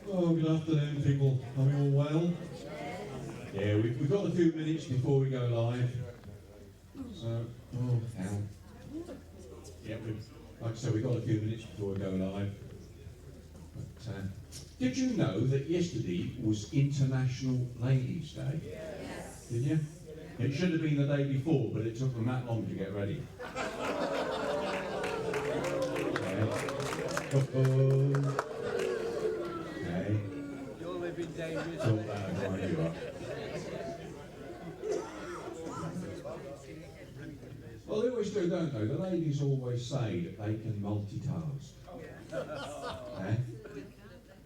Oh, good afternoon, people. Are we all well? Yeah, we've got a few minutes before we go live. So, oh, hell. Yeah, like I said, we've got a few minutes before we go live. But, did you know that yesterday was International Ladies' Day? Yes. Did you? It should have been the day before, but it took them that long to get ready. Okay. You're living dangerous. Sort that out, wind you up. Well, they always do, don't they? The ladies always say that they can multitask. Okay?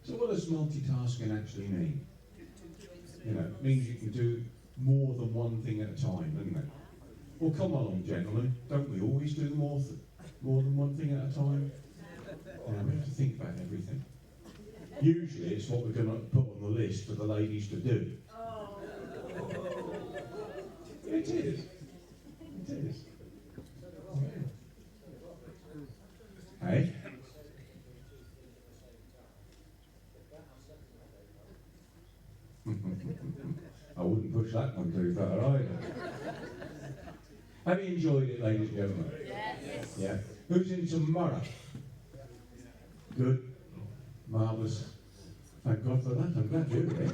So what does multitasking actually mean? You know, it means you can do more than one thing at a time, doesn't it? Well, come along, gentlemen. Don't we always do more than one thing at a time? You know, we have to think about everything. Usually it's what we're going to put on the list for the ladies to do. It is. It is. Hey? I wouldn't push that one too far either. Have you enjoyed it, ladies and gentlemen? Yes. Yeah. Who's in tomorrow? Good. Marvellous. Thank God for that. I'm glad you're here.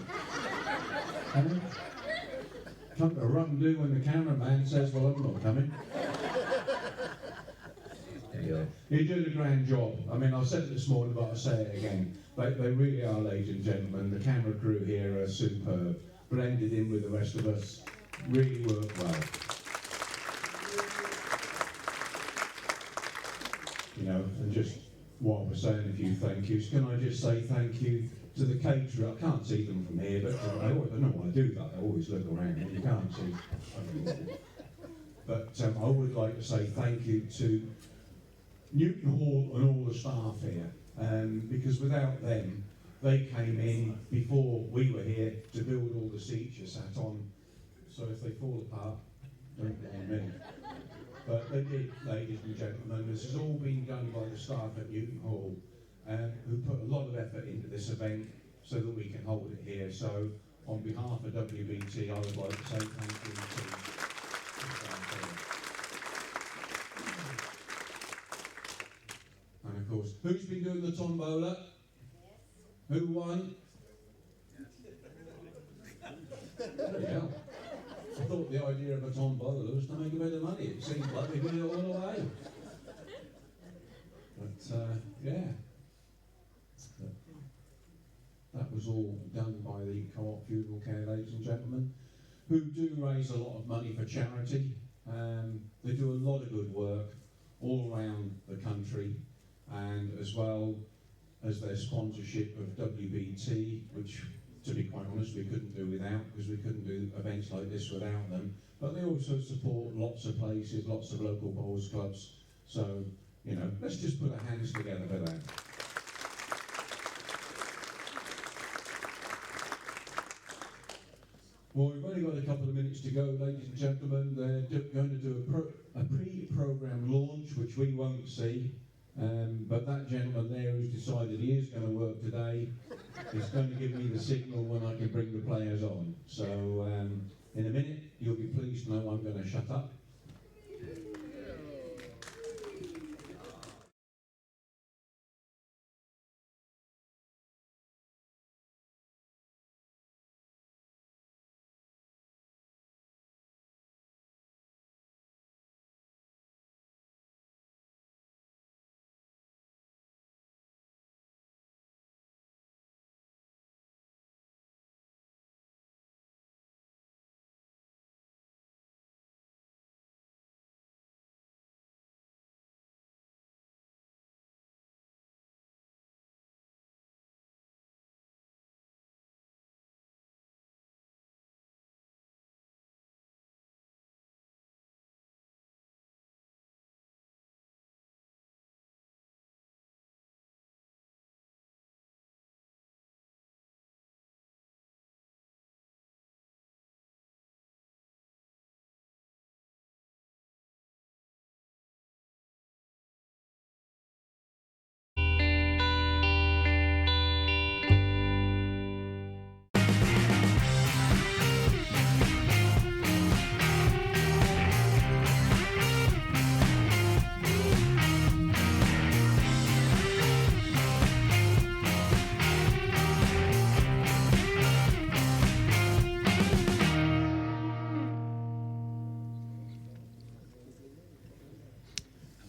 Come to run do when the cameraman says, well, I'm not coming. Yeah. You're doing a grand job. I mean, I said it this morning, but I'll say it again. They really are, ladies and gentlemen. The camera crew here are superb. Blended in with the rest of us. Really work well. You know, and just while we're saying a few thank yous, can I just say thank you to the caterer? I can't see them from here, but I don't know why I do that. I always look around and you can't see. But I would like to say thank you to Newton Hall and all the staff here, because without them, they came in before we were here to build all the seats you sat on. So if they fall apart, don't blame me. But they did, ladies and gentlemen. This has all been done by the staff at Newton Hall, who put a lot of effort into this event so that we can hold it here. So on behalf of WBT, I would like to say thank you to the staff here. And of course, who's been doing the tombola? Yes. Who won? Yeah. I thought the idea of a tombola was to make a bit of money. It seems like we did it all away. But yeah, that was all done by the Co-op Funeral Care, ladies and gentlemen, who do raise a lot of money for charity. They do a lot of good work all around the country, and as well as their sponsorship of WBT, which, to be quite honest, we couldn't do without, because we couldn't do events like this without them. But they also support lots of places, lots of local bowls clubs. So, you know, let's just put our hands together for that. Well, we've only got a couple of minutes to go, ladies and gentlemen. They're going to do a pre-programme launch, which we won't see. But that gentleman there who's decided he is going to work today is going to give me the signal when I can bring the players on. So in a minute, you'll be pleased to know I'm going to shut up.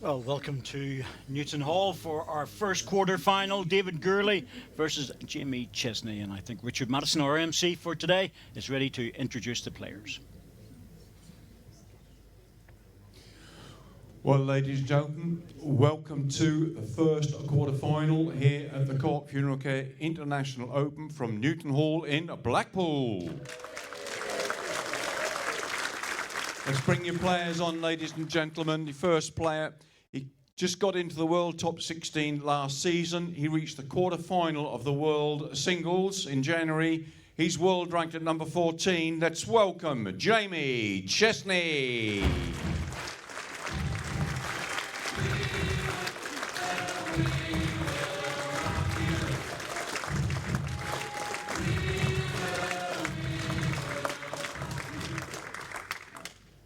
Well, welcome to Newton Hall for our first quarter final. David Gurley versus Jamie Chesney. And I think Richard Madison, our MC for today, is ready to introduce the players. Well, ladies and gentlemen, welcome to the first quarter final here at the Co-op Funeral Care International Open from Newton Hall in Blackpool. Let's bring your players on, ladies and gentlemen. The first player, he just got into the World Top 16 last season. He reached the quarter-final of the World Singles in January. He's world ranked at number 14. Let's welcome Jamie Chesney.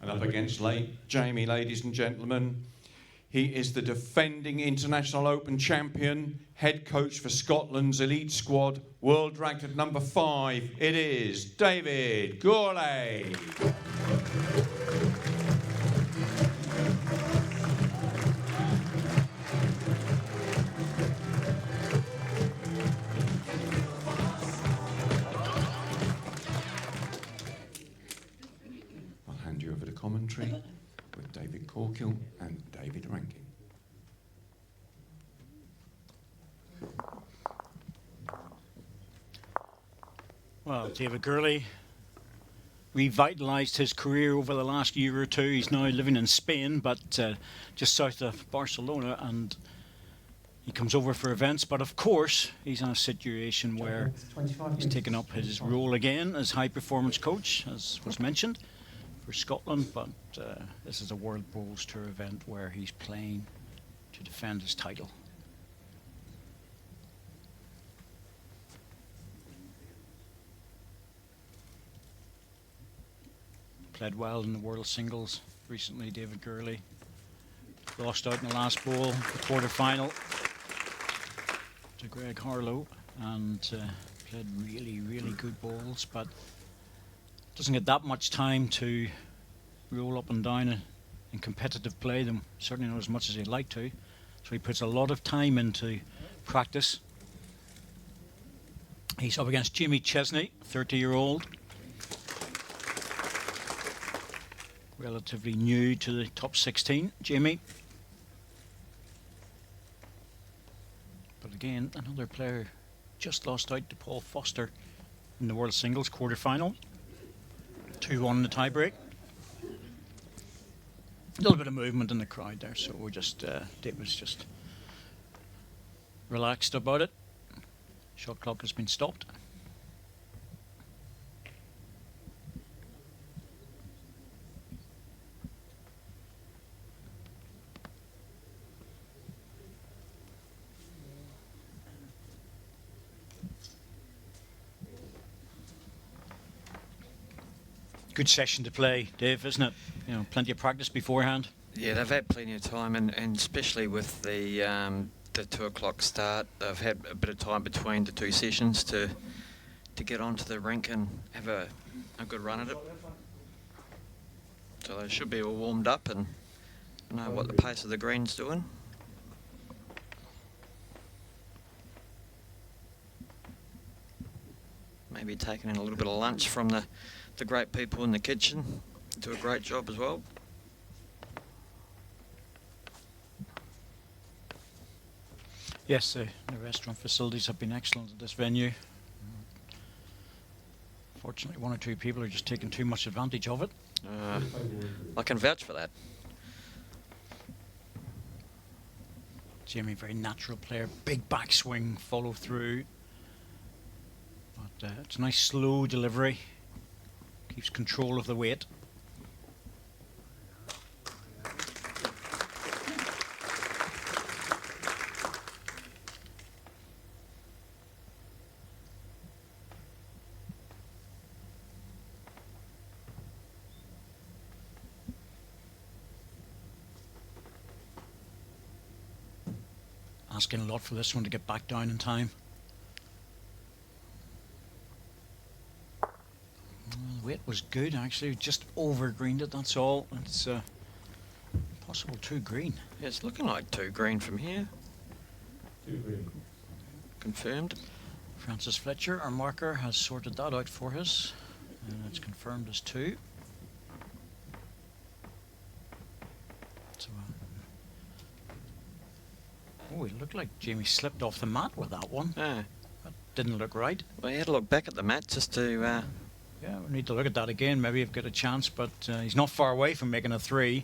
And up against Jamie, ladies and gentlemen, he is the defending International Open champion, head coach for Scotland's elite squad, world ranked at number 5. It is David Gurley. I'll hand you over to commentary with David Corkill and David Rankin. Well, David Gurley revitalised his career over the last year or two. He's now living in Spain, but just south of Barcelona, and he comes over for events. But of course, he's in a situation where he's taken up his role again as high performance coach, as was mentioned, for Scotland. But this is a World Bowls Tour event where he's playing to defend his title. Played well in the World Singles recently, David Gurley. Lost out in the last bowl, the quarter-final, to Greg Harlow, and played really, really good bowls, but doesn't get that much time to roll up and down in competitive play, them certainly not as much as he'd like to. So he puts a lot of time into practice. He's up against Jamie Chesney, 30-year-old. Relatively new to the top 16, Jamie. But again, another player just lost out to Paul Foster in the World Singles quarter-final. 2-1 in the tie-break. A little bit of movement in the crowd there, so we're just, Dave was just relaxed about it. Shot clock has been stopped. Good session to play, Dave, isn't it? You know, plenty of practice beforehand. Yeah, they've had plenty of time, and especially with the 2 o'clock start, they've had a bit of time between the two sessions to get onto the rink and have a good run at it. So they should be all warmed up and know what the pace of the green's doing. Maybe taking in a little bit of lunch from the great people in the kitchen. Do a great job as well. Yes, the restaurant facilities have been excellent at this venue. Fortunately, 1 or 2 people are just taking too much advantage of it. I can vouch for that. Jamie, very natural player, big backswing, follow through. But it's a nice slow delivery. Keeps control of the weight. Asking a lot for this one to get back down in time. The weight was good actually, just over-greened it, that's all. It's Possible 2 green. Yeah, it's looking like 2 green from here. 2 green. Confirmed. Francis Fletcher, our marker, has sorted that out for us, and it's confirmed as 2. So, oh, it looked like Jamie slipped off the mat with that one. Ah. That didn't look right. Well, he had to look back at the mat just to... Yeah, we need to look at that again. Maybe he've got a chance, but he's not far away from making a 3.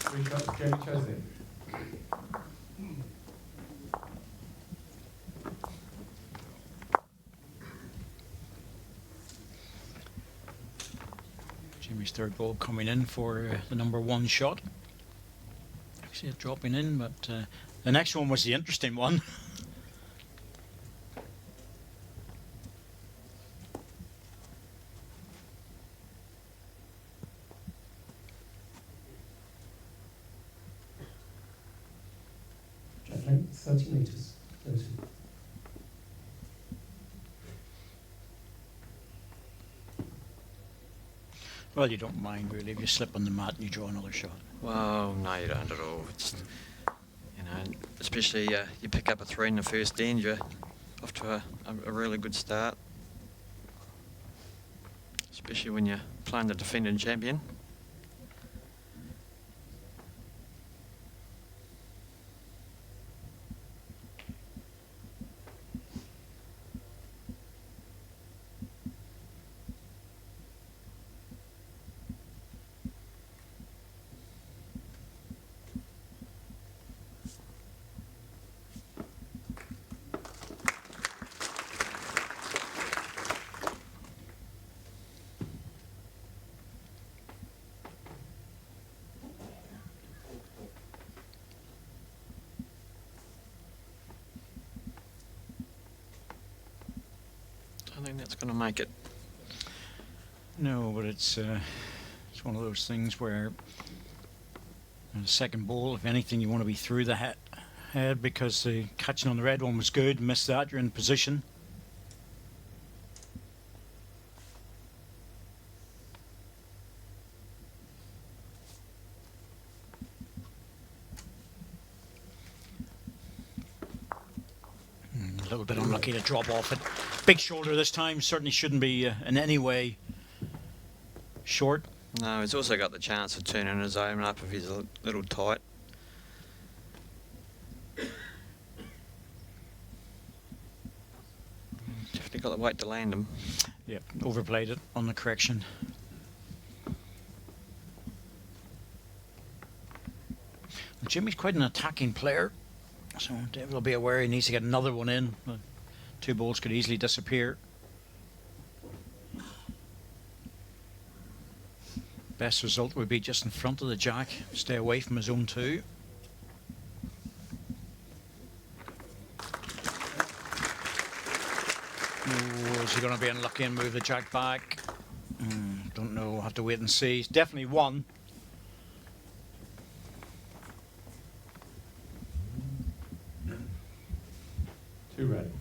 Three shots, Jamie Chesney. Jamie's third ball coming in for the number 1 shot. I see it dropping in, but the next one was the interesting one. Track length 30 metres. 30. Well, you don't mind really if you slip on the mat and you draw another shot. Well, no, you don't at all. It's, you know, especially you pick up a 3 in the first end, you're off to a really good start. Especially when you're playing the defending champion. I think that's going to make it. No, but it's one of those things where in the second ball, if anything, you want to be through the head because the catching on the red one was good. Missed that, you're in position. A little bit unlucky to drop off it. Big shoulder this time, certainly shouldn't be in any way short. No, he's also got the chance of turning his own up if he's a little tight. Definitely got the weight to land him. Yep, overplayed it on the correction. Jimmy's quite an attacking player, so David will be aware he needs to get another one in. 2 balls could easily disappear. Best result would be just in front of the jack, stay away from his own 2. Oh, is he going to be unlucky and move the jack back? Don't know, we'll have to wait and see. It's definitely 1. Two red.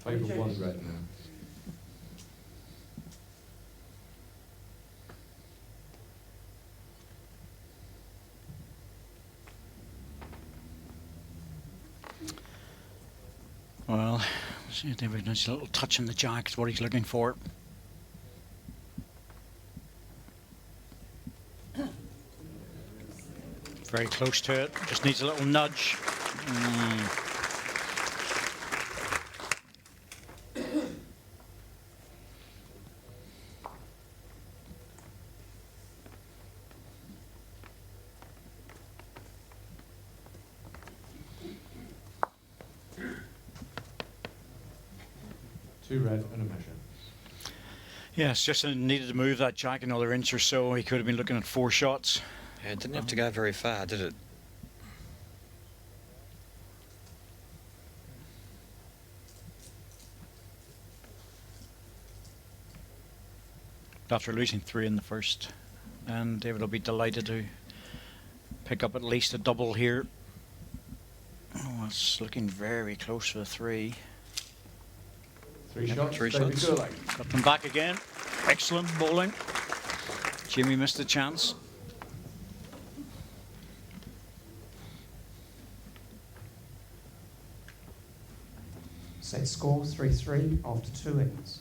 Favourite 1 red now. Well, see if David needs a little touch on the jack is what he's looking for. Very close to it, just needs a little nudge. 2 red and a measure. Yes, just needed to move that jack another inch or so. He could have been looking at 4 shots. Yeah, it didn't have to go very far, did it? After losing 3 in the first, and David will be delighted to pick up at least a double here. Oh, it's looking very close for the 3. 3 Yep, shots. 3 David shots. Gurley. Got them back again. Excellent bowling. Jimmy missed a chance. Set score 3-3 after 2 innings.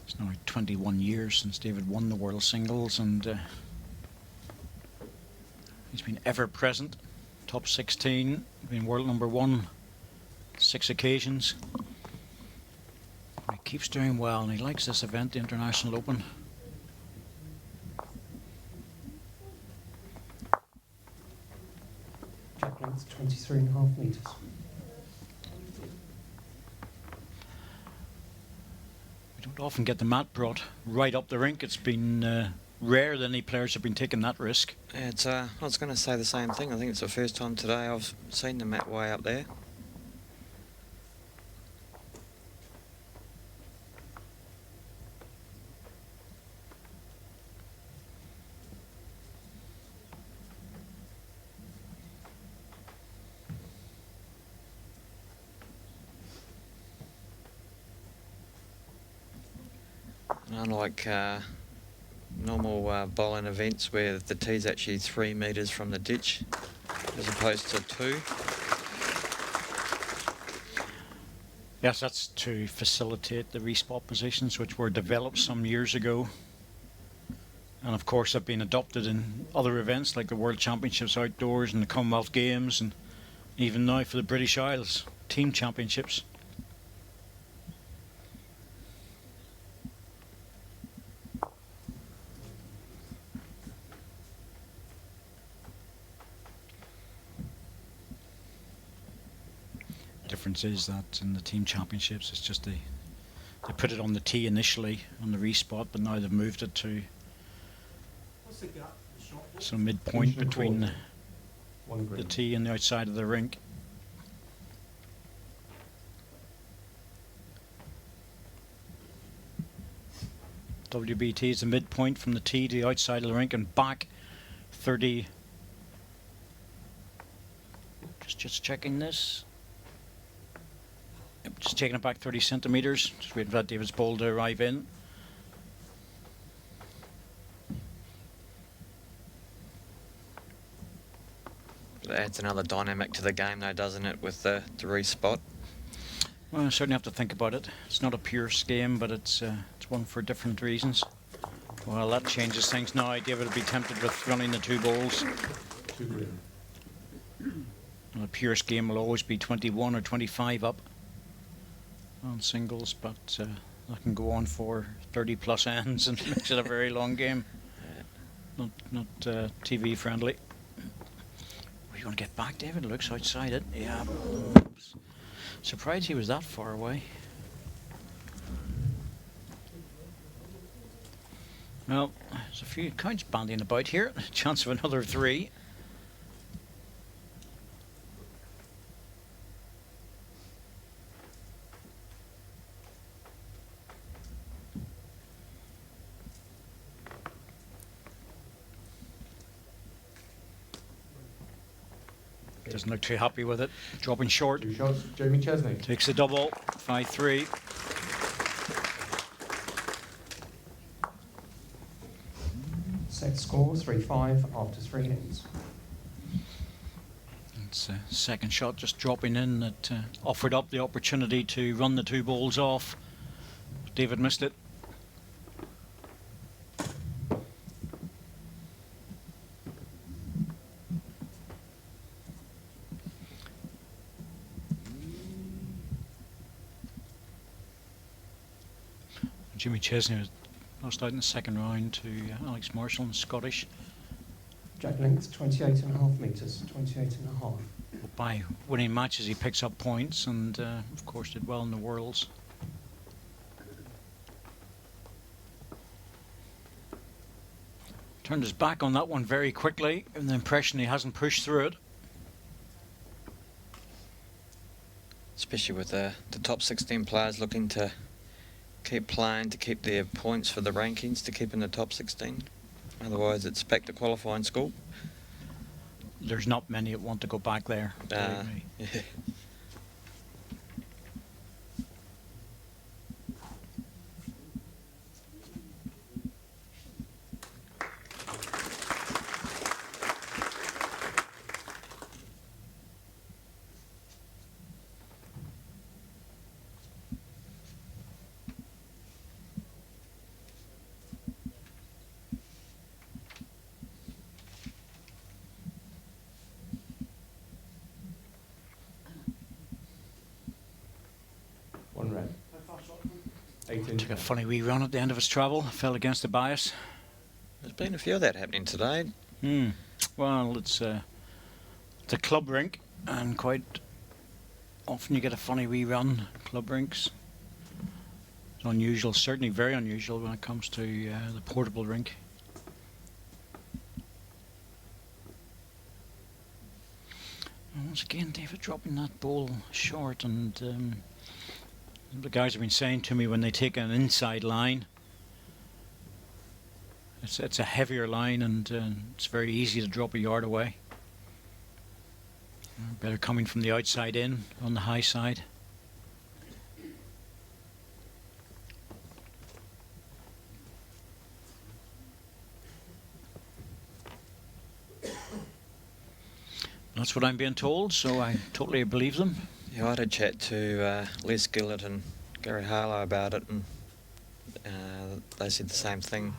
It's now 21 years since David won the World Singles, and he's been ever present. Top 16, been world number 1 6 occasions. He keeps doing well, and he likes this event, the International Open. Jack length 23.5 metres. We don't often get the mat brought right up the rink. It's been rare that any players have been taking that risk. Yeah, it's, I was going to say the same thing. I think it's the first time today I've seen the mat way up there. And unlike normal bowling events where the tee's actually 3 metres from the ditch as opposed to 2. Yes, that's to facilitate the respot positions, which were developed some years ago, and of course have been adopted in other events like the World Championships outdoors and the Commonwealth Games, and even now for the British Isles Team Championships. Difference is that in the Team Championships it's just they put it on the tee initially on the respot, but now they've moved it to some midpoint between the tee and the outside of the rink. WBT is the midpoint from the tee to the outside of the rink and back 30. Just checking this. Yep, just taking it back 30 centimetres. Just waiting for that David's ball to arrive in. It adds another dynamic to the game though, doesn't it, with the respot? Well, I certainly have to think about it. It's not a pure game, but it's one for different reasons. Well, that changes things now. David will be tempted with running the 2 balls. 2 green. And a pure game will always be 21 or 25 up on singles, but that can go on for 30 plus ends and makes it a very long game. Not TV friendly. You want to get back, David? Looks outside it. Yeah. Surprised he was that far away. Well, there's a few counts bandying about here. Chance of another 3. Doesn't look too happy with it. Dropping short. 2 shots. Jamie Chesney. Takes the double. 5-3. Set score 3-5 after 3 innings. It's a second shot just dropping in that offered up the opportunity to run the 2 balls off. David missed it. Jimmy Chesney lost out in the second round to Alex Marshall in Scottish. Jack length 28.5 metres, 28.5. But by winning matches, he picks up points, and of course did well in the Worlds. Turned his back on that one very quickly, and the impression he hasn't pushed through it. Especially with the top 16 players looking to keep playing, to keep their points for the rankings, to keep in the top 16. Otherwise, it's back to qualifying school. There's not many that want to go back there. Believe me. Yeah. One red. 18. Took a funny wee run at the end of his travel, fell against the bias. There's been a few of that happening today. Well, it's a club rink, and quite often you get a funny wee run at club rinks. It's unusual, certainly very unusual when it comes to the portable rink. And once again, David dropping that ball short, and the guys have been saying to me when they take an inside line, it's a heavier line, and it's very easy to drop a yard away. Better coming from the outside in on the high side. That's what I'm being told, so I totally believe them. Yeah, I had a chat to Les Gillett and Gary Harlow about it, and they said the same thing.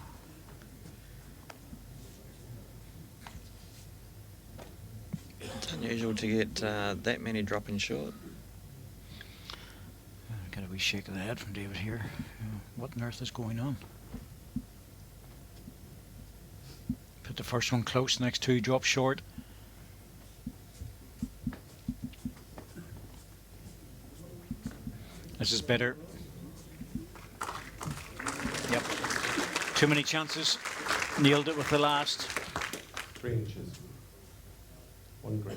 It's unusual to get that many dropping short. Got a wee shake of the head from David here. What on earth is going on? Put the first one close, next two drop short. This is better. Yep. Too many chances. Nailed it with the last. 3 inches. 1 green.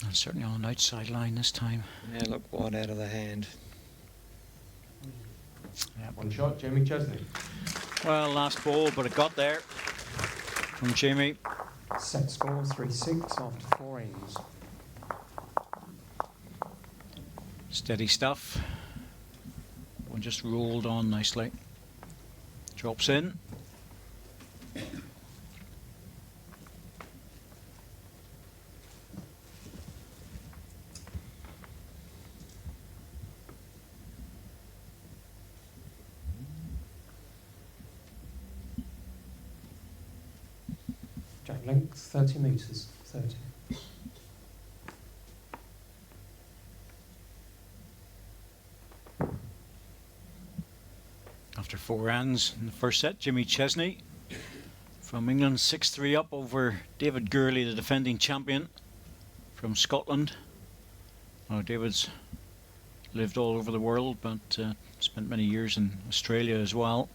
And certainly on an outside line this time. Yeah, look wide out of the hand. Yep. One shot, Jamie Chesney. Well, last ball, but it got there from Jamie. Set score 3-6 after 4 innings. Steady stuff. One just rolled on nicely. Drops in. Jack length 30 metres. 30. After 4 runs in the first set, Jimmy Chesney from England 6-3 up over David Gurley, the defending champion from Scotland. Now, David's lived all over the world, but spent many years in Australia as well.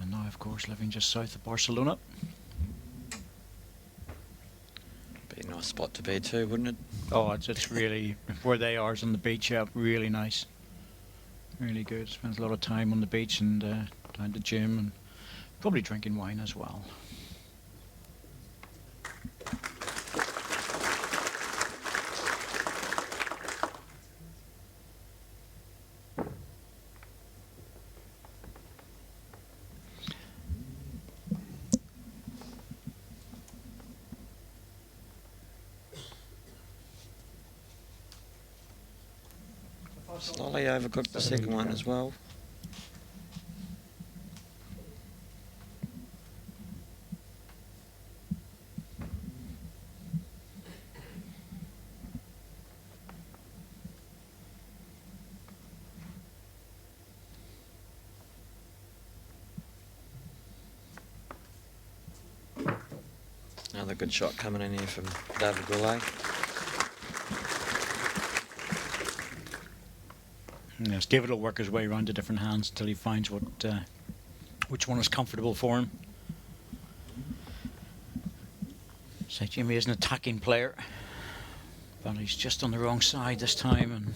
And now, of course, living just south of Barcelona. Be a nice spot to be too, wouldn't it? Oh, it's really, where they are is on the beach, yeah, really nice. Really good. Spends a lot of time on the beach and down the gym, and probably drinking wine as well. Slightly overcooked the second one as well. Another good shot coming in here from David Goulet. Yes, David will work his way around to different hands until he finds which one is comfortable for him. So Jimmy is an attacking player, but he's just on the wrong side this time. And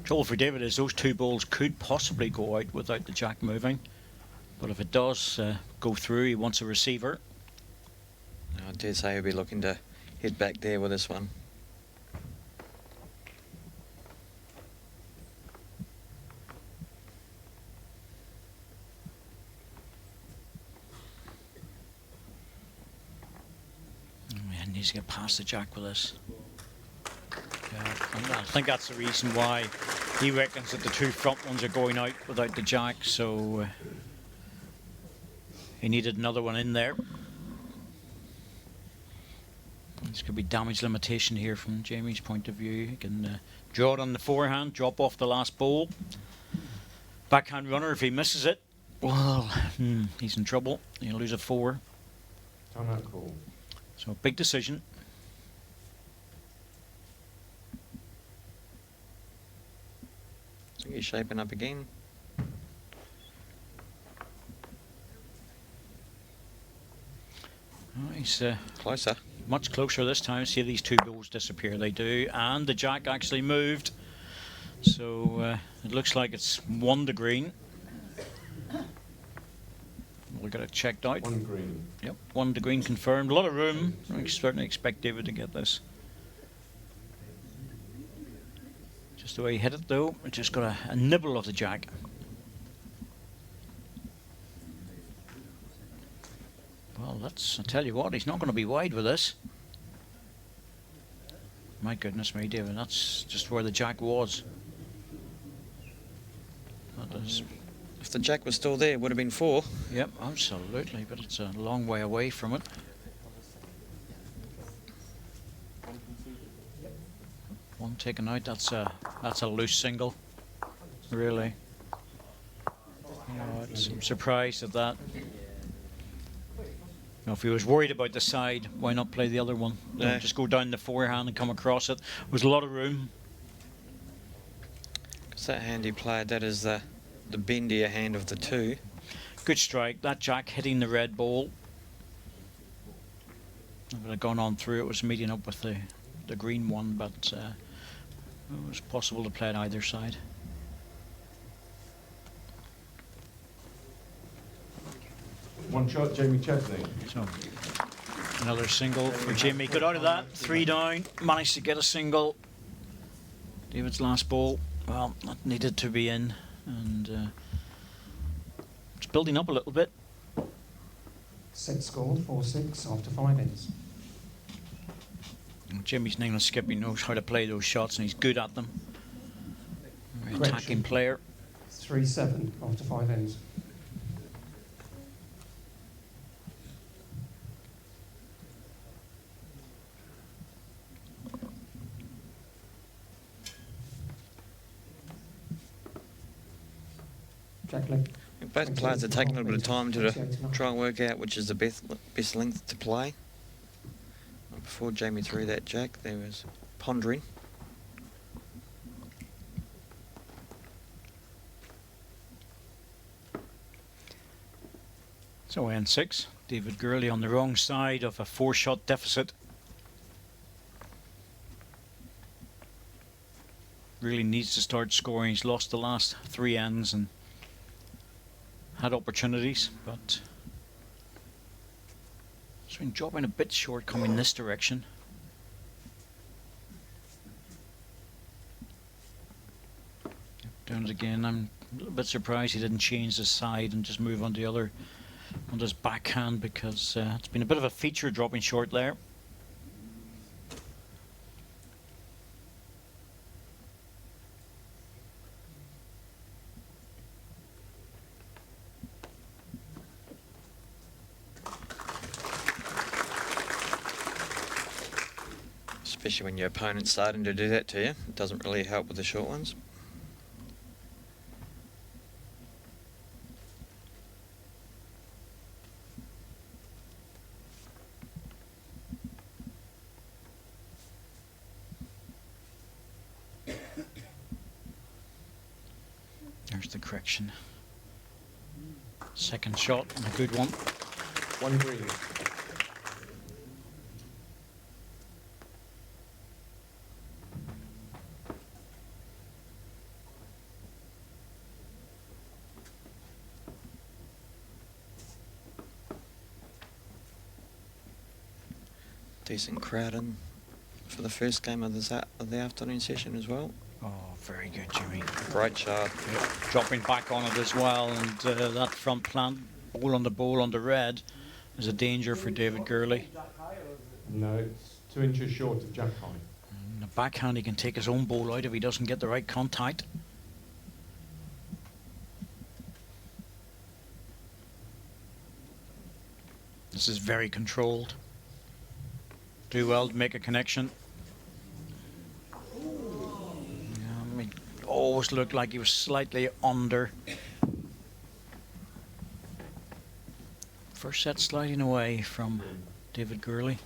trouble for David is those two balls could possibly go out without the jack moving, but if it does go through, he wants a receiver. I dare say he'll be looking to head back there with this one. He needs to get past the jack with this. Yeah, I think that's the reason why he reckons that the two front ones are going out without the jack, so he needed another one in there. This could be damage limitation here from Jamie's point of view. He can draw it on the forehand, drop off the last ball. Backhand runner, if he misses it, well, he's in trouble. He'll lose a 4. Time out call. So big decision. I think he's shaping up again. Oh, he's Closer. much closer this time. See these two balls disappear. They do, and the jack actually moved. So it looks like it's 1 to green. We'll get it checked out. 1 green. Yep, 1 to green confirmed. A lot of room. I certainly expect David to get this. Just the way he hit it though, it just got a nibble of the jack. Well, I tell you what, he's not going to be wide with this. My goodness me, David, that's just where the jack was. That is. If the jack was still there, it would have been 4. Yep, absolutely, but it's a long way away from it. One taken out, that's a loose single, really. I'm surprised at that. Now, if he was worried about the side, why not play the other one? Yeah. Just go down the forehand and come across it. There's a lot of room. Because that hand he played, that is the bendier hand of the two. Good strike. That jack hitting the red ball. If it had gone on through, it was meeting up with the green one, but it was possible to play it either side. One shot, Jamie Chesney. So another single for Jamie. Got out of that. 3 down. Managed to get a single. David's last ball, well, that needed to be in, and it's building up a little bit. Set score 4-6 after 5 ends. Jimmy's an England skipper. He knows how to play those shots, and he's good at them. Very Correction. attacking player. 3-7 after 5 ends. Jack leg. Both players are taking a little bit of time to try and work out which is the best length to play. Before Jamie threw that jack, there was pondering. So N6. David Gurley on the wrong side of a 4-shot deficit. Really needs to start scoring. He's lost the last 3 ends and had opportunities, but it's been dropping a bit short coming this direction. Doing it again. I'm a little bit surprised he didn't change his side and just move on the other, on his backhand, because it's been a bit of a feature dropping short there. especially when your opponent's starting to do that to you. It doesn't really help with the short ones. There's the correction. Second shot and a good one. One green. Decent crowd in for the first game of the afternoon session as well. Oh, very good, Jimmy. Great shot. Yeah, dropping back on it as well, and that front plant, bowl on the red, is a danger for David Gurley. No, it's 2 inches short of jack high. And the backhand, he can take his own bowl out if he doesn't get the right contact. This is very controlled. Do well to make a connection. It always looked like he was slightly under. First set sliding away from David Gurley.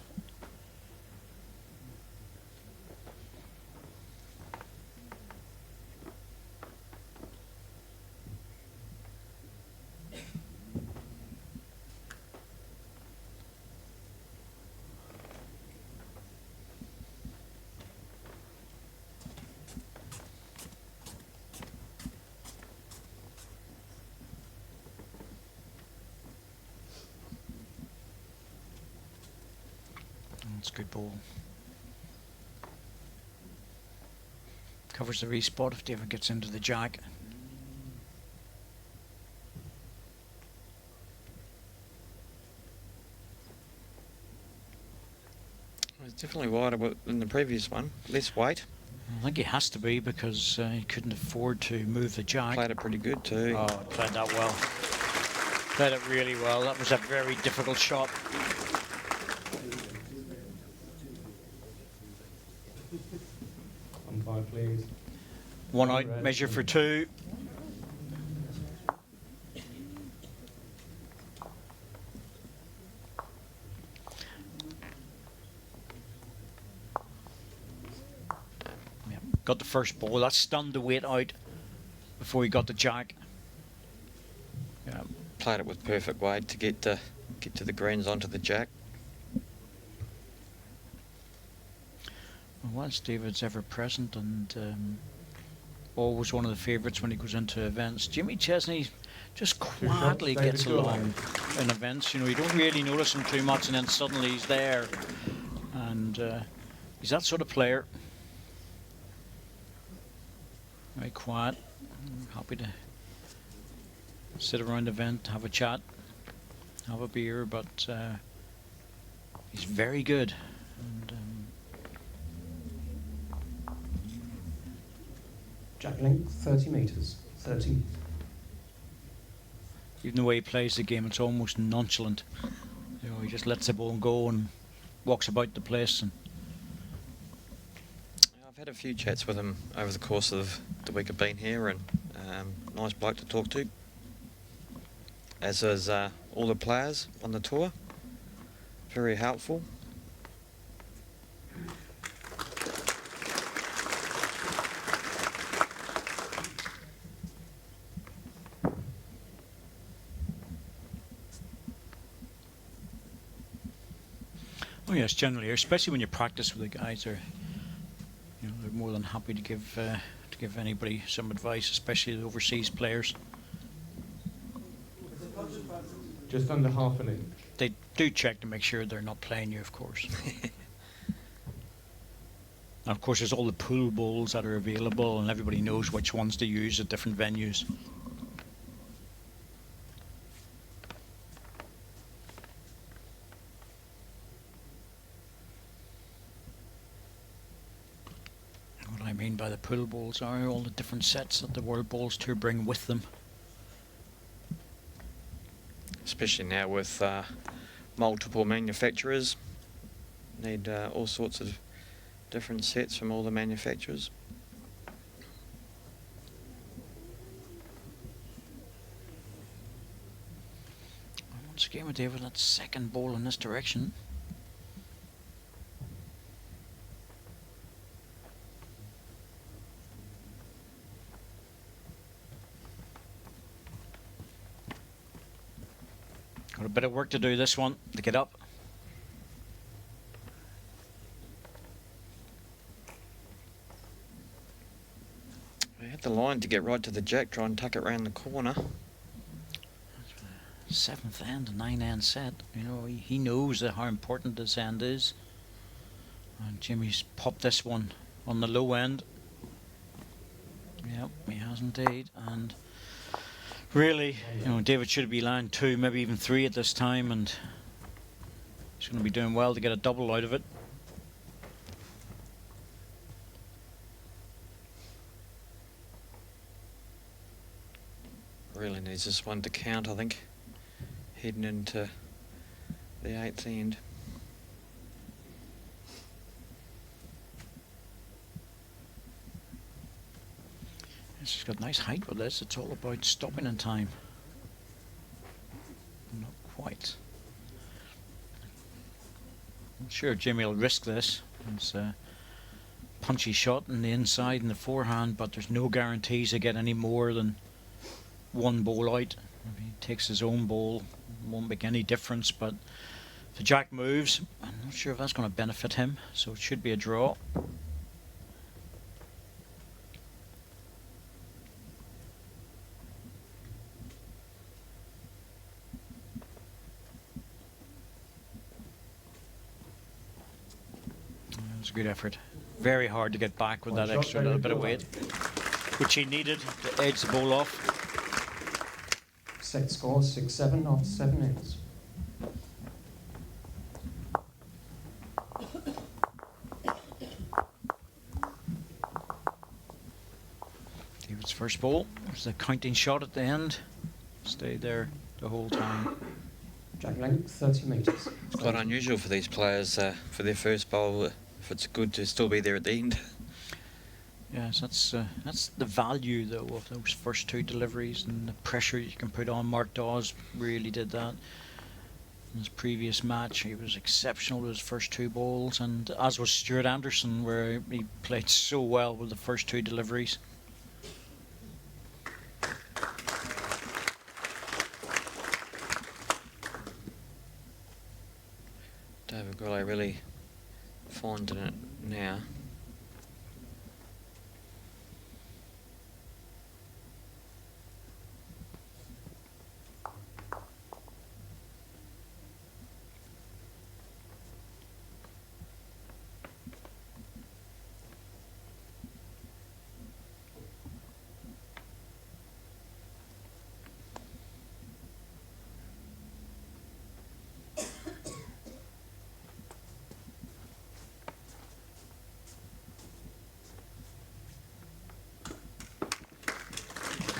That's a good ball. Covers the respot if David gets into the jack. It's definitely wider than the previous one. Less weight. I think he has to be because he couldn't afford to move the jack. Played it pretty good too. Oh, played that well. Played it really well. That was a very difficult shot. Umpire, please. One out, measure for two. Yep, got the first ball. That stunned the weight out before he got the jack. Yeah. Played it with perfect weight to get to the greens onto the jack. Well, David's ever present and always one of the favourites when he goes into events. Jimmy Chesney just quietly gets along in events. You know, you don't really notice him too much, and then suddenly he's there. And he's that sort of player. Very quiet. Happy to sit around the event, have a chat, have a beer, but he's very good. And, Jack length 30 metres. 30. even the way he plays the game, it's almost nonchalant. You know, he just lets the ball go and walks about the place. And I've had a few chats with him over the course of the week I've been here, and nice bloke to talk to. As is all the players on the tour. Very helpful. oh yes, generally, especially when you practice with the guys, they're more than happy to give anybody some advice, especially the overseas players. Just under half an inch. They do check to make sure they're not playing you, of course. And of course, there's all the pool balls that are available, and everybody knows which ones to use at different venues. What I mean by the pool balls are all the different sets that the World Bowls Tour bring with them. Especially now with multiple manufacturers. Need all sorts of different sets from all the manufacturers. Once again with David, that second ball in this direction. Got a bit of work to do this one to get up. We had the line to get right to the jack, try and tuck it round the corner. 7th end, 9-end set. You know, he knows how important this end is. And Jimmy's popped this one on the low end. Yep, he has indeed. And really, you know, David should be line 2, maybe even 3 at this time, and he's going to be doing well to get a double out of it. Really needs this one to count, I think, heading into the 8th end. It's got nice height with this. It's all about stopping in time. Not quite. I'm sure Jimmy will risk this. It's a punchy shot in the inside and the forehand, but there's no guarantees to get any more than one ball out. If he takes his own ball, it won't make any difference, but if the jack moves, I'm not sure if that's going to benefit him, so it should be a draw. It was a good effort. Very hard to get back with that extra little bit of weight, which he needed to edge the ball off. Set score 6-7 after 7 ends. David's first ball. There's a counting shot at the end. Stayed there the whole time. Jack length 30 metres. It's quite unusual for these players for their first bowl, if it's good to still be there at the end. Yes, that's the value though of those first 2 deliveries and the pressure you can put on. Mark Dawes really did that. In his previous match, he was exceptional with his first 2 balls, and as was Stuart Anderson, where he played so well with the first 2 deliveries. David Gurley really finding it now.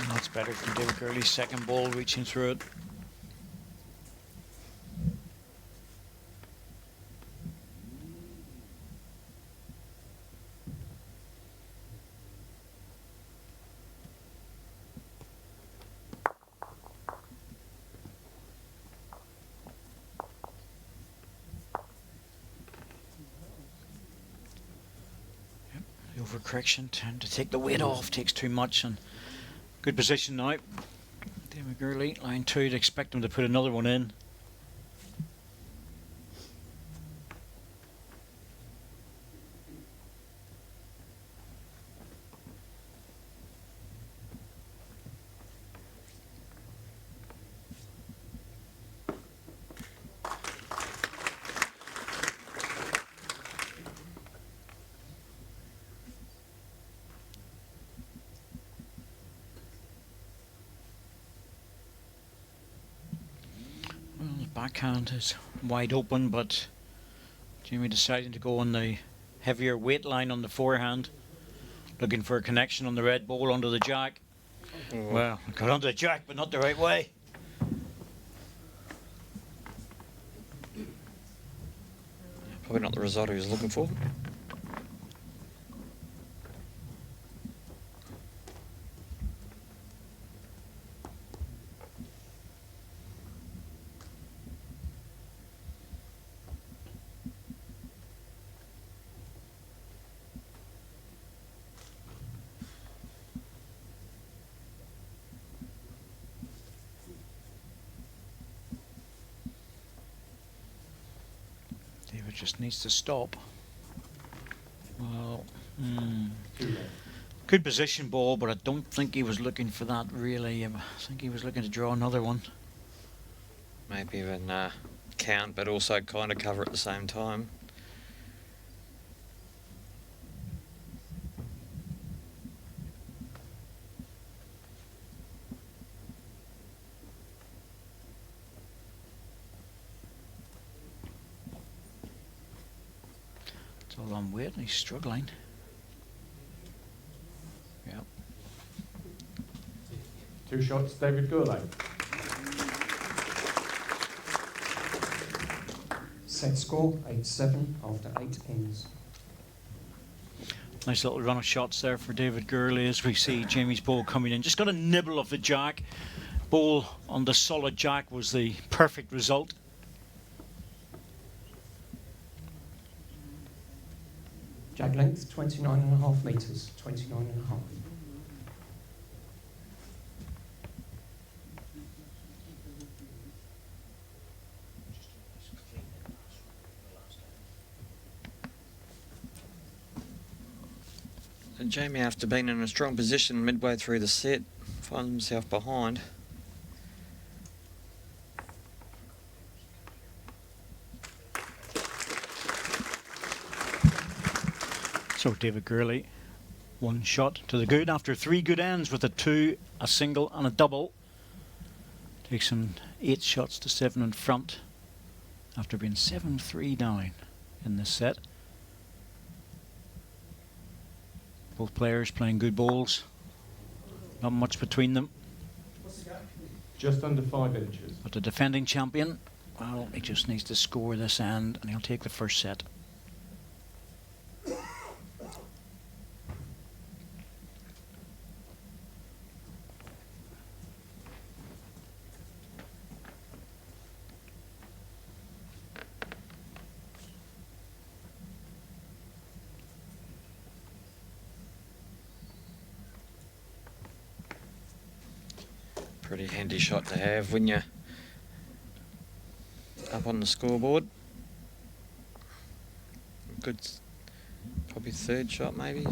And that's better from David Gurley's second ball, reaching through it. The overcorrection, trying to take the weight off, takes too much, and good position now. David Gurley, line 2, to expect him to put another one in. Well, the backhand is wide open, but Jimmy deciding to go on the heavier weight line on the forehand, looking for a connection on the red ball under the jack. Well, got onto the jack, but not the right way. Probably not the result he was looking for. David just needs to stop. Well, Too late. good position ball, but I don't think he was looking for that really. I think he was looking to draw another one. Maybe even count, but also kind of cover at the same time. It's a long wait and he's struggling. Yep. 2 shots, David Gourlay. Set score 8-7 after 8 ends. Nice little run of shots there for David Gurley as we see Jamie's ball coming in. Just got a nibble of the jack. Ball on the solid jack was the perfect result. Jag length 29.5 metres, 29.5. And Jamie, after being in a strong position midway through the set, finds himself behind. So David Gurley, 1 shot to the good after 3 good ends with a 2, a single and a double. Takes him 8 shots to 7 in front after being 7-3 down in this set. Both players playing good balls. Not much between them. Just under 5 inches. But the defending champion, well, he just needs to score this end and he'll take the first set. Pretty handy shot to have when you're up on the scoreboard. Good, probably 3rd shot maybe.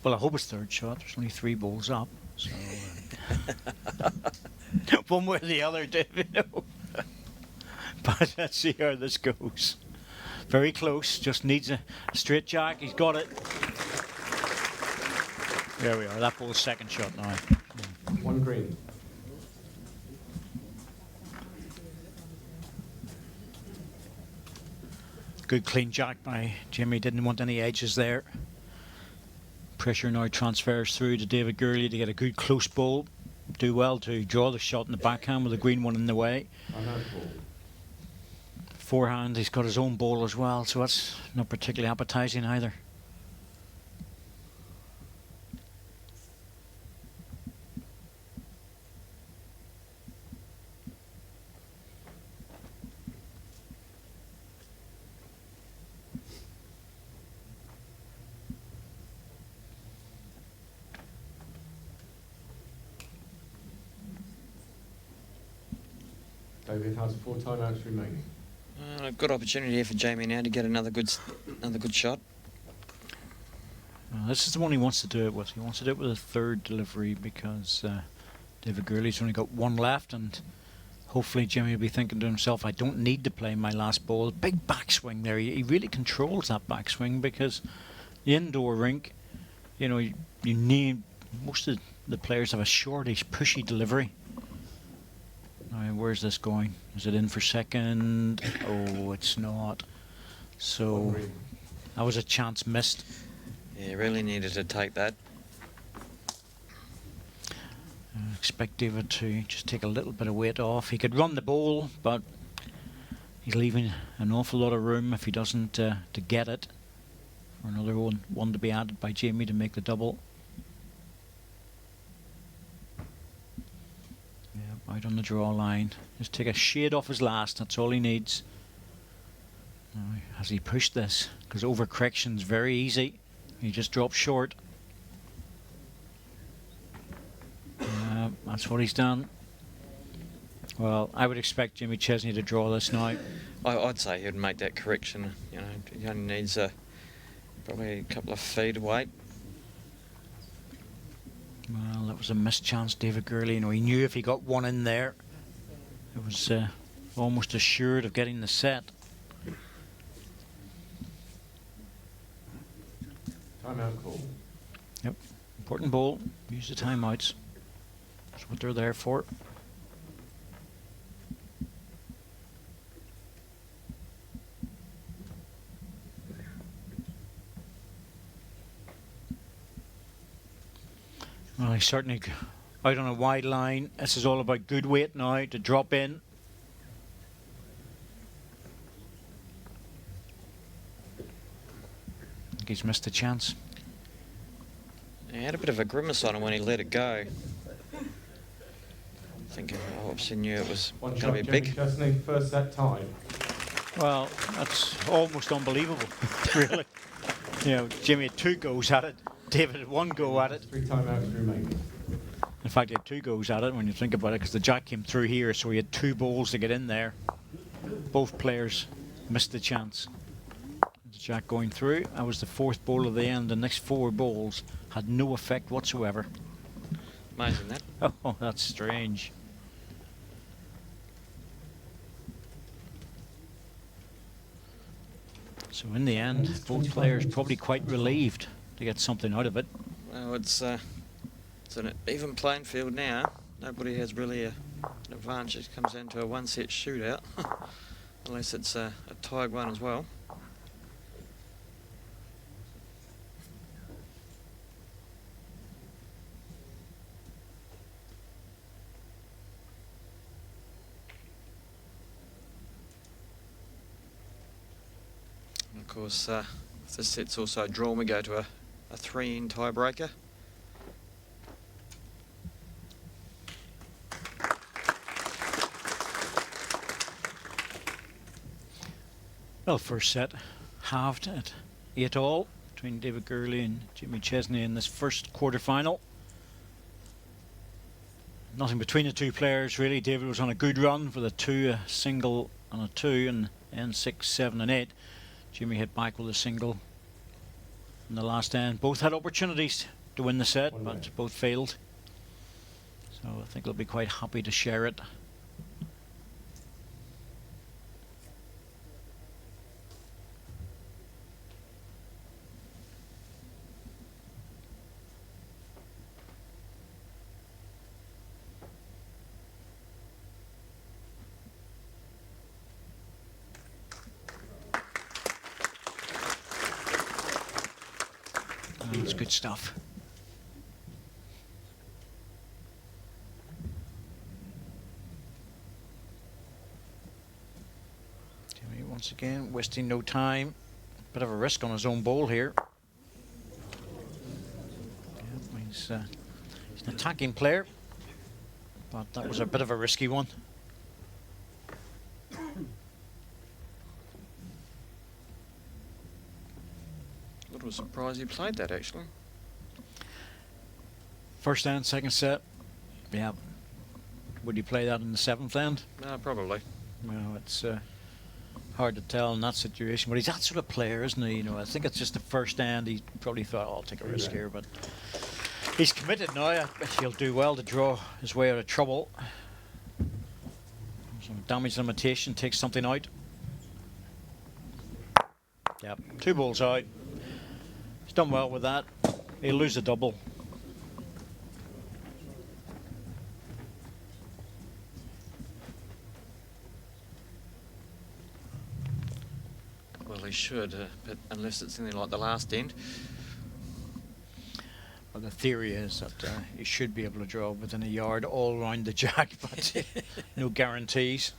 Well, I hope it's 3rd shot. There's only 3 balls up. So, one way or the other, David. But let's see how this goes. Very close. Just needs a straight jack. He's got it. There we are. That ball's 2nd shot now. 1 green. Good clean jack by Jimmy. Didn't want any edges there. Pressure now transfers through to David Gurley to get a good close ball. Do well to draw the shot in the backhand with the green one in the way. I know ball. Forehand, he's got his own ball as well, so that's not particularly appetising either. David has 4 timeouts remaining. A good opportunity here for Jamie now to get another good shot. This is the one he wants to do it with. He wants to do it with a 3rd delivery because David Gurley's only got 1 left, and hopefully Jimmy will be thinking to himself, I don't need to play my last ball. Big backswing there. He really controls that backswing because the indoor rink, you know, you need, most of the players have a shortish, pushy delivery. Now, where's this going? Is it in for 2nd? Oh, it's not. So that was a chance missed. Yeah, really needed to take that. I expect David to just take a little bit of weight off. He could run the ball, but he's leaving an awful lot of room if he doesn't to get it. For another one to be added by Jamie to make the double. Yeah, out on the draw line. Just take a shade off his last. That's all he needs. Now, has he pushed this? Because overcorrection's very easy. He just drops short. That's what he's done. Well, I would expect Jimmy Chesney to draw this now. I'd say he'd make that correction. You know, he only needs probably a couple of feet away. Well, that was a missed chance, David Gurley. You know, he knew if he got one in there, it was almost assured of getting the set. Timeout call. Yep, important ball. Use the timeouts. That's what they're there for. Well, he's certainly out on a wide line. This is all about good weight now to drop in. I think he's missed a chance. He had a bit of a grimace on him when he let it go. Thinking, I obviously knew it was One going shot, to be Jimmy big. Chesney, first set time. Well, that's almost unbelievable, really. You know, Jimmy had 2 goes at it. David had 1 go at it. 3 timeouts remaining. In fact, he had 2 goes at it when you think about it, because the jack came through here, so he had 2 balls to get in there. Both players missed the chance. The jack going through. That was the 4th ball of the end. The next 4 balls had no effect whatsoever. Amazing that. Oh, that's strange. So in the end, both players probably quite relieved to get something out of it. Well, it's an even playing field now. Nobody has really an advantage. It comes down to a 1-set shootout, unless it's a tied one as well. And of course, if this set's also drawn, we go to a 3-in tiebreaker. Well, first set halved at 8-all between David Gurley and Jimmy Chesney in this first quarter-final. Nothing between the 2 players really. David was on a good run with a 2, a single and a 2, and end 6, 7 and 8. Jimmy hit back with a single in the last end. Both had opportunities to win the set, but both failed. So I think they'll be quite happy to share it. That's good stuff. Jimmy once again wasting no time. Bit of a risk on his own ball here. Yeah, he's an attacking player, but that was a bit of a risky one. I was surprised you played that, actually. First end, second set. Yeah. Would you play that in the 7th end? No, probably. Well, it's hard to tell in that situation. But he's that sort of player, isn't he? You know, I think it's just the first end. He probably thought, oh, I'll take a risk here. But he's committed now. I bet he'll do well to draw his way out of trouble. Some damage limitation takes something out. Yep, 2 balls out. He's done well with that. He'll lose the double. Well, he should, but unless it's anything like the last end. Well, the theory is that he should be able to draw within a yard all around the jack, but no guarantees.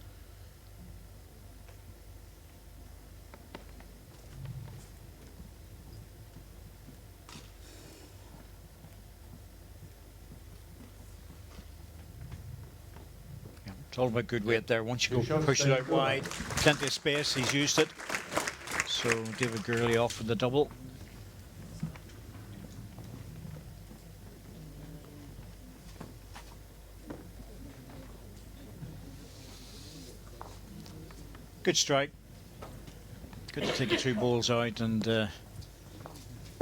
It's all about good weight there. Once you go push it out wide, plenty of space, he's used it. So David Gurley off with the double. Good strike. Good to take the 2 balls out, and the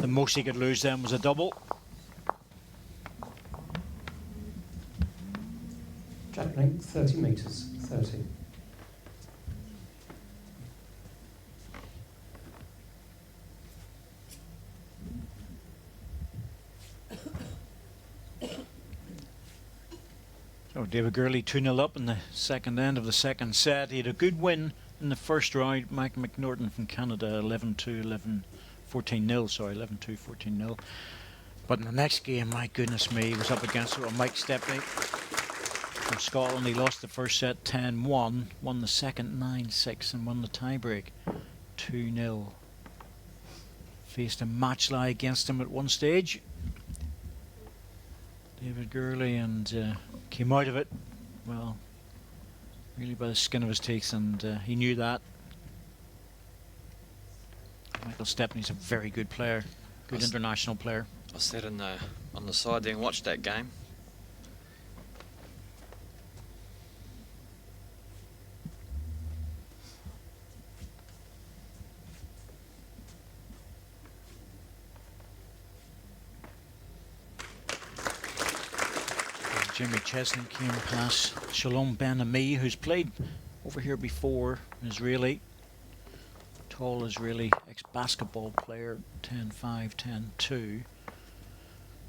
most he could lose then was a double. Jack length 30 metres, 30. So David Gurley 2-0 up in the second end of the second set. He had a good win in the first round. Mike McNorton from Canada 11-2, 14-0, sorry, 11-2, 14-0. But in the next game, my goodness me, he was up against Mike Stepney from Scotland. He lost the first set 10-1, won the second 9-6, and won the tiebreak 2-0. Faced a matchlie against him at one stage, David Gurley, and came out of it, well, really by the skin of his teeth, and he knew that. Michael Stepney's a very good player, good international player. I sat on the side there and watched that game. Jimmy Chesney came past Shalom Ben-Ami, who's played over here before, an Israeli, tall Israeli ex-basketball player, 10-5, 10-2.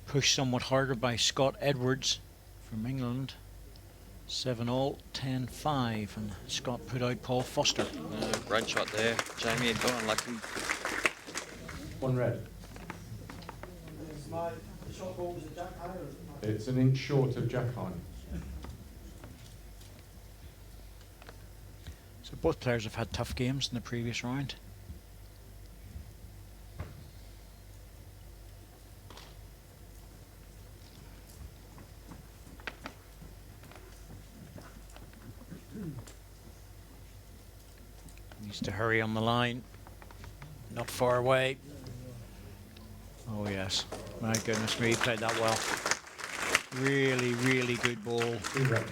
Pushed somewhat harder by Scott Edwards from England, 7-all, 10-5, and Scott put out Paul Foster. Great shot there. Jamie had got unlucky. 1 red. It's an inch short of Jack High. So both players have had tough games in the previous round. Needs to hurry on the line. Not far away. Oh yes, my goodness me, he played that well. Really, really good ball.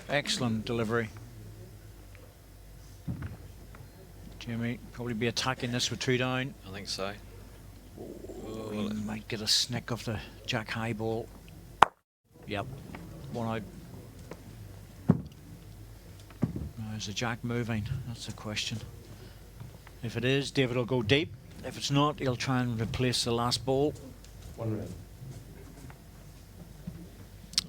Excellent delivery. Jimmy probably be attacking this with 2 down. I think so. He might get a snick of the Jack High ball. Yep, 1 out. Now is the Jack moving? That's the question. If it is, David will go deep. If it's not, he'll try and replace the last ball. 1 red.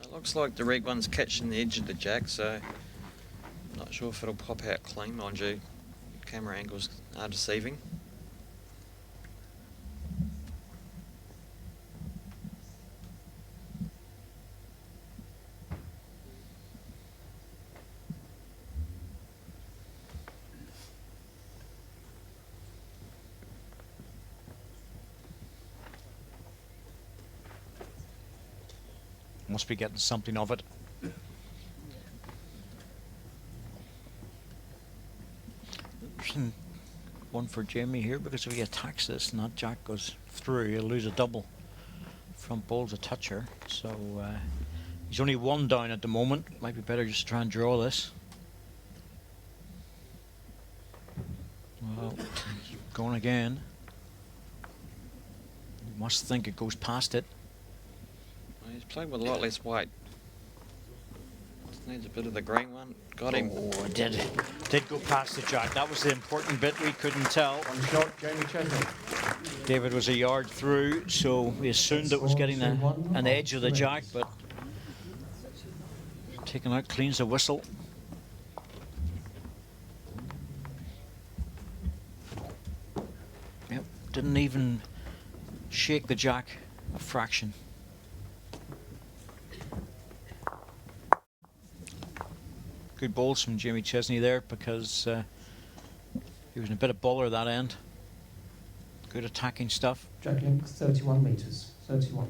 It looks like the red one's catching the edge of the Jack, so I'm not sure if it'll pop out clean, mind you. Camera angles are deceiving. Must be getting something of it. One for Jamie here, because if he attacks this and that Jack goes through, he'll lose a double. Front ball's a toucher, so he's only 1 down at the moment. Might be better just to try and draw this. Well, he's going again. Must think it goes past it. Well, he's playing with a lot less weight. Just needs a bit of the green one. Got him. Oh, it did go past the Jack. That was the important bit we couldn't tell. 1 shot, Jamie Chesney. David was a yard through, so we assumed it was getting an edge of the Jack, but taken out, cleans the whistle. Yep, didn't even shake the Jack a fraction. Good balls from Jimmy Chesney there, because he was in a bit of bother at that end. Good attacking stuff. Jack length 31 metres, 31.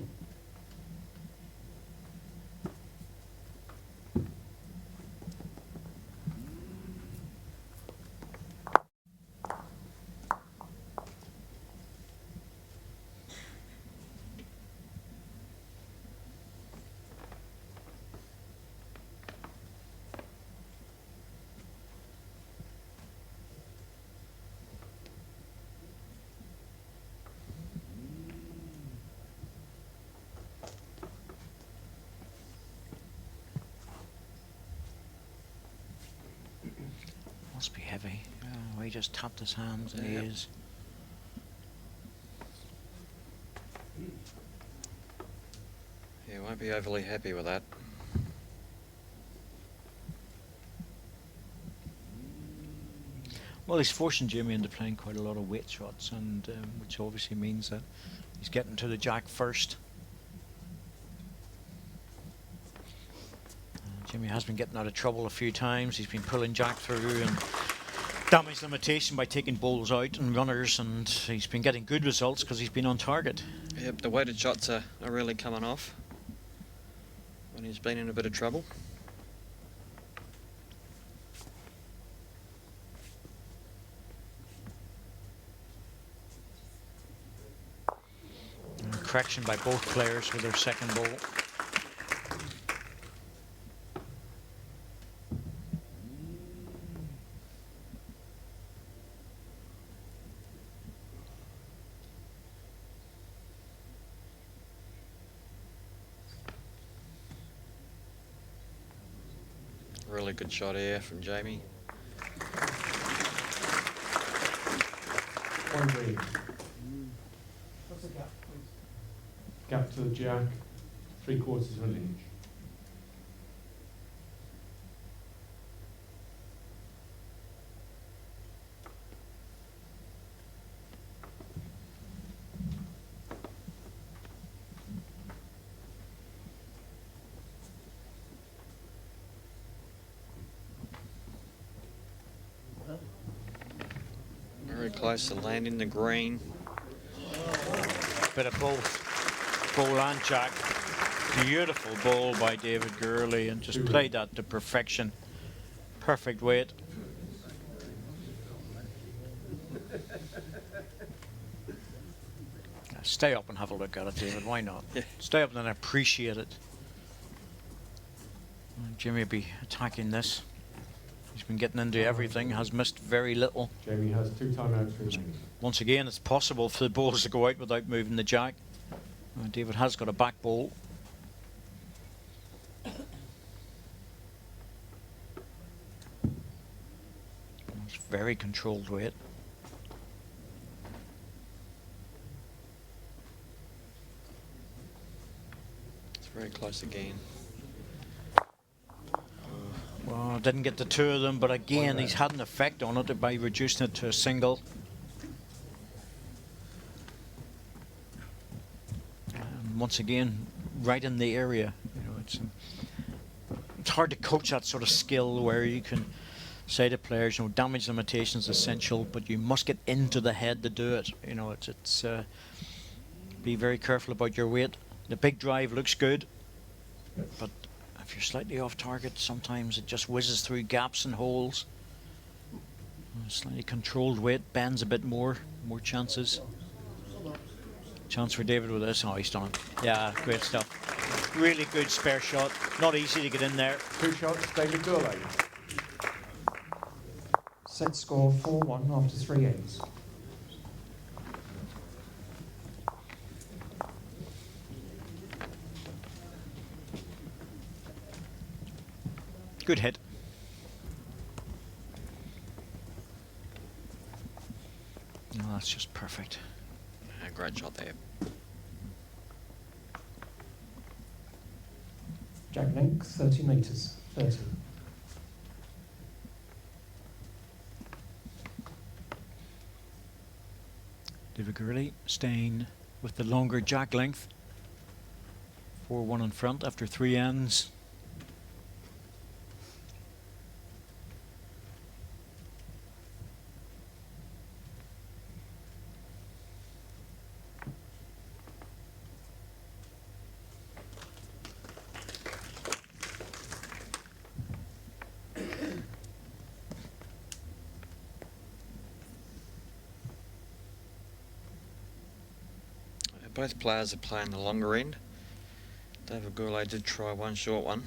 Must be heavy. Oh, he just tapped his hands and he Yep. is. Yeah, won't be overly happy with that. Well, he's forcing Jimmy into playing quite a lot of weight shots, and which obviously means that he's getting to the jack first. Jimmy has been getting out of trouble a few times. He's been pulling jack through and damage limitation by taking balls out and runners, and he's been getting good results because he's been on target. Yep, the weighted shots are really coming off when he's been in a bit of trouble. Correction by both players with their second ball. Really good shot here from Jamie. One green. Gap to the jack, 3/4 of an inch. Very close to landing the green. Bit of both ball and jack. Beautiful ball by David Gurley, and just played that to perfection. Perfect weight. Stay up and have a look at it, David. Why not? Yeah. Stay up and appreciate it. Jimmy will be attacking this. He's been getting into everything, has missed very little. Jamie has 2 timeouts remaining. Once again, it's possible for the balls to go out without moving the jack. David has got a back ball. It's very controlled weight. It's very close again. Well, didn't get the two of them, but again, he's had an effect on it by reducing it to a single. Once again, right in the area. You know, it's hard to coach that sort of skill where you can say to players, you know, damage limitation is essential, but you must get into the head to do it. You know, it's be very careful about your weight. The big drive looks good, but if you're slightly off target, sometimes it just whizzes through gaps and holes. Slightly controlled weight bends a bit more chances. Chance for David with this. Oh, he's done it. Yeah, great stuff. Really good spare shot. Not easy to get in there. 2 shots, David Gurley. Set score 4-1 after 3 ends. Good hit. No, that's just perfect. Yeah, great shot there. Jack length 30 metres. 30. David Gurley staying with the longer jack length. 4-1 in front after 3 ends. Both players are playing the longer end. David Gurley did try one short one.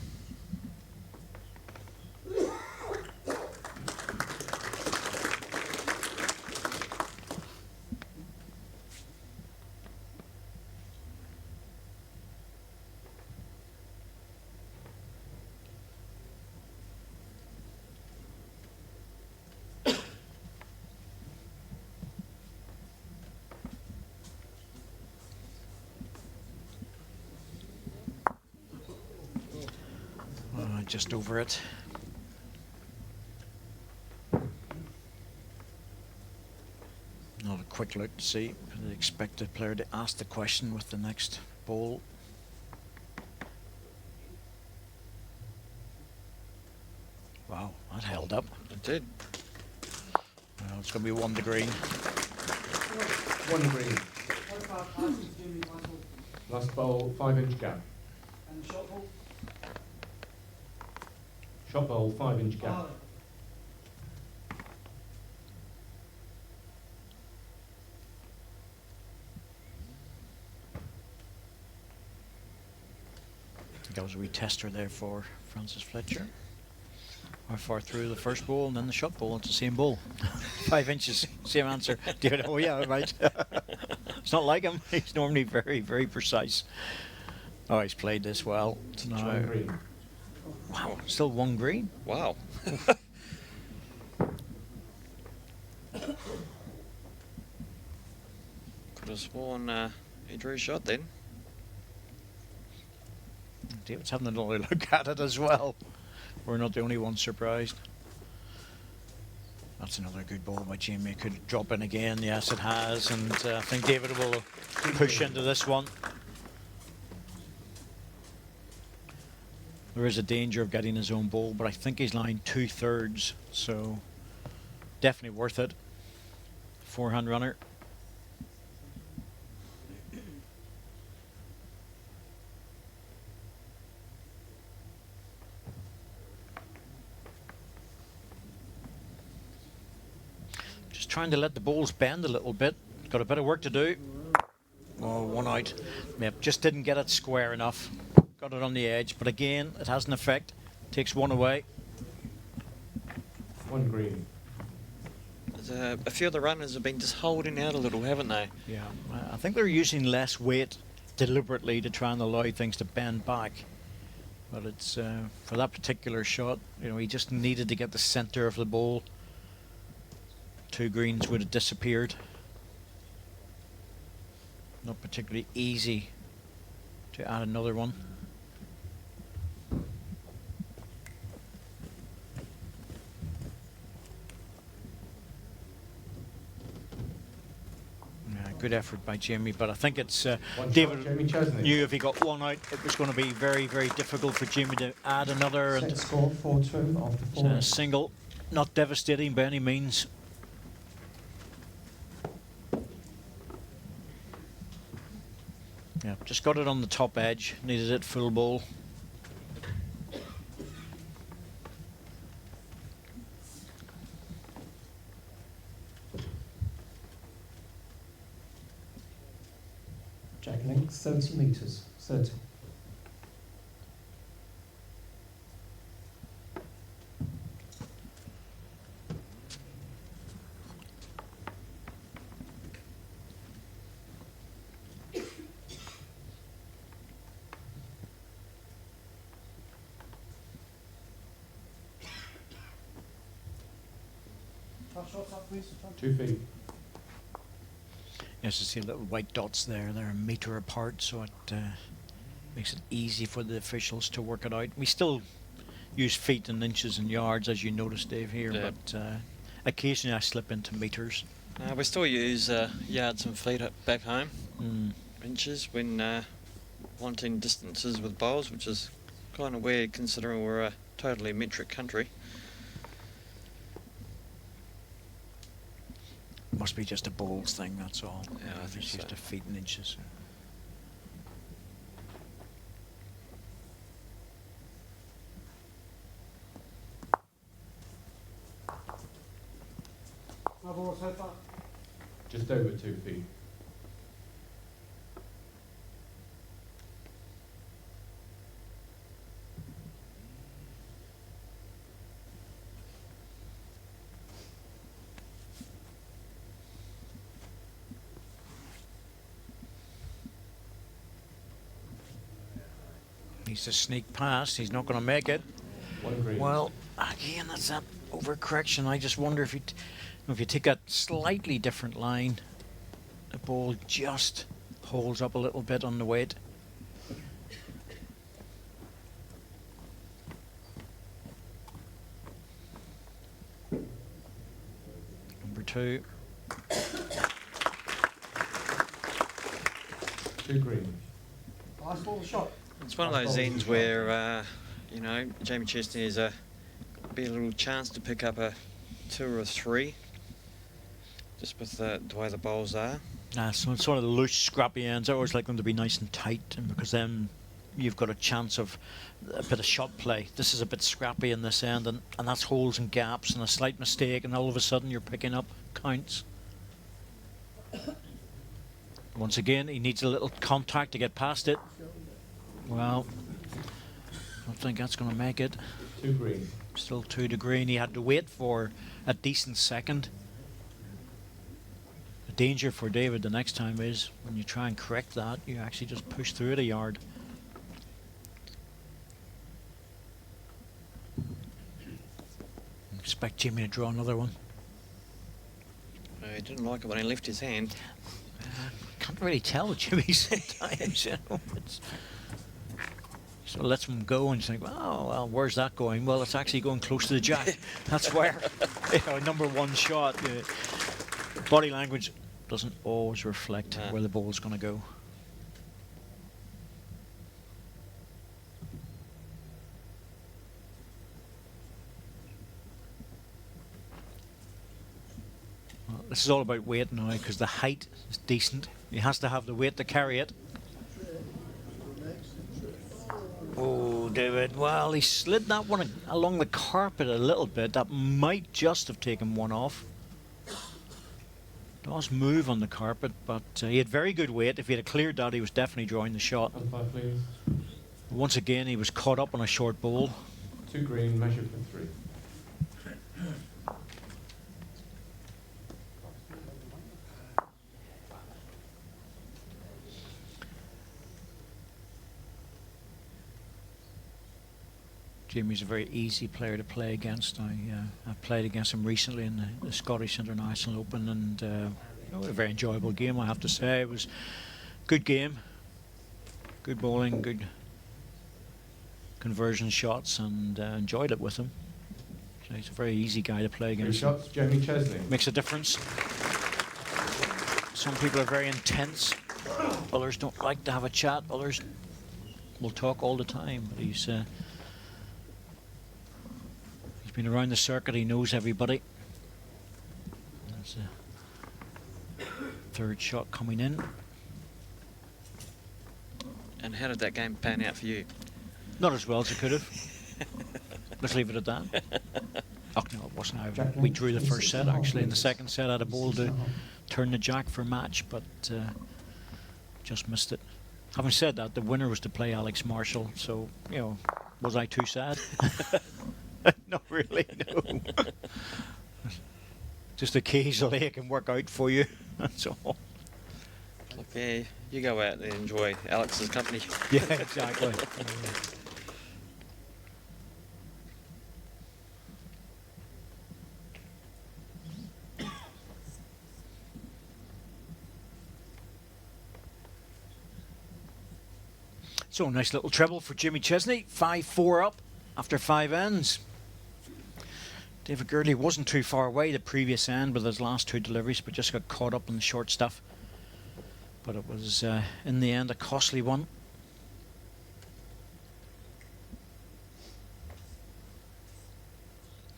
just over it. Not a quick look to see. I'd expect the player to ask the question with the next ball. Wow, that held up. It did. Well, it's going to be 1 to green. 1 green. Last bowl, 5-inch gap. And the shot ball? Shot bowl, 5-inch gap. Oh, I think that was a wee tester there for Francis Fletcher. How far through the first ball and then the shot ball? It's the same ball. 5 inches, same answer. David, oh yeah, right. It's not like him. He's normally very, very precise. Oh, he's played this well. Now, 1 green. Wow, still 1 green. Wow. Could have sworn he drew a shot then. David's having another look at it as well. We're not the only ones surprised. That's another good ball by Jamie. Could drop in again. Yes, it has. And I think David will push into this one. There is a danger of getting his own ball, but I think he's lying 2/3. So definitely worth it. Forehand runner. Trying to let the balls bend a little bit. Got a bit of work to do. Oh, 1 out. Yep, just didn't get it square enough. Got it on the edge, but again, it has an effect. Takes 1 away. 1 green. A few of the runners have been just holding out a little, haven't they? Yeah, I think they're using less weight deliberately to try and allow things to bend back. But it's for that particular shot, you know, he just needed to get the center of the ball. 2 greens would have disappeared. Not particularly easy to add another one. Yeah, good effort by Jamie, but I think it's David knew if he got 1 out, it was going to be very, very difficult for Jamie to add another. Set And score 4-2 after 4. single, not devastating by any means. Yeah, just got it on the top edge, needed it full ball. Jack length 30 metres. 30. shots up, please. 2 feet. Yes, you see little white dots there. They're a metre apart, so it makes it easy for the officials to work it out. We still use feet and inches and yards, as you noticed, Dave, here, Yeah. but occasionally I slip into metres. We still use yards and feet back home, Mm. inches, when wanting distances with bowls, which is kind of weird considering we're a totally metric country. Must be just a bowls thing, that's all. Yeah, I think It's used so. to feet and inches. No ball so far. Just over 2 feet. Needs to sneak past. He's not going to make it. 1 green. Well, again, that's that overcorrection. I just wonder if you take a slightly different line, the ball just holds up a little bit on the weight. Number 2. 2 green. Last ball shot. It's one of those ends where, you know, Jamie Chesney has be a little chance to pick up a 2 or a 3, just with the way the bowls are. So it's sort of the loose, scrappy ends. I always like them to be nice and tight, and because then you've got a chance of a bit of shot play. This is a bit scrappy in this end, and that's holes and gaps and a slight mistake, and all of a sudden you're picking up counts. Once again, he needs a little contact to get past it. Well, I don't think that's going to make it. 2 green. Still 2 to green. He had to wait for a decent second. The danger for David the next time is when you try and correct that, you actually just push through it a yard. Expect Jimmy to draw another one. I didn't like it when he left his hand. Can't really tell with Jimmy sometimes, you know. So lets him go and you think, oh, well, where's that going? Well, it's actually going close to the jack. That's where, you know, number 1 shot. Body language doesn't always reflect where the ball's going to go. Well, this is all about weight now because the height is decent. He has to have the weight to carry it. Oh, David, well, he slid that one along the carpet a little bit. That might just have taken one off. Does move on the carpet, but he had very good weight. If he had cleared that, he was definitely drawing the shot. And 5, please. Once again, he was caught up on a short ball. 2 green, measure for 3. Jamie's a very easy player to play against. I played against him recently in the Scottish International Open, and a very enjoyable game, I have to say. It was a good game, good bowling, good conversion shots, and enjoyed it with him. So he's a very easy guy to play 3 against. shots, Jamie Chesney. Makes a difference. Some people are very intense. Others don't like to have a chat. Others will talk all the time. But he's been around the circuit. He knows everybody. There's a 3rd shot coming in. And how did that game pan out for you? Not as well as it could have. Let's leave it at that. Oh no, it wasn't. We drew the first set actually. In the second set, I had a ball to turn the jack for match, but just missed it. Having said that, the winner was to play Alex Marshall, so you know, was I too sad? Not really, no. Just occasionally it can work out for you. That's all. Look, yeah, you go out and enjoy Alex's company. Yeah, exactly. So nice little treble for Jimmy Chesney. 5-4 up after 5 ends. David Gurley wasn't too far away the previous end with his last 2 deliveries, but just got caught up in the short stuff. But it was, in the end, a costly one.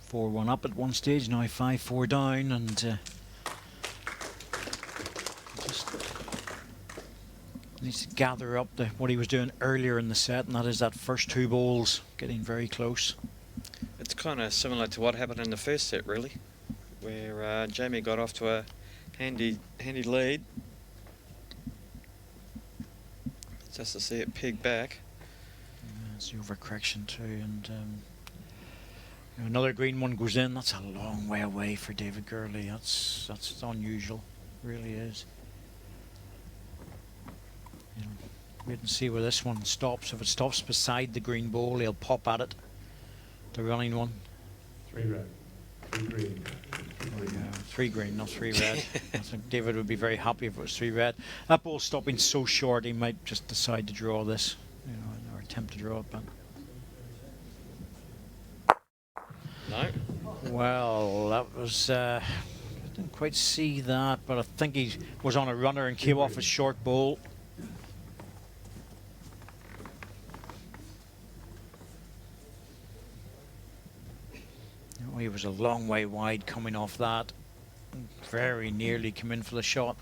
Four 1 up at one stage, now 5-4 down, and just needs to gather up what he was doing earlier in the set, and that is that first 2 balls getting very close. It's kind of similar to what happened in the first set, really, where Jamie got off to a handy lead. Just to see it peg back. It's the overcorrection too, and you know, another green one goes in. That's a long way away for David Gurley. That's unusual, really is. You know, wait and see where this one stops. If it stops beside the green ball, he'll pop at it. The running one. 3 red. 3 green. 3 green, not 3 red. I think David would be very happy if it was 3 red. That ball's stopping so short, he might just decide to draw this, you know, or attempt to draw it. But No. well, that was Didn't quite see that, but I think he was on a runner and came off a short ball. Oh, he was a long way wide coming off that. Very nearly came in for the shot,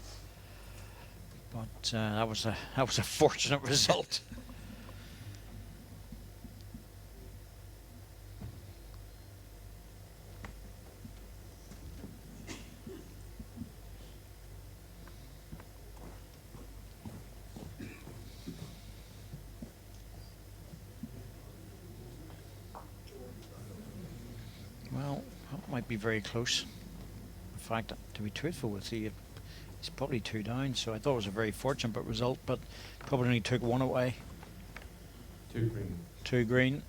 but that was a fortunate result. Well, that might be very close. In fact, to be truthful with you, he's probably 2 down, so I thought it was a very fortunate result, but probably only took 1 away. 2 green. 2 green.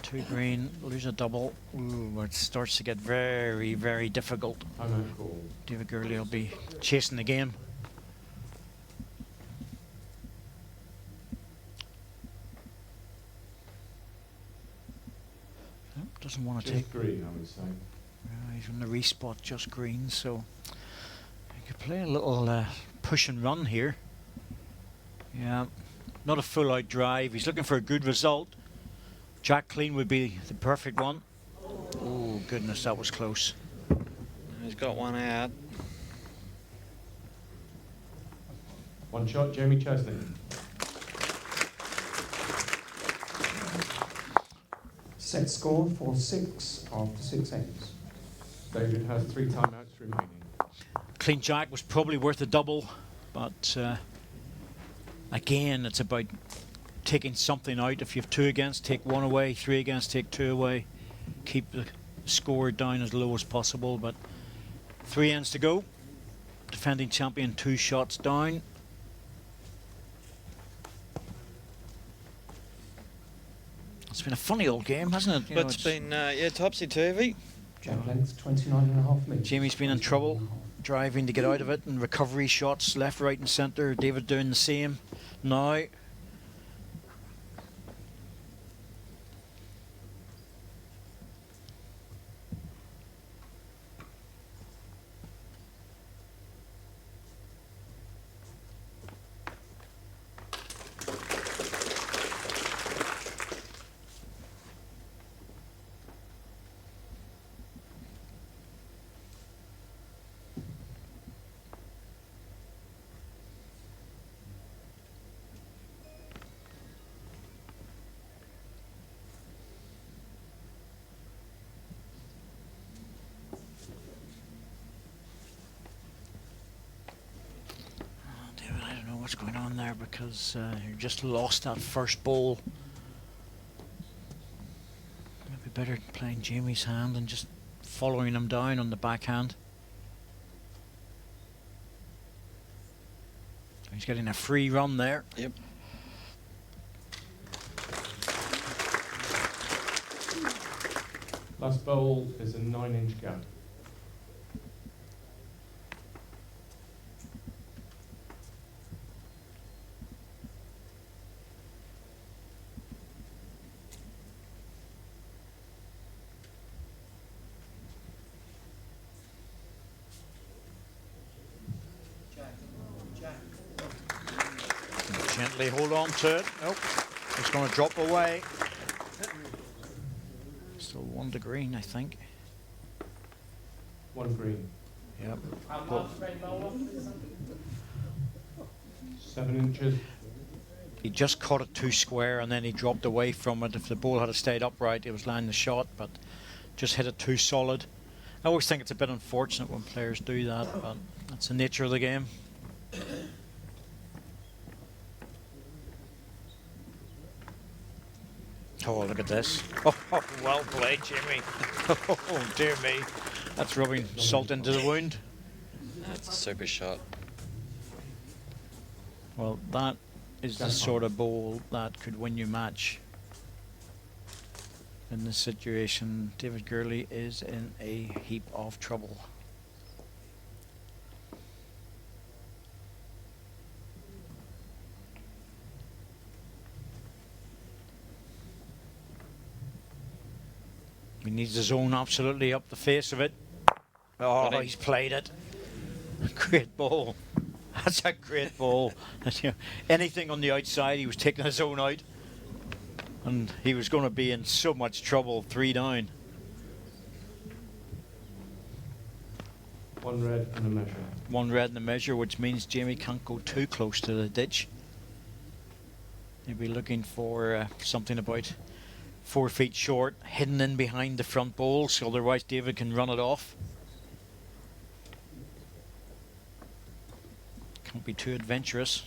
2 green, lose a double. Ooh, it starts to get very, very difficult. I'm out call. David Gurley will be chasing the game. Doesn't want to take. Just green, I would say. He's on the respot, just green, so you could play a little push and run here. Yeah, not a full out drive. He's looking for a good result. Jack clean would be the perfect one. Oh goodness, that was close. He's got one out. 1 shot, Jamie Chesney. Set score 4-6 after 6 ends. David has 3 timeouts remaining. Clean Jack was probably worth a double, but again, it's about taking something out. If you have 2 against, take 1 away. 3 against, take 2 away. Keep the score down as low as possible, but 3 ends to go. Defending champion 2 shots down. It's been a funny old game, hasn't it? You know, It's been, topsy-turvy. Jack length 29.5 metres. Jamie's been in trouble, driving to get out of it, and recovery shots left, right and centre. David doing the same now. What's going on there, because you just lost that first ball. Maybe better playing Jamie's hand and just following him down on the backhand. He's getting a free run there. Yep. Last bowl is a 9-inch gap. Gently hold on to it. Nope. It's going to drop away. Still 1 to green, I think. 1 green. Yep. 7 inches. He just caught it too square and then he dropped away from it. If the ball had stayed upright, it was landing the shot, but just hit it too solid. I always think it's a bit unfortunate when players do that, but that's the nature of the game. Oh, look at this. Oh, well played, Jimmy. Oh, dear me. That's rubbing salt into the wound. That's a super shot. Well, that is the sort of ball that could win you match. In this situation, David Gurley is in a heap of trouble. He needs his own absolutely up the face of it. Oh, he's played it. Great ball. That's a great ball. Anything on the outside, he was taking his own out. And he was going to be in so much trouble, 3 down. 1 red and a measure. 1 red in the measure, which means Jamie can't go too close to the ditch. He'll be looking for something about 4 feet short, hidden in behind the front ball, so otherwise David can run it off. Can't be too adventurous.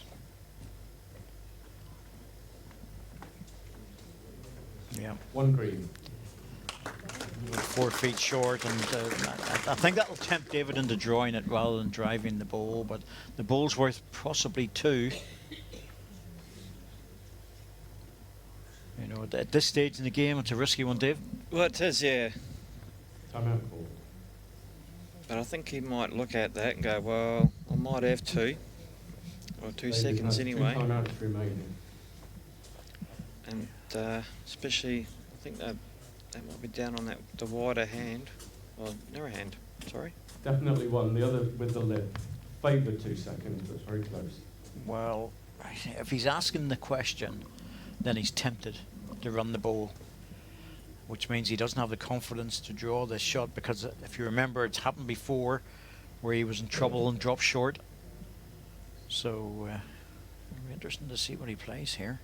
Yeah. 1 green. 4 feet short, and I think that'll tempt David into drawing it rather than driving the ball, but the ball's worth possibly 2. You know, at this stage in the game, it's a risky one, Dave. Well, it is, yeah. Timeout call. But I think he might look at that and go, well, I might have 2. Or 2 seconds anyway. 2 timeouts remaining. And especially, I think that might be down on the wider hand. Well, narrow hand, sorry. Definitely 1. The other with the lip. Favoured 2 seconds, but very close. Well, if he's asking the question, then he's tempted to run the ball, which means he doesn't have the confidence to draw this shot, because if you remember, it's happened before where he was in trouble and dropped short. So it'll be interesting to see what he plays here.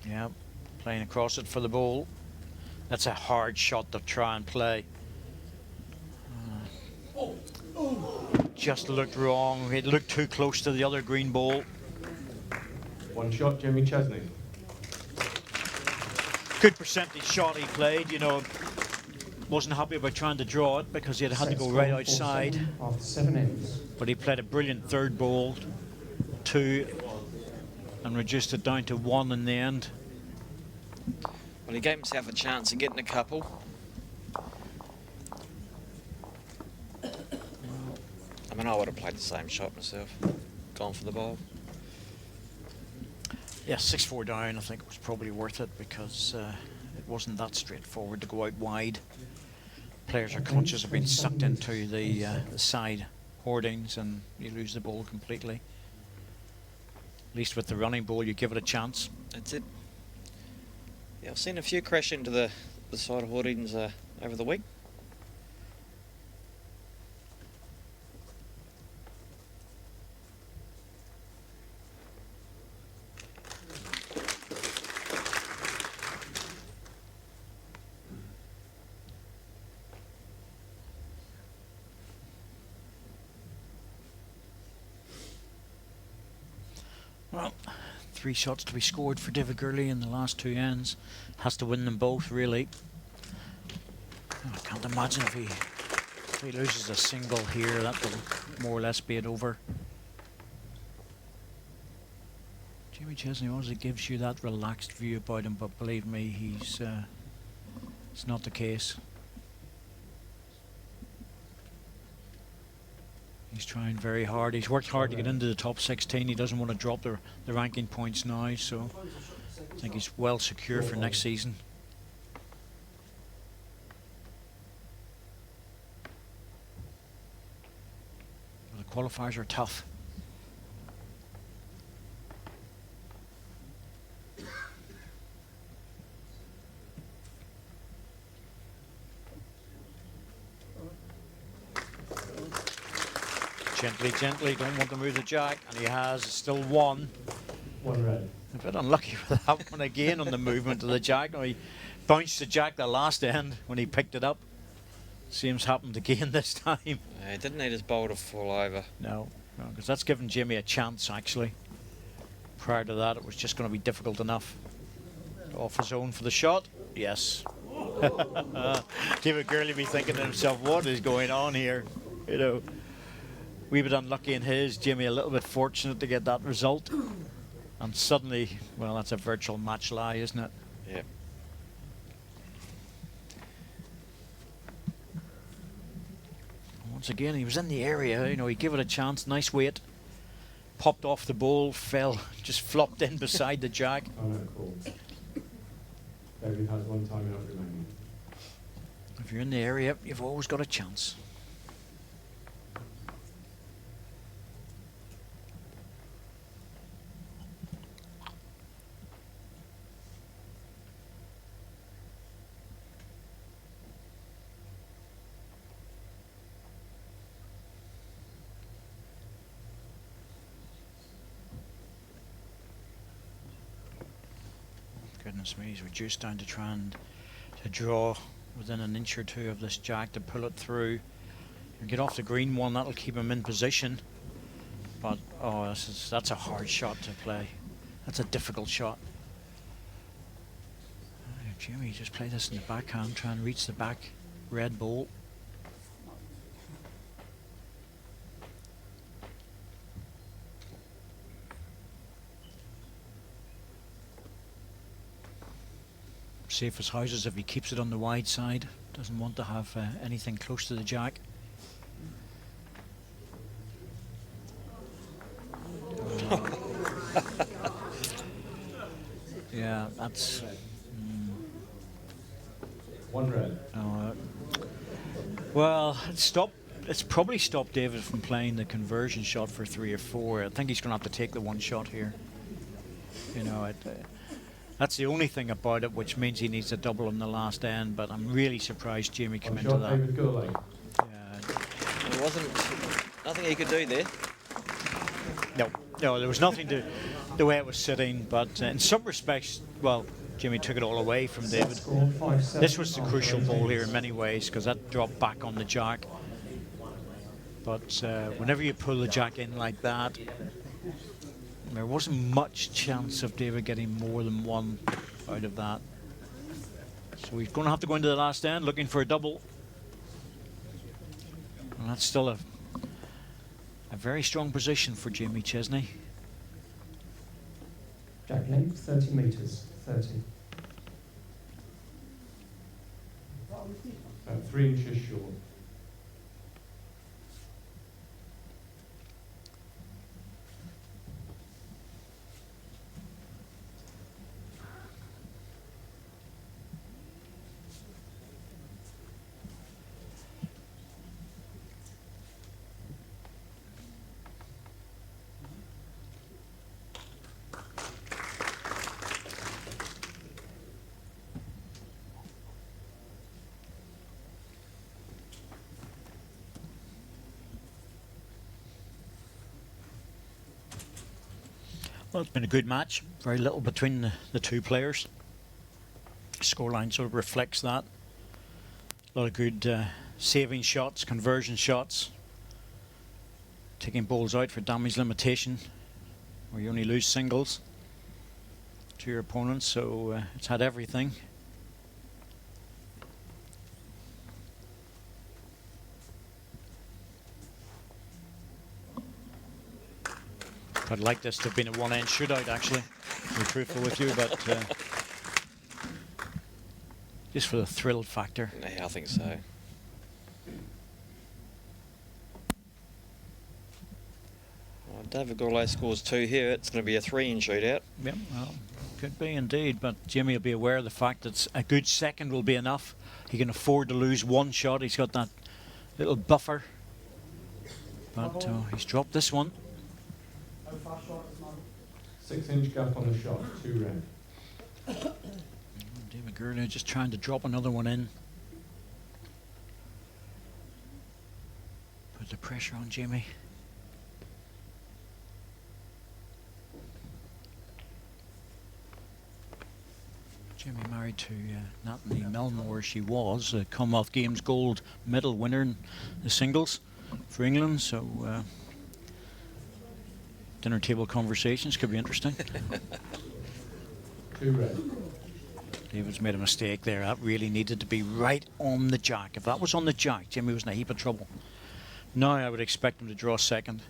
Yeah, playing across it for the ball. That's a hard shot to try and play. Just looked wrong. It looked too close to the other green ball. 1 shot, Jimmy Chesney. Good percentage shot he played, you know. Wasn't happy about trying to draw it because he had to go right outside. After 7 ends. But he played a brilliant third ball, 2, and reduced it down to 1 in the end. Well, he gave himself a chance of getting a couple. I mean, I would have played the same shot myself. Gone for the ball. Yeah, 6-4 down, I think it was probably worth it, because it wasn't that straightforward to go out wide. Players are conscious of being sucked into the side hoardings, and you lose the ball completely. At least with the running ball, you give it a chance. That's it. Yeah, I've seen a few crash into the side hoardings over the week. Well, 3 shots to be scored for David Gurley in the last 2 ends. Has to win them both, really. I can't imagine if he loses a single here, that will more or less be it over. Jimmy Chesney always gives you that relaxed view about him, but believe me, it's not the case. He's trying very hard. He's worked hard to get into the top 16. He doesn't want to drop the ranking points now, so I think he's well secure for next season. The qualifiers are tough. Gently, don't want to move the jack, and he has still 1. 1 red. A bit unlucky with that one again on the movement of the jack. Now he bounced the jack the last end when he picked it up. Seems happened again this time. He didn't need his ball to fall over. No, because that's given Jimmy a chance actually. Prior to that, it was just going to be difficult enough. Off his own for the shot. Yes. David Gurley be thinking to himself, what is going on here? You know. Wee bit unlucky in his, Jimmy a little bit fortunate to get that result. And suddenly, well, that's a virtual match lie, isn't it? Yeah. Once again, he was in the area, you know, he gave it a chance, nice weight. Popped off the ball, fell, just flopped in beside the jack. Oh, no, cool. David has one time out remaining. If you're in the area, you've always got a chance. Goodness me, he's reduced down to try and to draw within an inch or two of this jack to pull it through and get off the green one. That'll keep him in position. But oh, that's a hard shot to play. That's a difficult shot. Jimmy, just play this in the backhand, try and reach the back red ball. Safe as houses if he keeps it on the wide side. Doesn't want to have anything close to the jack. Yeah, that's... One red. Well, it's probably stopped David from playing the conversion shot for 3 or 4. I think he's going to have to take the one shot here. You know, that's the only thing about it, which means he needs a double on the last end. But I'm really surprised Jamie came into that. David Gurley. Yeah. There wasn't nothing he could do there. No, there was nothing to the way it was sitting. But in some respects, well, Jimmy took it all away from David. Score 5-7 This was the after crucial 18. ball here in many ways, because that dropped back on the jack. But whenever you pull the jack in like that, there wasn't much chance of David getting more than one out of that. So he's going to have to go into the last end looking for a double. And that's still a very strong position for Jamie Chesney. Jack length 30 metres, 30. About 3 inches short. Well, it's been a good match. Very little between the two players. Scoreline sort of reflects that. A lot of good saving shots, conversion shots. Taking balls out for damage limitation, where you only lose singles to your opponents, so it's had everything. I'd like this to have been a one-end shootout, actually, to be truthful with you, but just for the thrill factor. Yeah, I think so. Well, David Gourlay scores 2 here. It's going to be a 3-in shootout. Yep, well, could be indeed, but Jimmy will be aware of the fact that a good second will be enough. He can afford to lose one shot. He's got that little buffer, but he's dropped this one. 6-inch gap on the shot, 2 red. David Gurley just trying to drop another one in. Put the pressure on Jimmy. Jimmy married to Natalie Melmore. She was a Commonwealth Games gold medal winner in the singles for England, so dinner table conversations could be interesting. 2 red. David's made a mistake there. That really needed to be right on the jack. If that was on the jack, Jimmy was in a heap of trouble. Now I would expect him to draw second.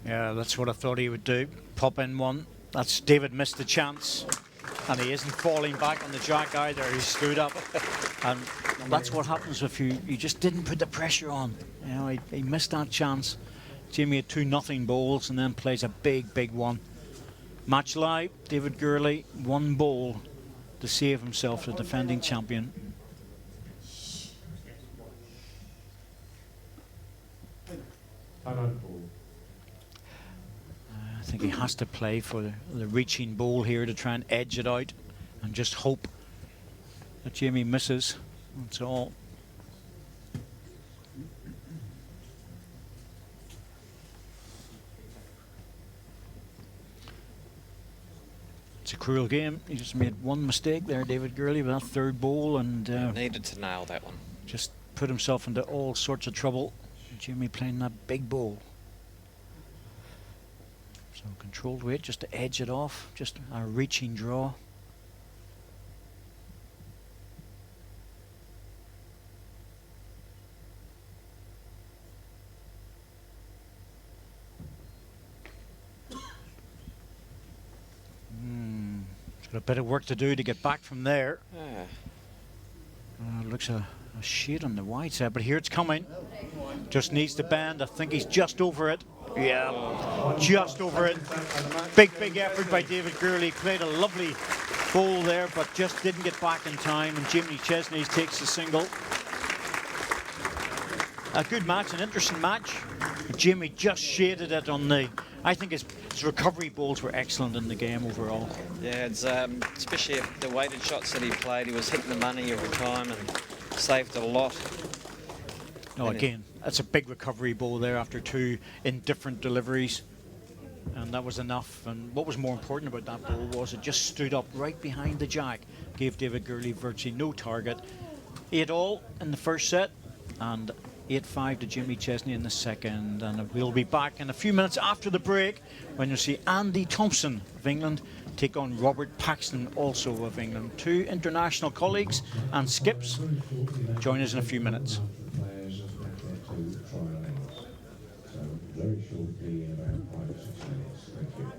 Yeah, that's what I thought he would do. Pop in one. That's David missed the chance. And he isn't falling back on the jack either. He stood up. And that's what happens if you just didn't put the pressure on. You know, he missed that chance. Jamie had 2-0 bowls and then plays a big one. Match live, David Gurley, 1 bowl to save himself, the defending champion. Timeout ball. I think he has to play for the reaching bowl here to try and edge it out and just hope that Jamie misses. That's all. It's a cruel game. He just made one mistake there, David Gurley, with that 3rd bowl, and Needed to nail that one. just put himself into all sorts of trouble. Jamie playing that big bowl. So controlled weight just to edge it off, just a reaching draw. He's got a bit of work to do to get back from there. Looks a shade on the wide side, but here it's coming. Just needs to bend. I think he's just over it. Yeah, just over it. Big effort by David Gurley. Played a lovely bowl there, but just didn't get back in time. And Jimmy Chesney takes the single. A good match, an interesting match. Jimmy just shaded it on the. I think his recovery bowls were excellent in the game overall. Yeah, it's especially the weighted shots that he played. He was hitting the money every time and saved a lot. No, again, that's a big recovery bowl there after 2 indifferent deliveries. And that was enough. And what was more important about that bowl was it just stood up right behind the jack. Gave David Gurley virtually no target. 8 all in the first set. And 8-5 to Jimmy Chesney in the second. And we'll be back in a few minutes after the break when you'll see Andy Thompson of England take on Robert Paxton, also of England. 2 international colleagues and skips. Join us in a few minutes. So very shortly, in about 5 or 6 minutes. Thank you.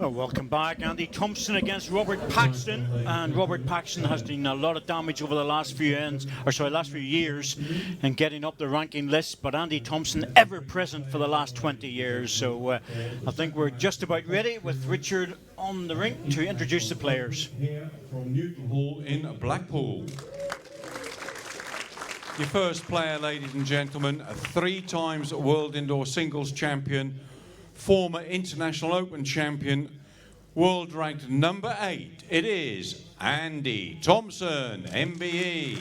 Well, welcome back. Andy Thompson against Robert Paxton, and Robert Paxton has done a lot of damage over the last few years in getting up the ranking list, but Andy Thompson ever present for the last 20 years. So I think we're just about ready with Richard on the ring to introduce the players. Here from Newton Hall in Blackpool. Your first player, ladies and gentlemen, a 3 times World Indoor Singles Champion, former International Open Champion, world ranked number 8. It is Andy Thompson, MBE.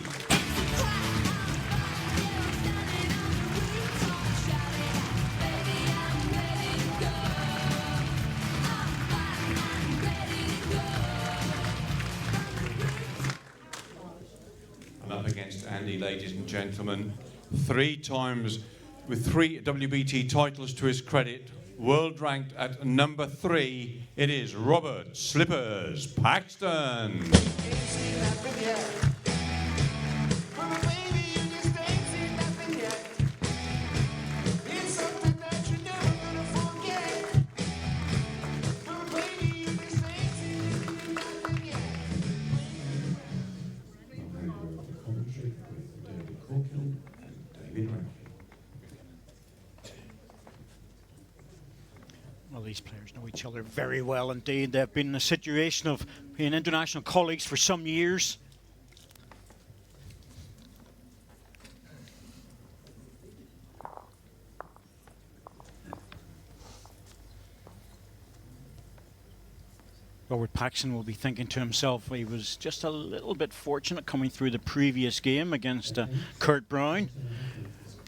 And up against Andy, ladies and gentlemen, 3 times with 3 WBT titles to his credit, world ranked at number 3, it is Robert Slippers Paxton. Well, these players know each other very well indeed. They've been in a situation of being international colleagues for some years. Robert Paxton will be thinking to himself he was just a little bit fortunate coming through the previous game against Kurt Brown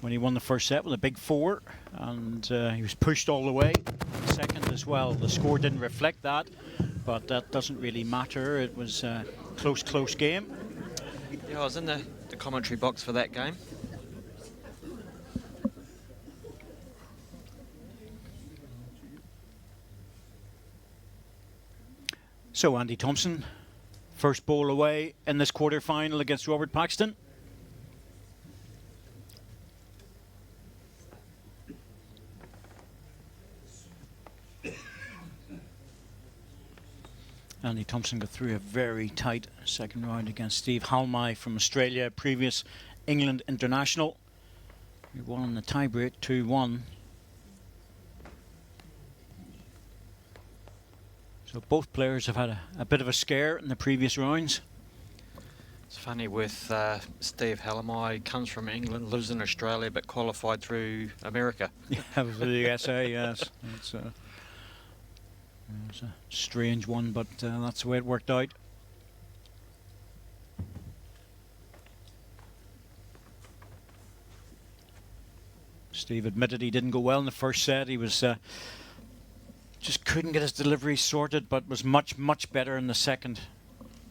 when he won the first set with a big 4, and he was pushed all the way. Second as well. The score didn't reflect that, but that doesn't really matter. It was a close game. Yeah, I was in the commentary box for that game. So Andy Thompson, first ball away in this quarter-final against Robert Paxton. Andy Thompson got through a very tight second round against Steve Halmai from Australia, previous England international. He won in the tiebreak 2-1. So both players have had a bit of a scare in the previous rounds. It's funny with Steve Halmai, comes from England, lives in Australia, but qualified through America. Yeah, with the USA, yes. It's a strange one, but that's the way it worked out. Steve admitted he didn't go well in the first set. He was just couldn't get his delivery sorted, but was much better in the second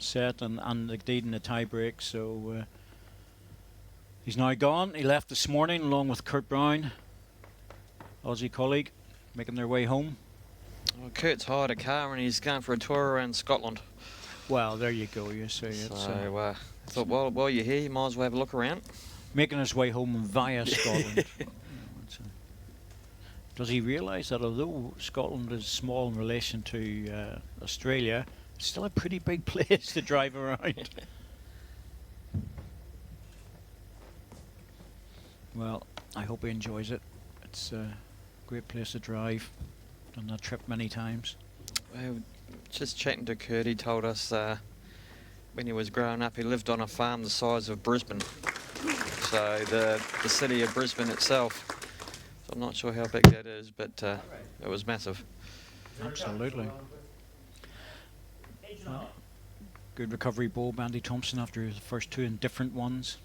set and indeed in the tie-break. So he's now gone. He left this morning along with Kurt Brown, Aussie colleague, making their way home. Well, Kurt's hired a car and he's going for a tour around Scotland. Well, there you go. You see, it's I thought, well, while you're here, you might as well have a look around. making his way home via Scotland. Does he realise that although Scotland is small in relation to Australia, it's still a pretty big place to drive around? Well, I hope he enjoys it. It's a great place to drive. Done that trip many times. Well, just chatting to Kurt, he told us when he was growing up, he lived on a farm the size of Brisbane. So the city of Brisbane itself. So I'm not sure how big that is, but it was massive. Absolutely. Well, good recovery ball, Andy Thompson, after the first two indifferent ones.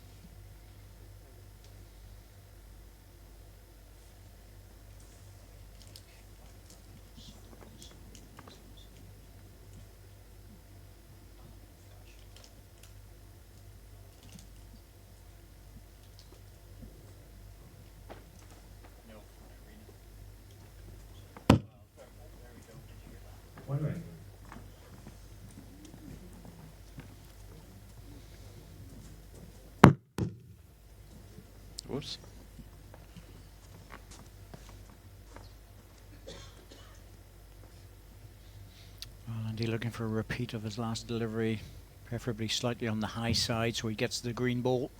Whoops. Andy looking for a repeat of his last delivery, preferably slightly on the high side so he gets the green ball.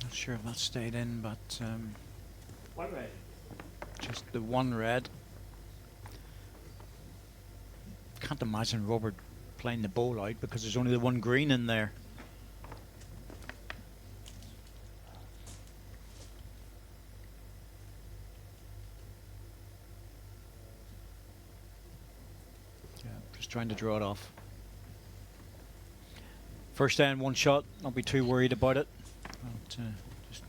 Not sure if that stayed in, but One red. just the one red. Can't imagine Robert playing the ball out because there's only the one green in there. Yeah, just trying to draw it off. First down, one shot. Not be too worried about it. But, just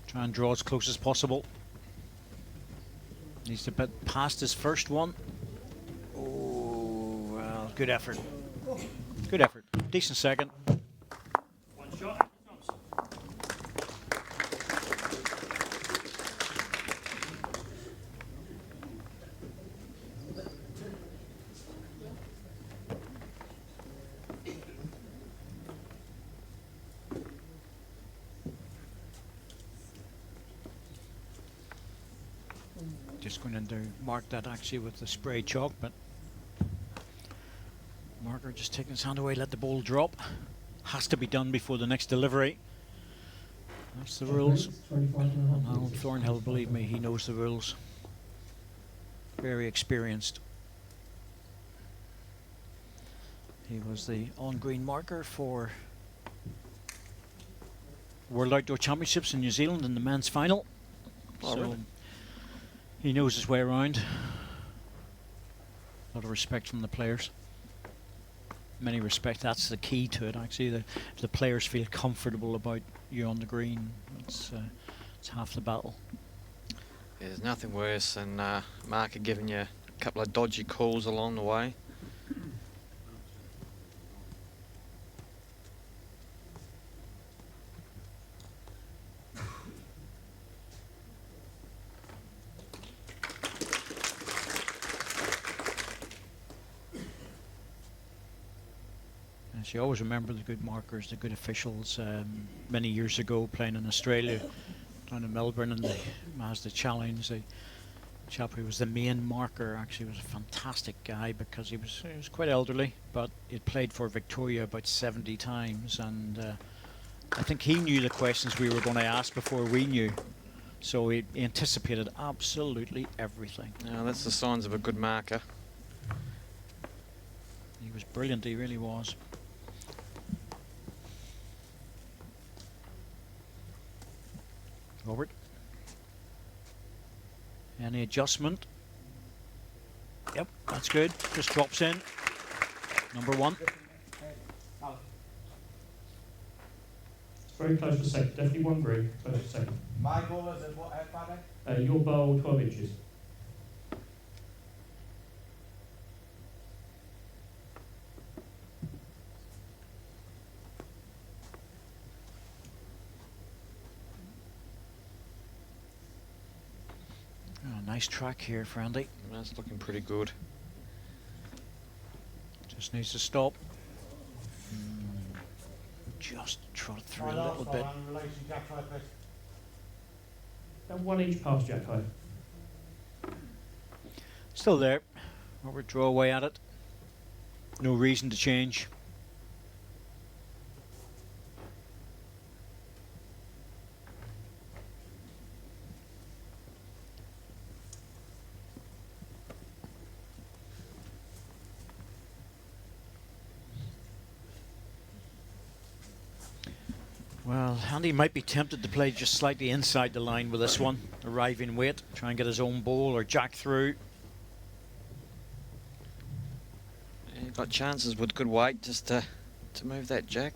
try and draw as close as possible. Needs to get past his first one. Oh, well, good effort. Good effort. Decent second. One shot. Just going to mark that actually with the spray chalk, but marker just taking his hand away, let the ball drop. Has to be done before the next delivery. That's the rules. And Alan Thornhill, believe me, he knows the rules. Very experienced. He was the on-green marker for World Outdoor Championships in New Zealand in the men's final. Oh, So really? he knows his way around. A lot of respect from the players. Many respect, that's the key to it actually. If the players feel comfortable about you on the green, it's half the battle. There's nothing worse than marker giving you a couple of dodgy calls along the way. As you always remember the good markers, the good officials. Many years ago, playing in Australia, down in Melbourne, and the Mazda Challenge, the chap who was the main marker actually was a fantastic guy because he was quite elderly, but he'd played for Victoria about 70 times, and I think he knew the questions we were going to ask before we knew. So he anticipated absolutely everything. Now that's the signs of a good marker. He was brilliant, he really was. Robert. Any adjustment? Yep, that's good. Just drops in. Number one. Very close to second. Definitely one green. Close to second. My ball is at what, Paddy? Your bowl 12 inches. Oh, nice track here for Andy. That's looking pretty good. Just needs to stop. Just trot through a little bit. About 1 inch past Jack High. Still there. Robert draw away at it. No reason to change. Well, Andy might be tempted to play just slightly inside the line with this one. Arriving weight, try and get his own ball or jack through. Yeah, you've got chances with good weight just to move that jack.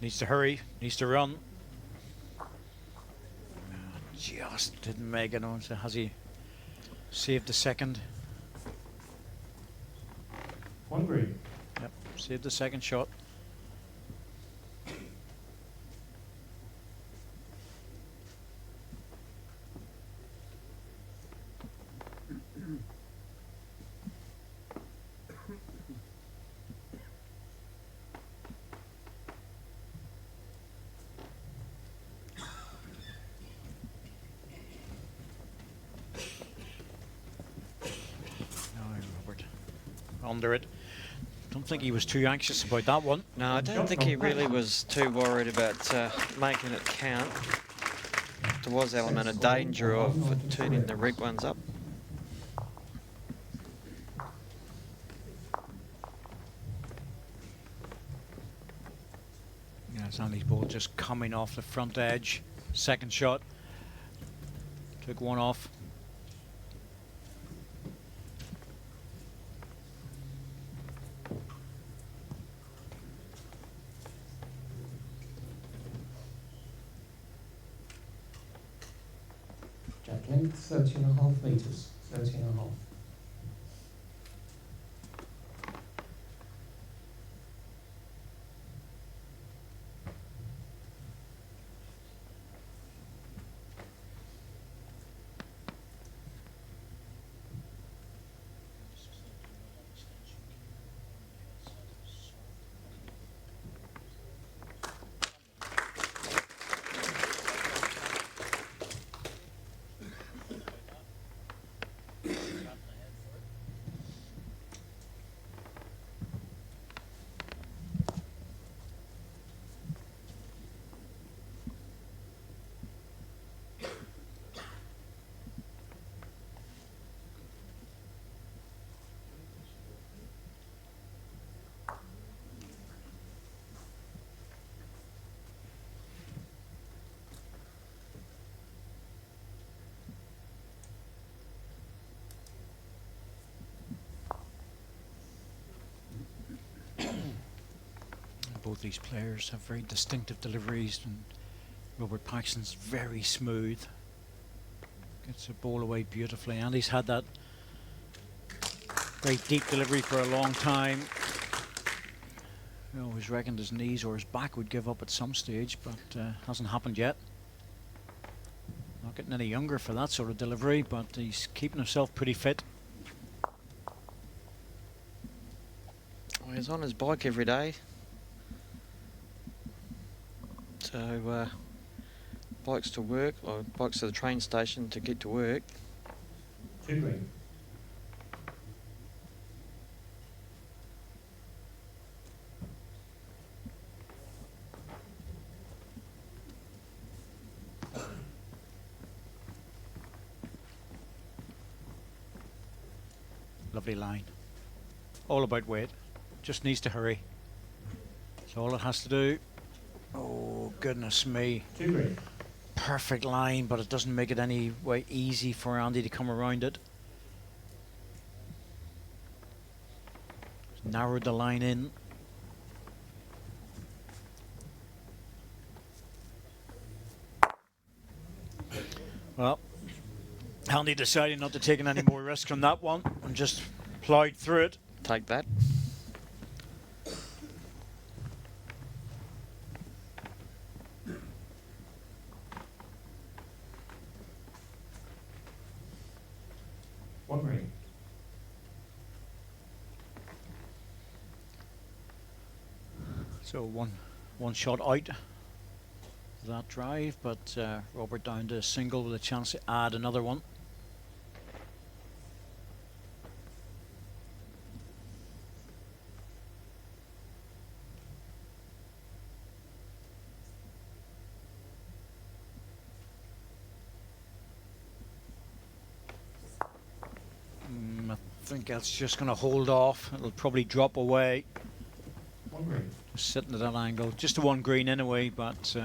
Needs to hurry, needs to run. Just didn't make it on, so has he Saved the second. One green. Yep, saved the second shot. Robert under it. Don't think he was too anxious about that one. No, I don't think he really was too worried about making it count. There was element of danger of turning the red ones up. Yeah, it's Andy's ball just coming off the front edge. Second shot. Took one off. Jack length 30.5 metres. 30.5. Both these players have very distinctive deliveries, and Robert Paxton's very smooth. Gets the ball away beautifully, and he's had that very deep delivery for a long time. I always reckoned his knees or his back would give up at some stage, but hasn't happened yet. Not getting any younger for that sort of delivery, but he's keeping himself pretty fit. Well, he's on his bike every day. So, bikes to work, or bikes to the train station to get to work. 2 green. Lovely line. All about weight. Just needs to hurry. That's all it has to do. Oh, goodness me. 2 green. Perfect line, but it doesn't make it any way easy for Andy to come around it. Narrowed the line in. Well, Andy decided not to take any more risk on that one and just ploughed through it. Take that. One green. So one shot out that drive, but Robert down to a single with a chance to add another one. I think that's just going to hold off. It'll probably drop away. One green. Just sitting at that angle. Just the one green anyway, but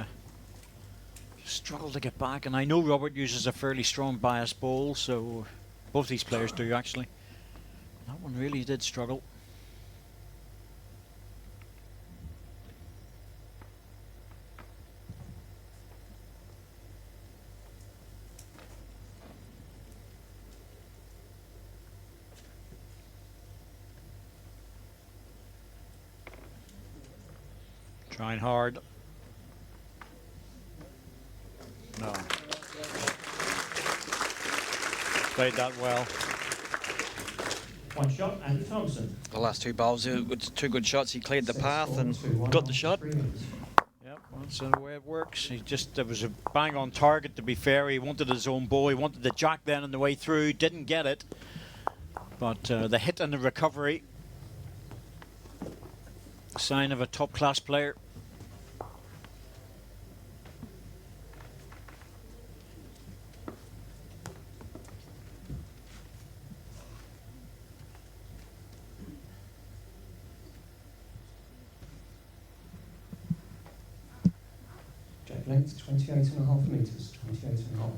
struggled to get back. And I know Robert uses a fairly strong bias ball, so both these players do actually. That one really did struggle. Trying hard. No. Played that well. One shot, Andy Thompson. The last two bowls, with two good shots, he cleared the Set path score, and 2-1 got the after shot. 3 minutes. Yep, well, that's the way it works. There was a bang on target, to be fair. He wanted his own ball. He wanted the jack then on the way through. Didn't get it. But the hit and the recovery, sign of a top-class player. Jack length 28.5 metres. 28.5.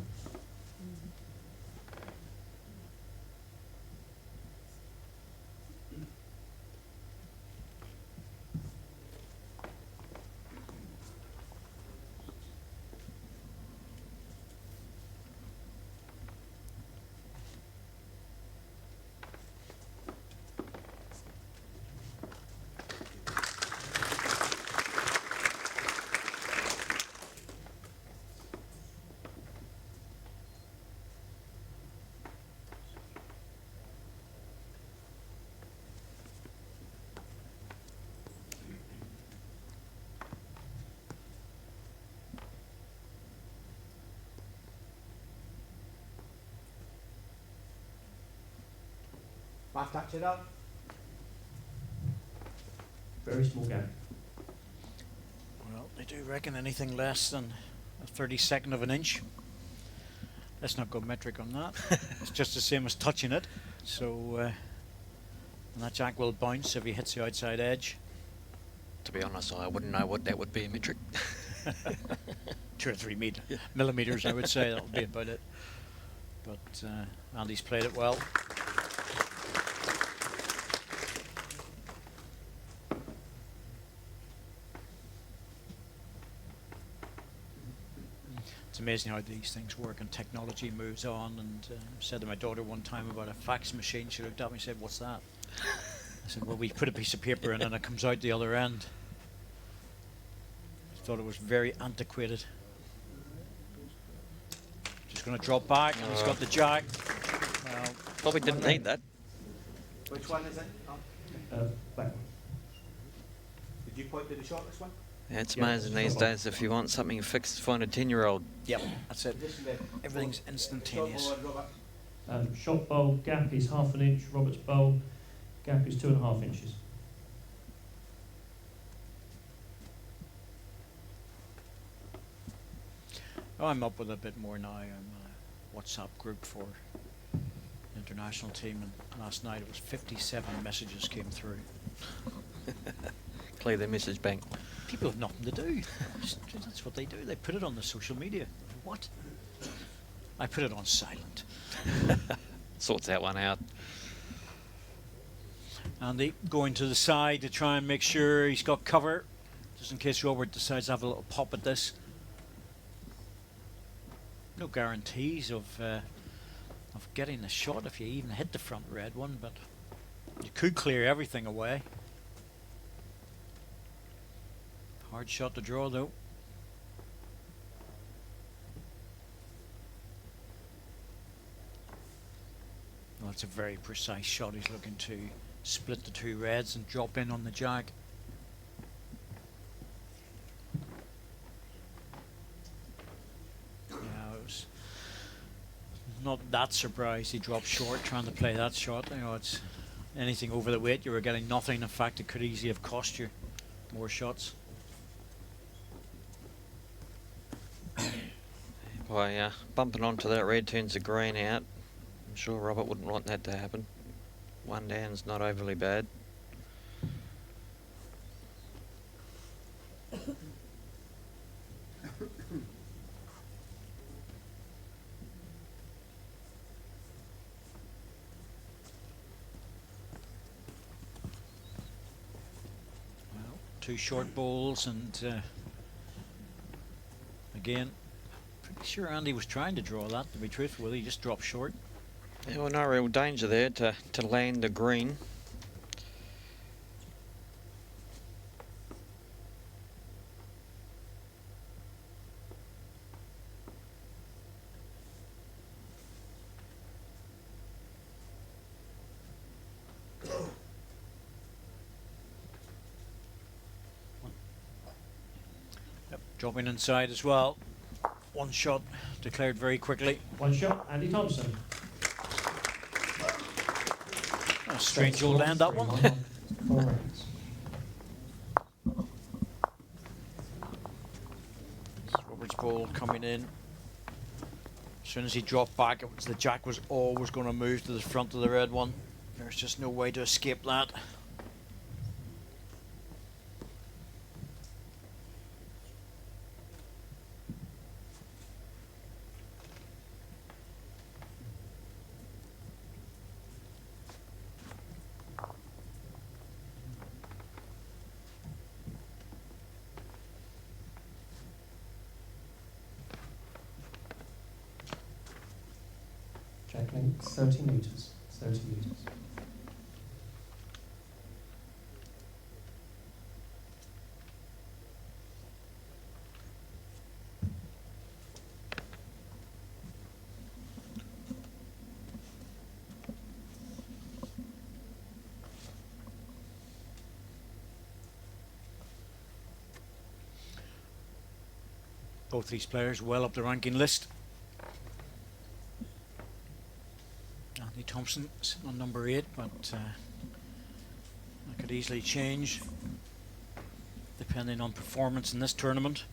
Back touch it up. Very small gap. Well, they do reckon anything less than a 32nd of an inch. Let's not go metric on that. It's just the same as touching it. So, and that jack will bounce if he hits the outside edge. To be honest, I wouldn't know what that would be a metric. 2 or 3 millimeters, I would say. That would be about it. But Andy's played it well. It's amazing how these things work and technology moves on. And said to my daughter one time about a fax machine. She looked at me and said, "What's that?" I said, "Well, we put a piece of paper in and it comes out the other end." I thought it was very antiquated. Just going to drop back, and he's got the jack. Well, Probably didn't need that. Which one is it? Blackpool. Did you point to the shortest one? Yeah, it's Yeah, amazing these sure. days. If you want something fixed, find a 10-year-old. yep, that's it. Everything's instantaneous. Shot bowl gap is 1/2 inch. Robert's bowl gap is 2.5 inches. Oh, I'm up with a bit more now. I'm a WhatsApp group for the international team, and last night it was 57 messages came through. Clear their message bank. People have nothing to do. That's what they do. They put it on the social media. What? I put it on silent. Sorts that one out. Andy going to the side to try and make sure he's got cover, just in case Robert decides to have a little pop at this. No guarantees of getting the shot if you even hit the front red one, but you could clear everything away. Hard shot to draw though. Well, it's a very precise shot. He's looking to split the 2 reds and drop in on the jack. Yeah, it was not that surprised he dropped short trying to play that shot. You know, it's anything over the weight, you were getting nothing. In fact, it could easily have cost you more shots. By bumping onto that red turns the green out. I'm sure Robert wouldn't want that to happen. One down's not overly bad. Well, 2 short bowls, and again, pretty sure Andy was trying to draw that, to be truthful. He just dropped short. Yeah, well, no real danger there to land the green. Dropping inside as well. One shot declared very quickly. One shot, Andy Thompson. A strange old end, that one. Correct. Roberts' ball coming in. As soon as he dropped back, it was the jack was always going to move to the front of the red one. There's just no way to escape that. Jack length 30 metres. 30 metres. Both these players well up the ranking list. Andy Thompson sitting on number 8, but that could easily change depending on performance in this tournament.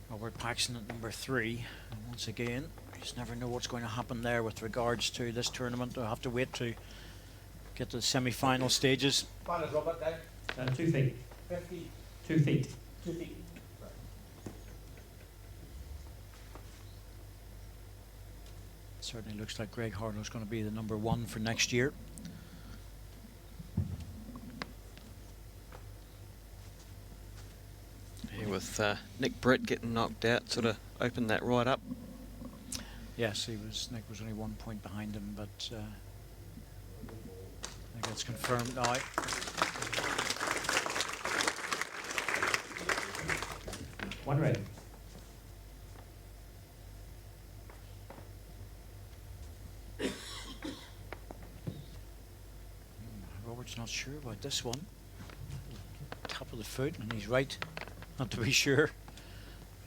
Robert Paxton at number 3, and once again, you just never know what's going to happen there with regards to this tournament. They'll have to wait to get to the semi-final stages. Banners, Robert, down. 2 feet. 50. 2 feet. 2 feet. Certainly looks like Greg Harlow's going to be the number 1 for next year. Yeah, with Nick Britt getting knocked out, sort of opened that right up. Yes, Nick was only 1 point behind him, but I think that's confirmed now. One red. Robert's not sure about this one. Top of the foot, and he's right not to be sure.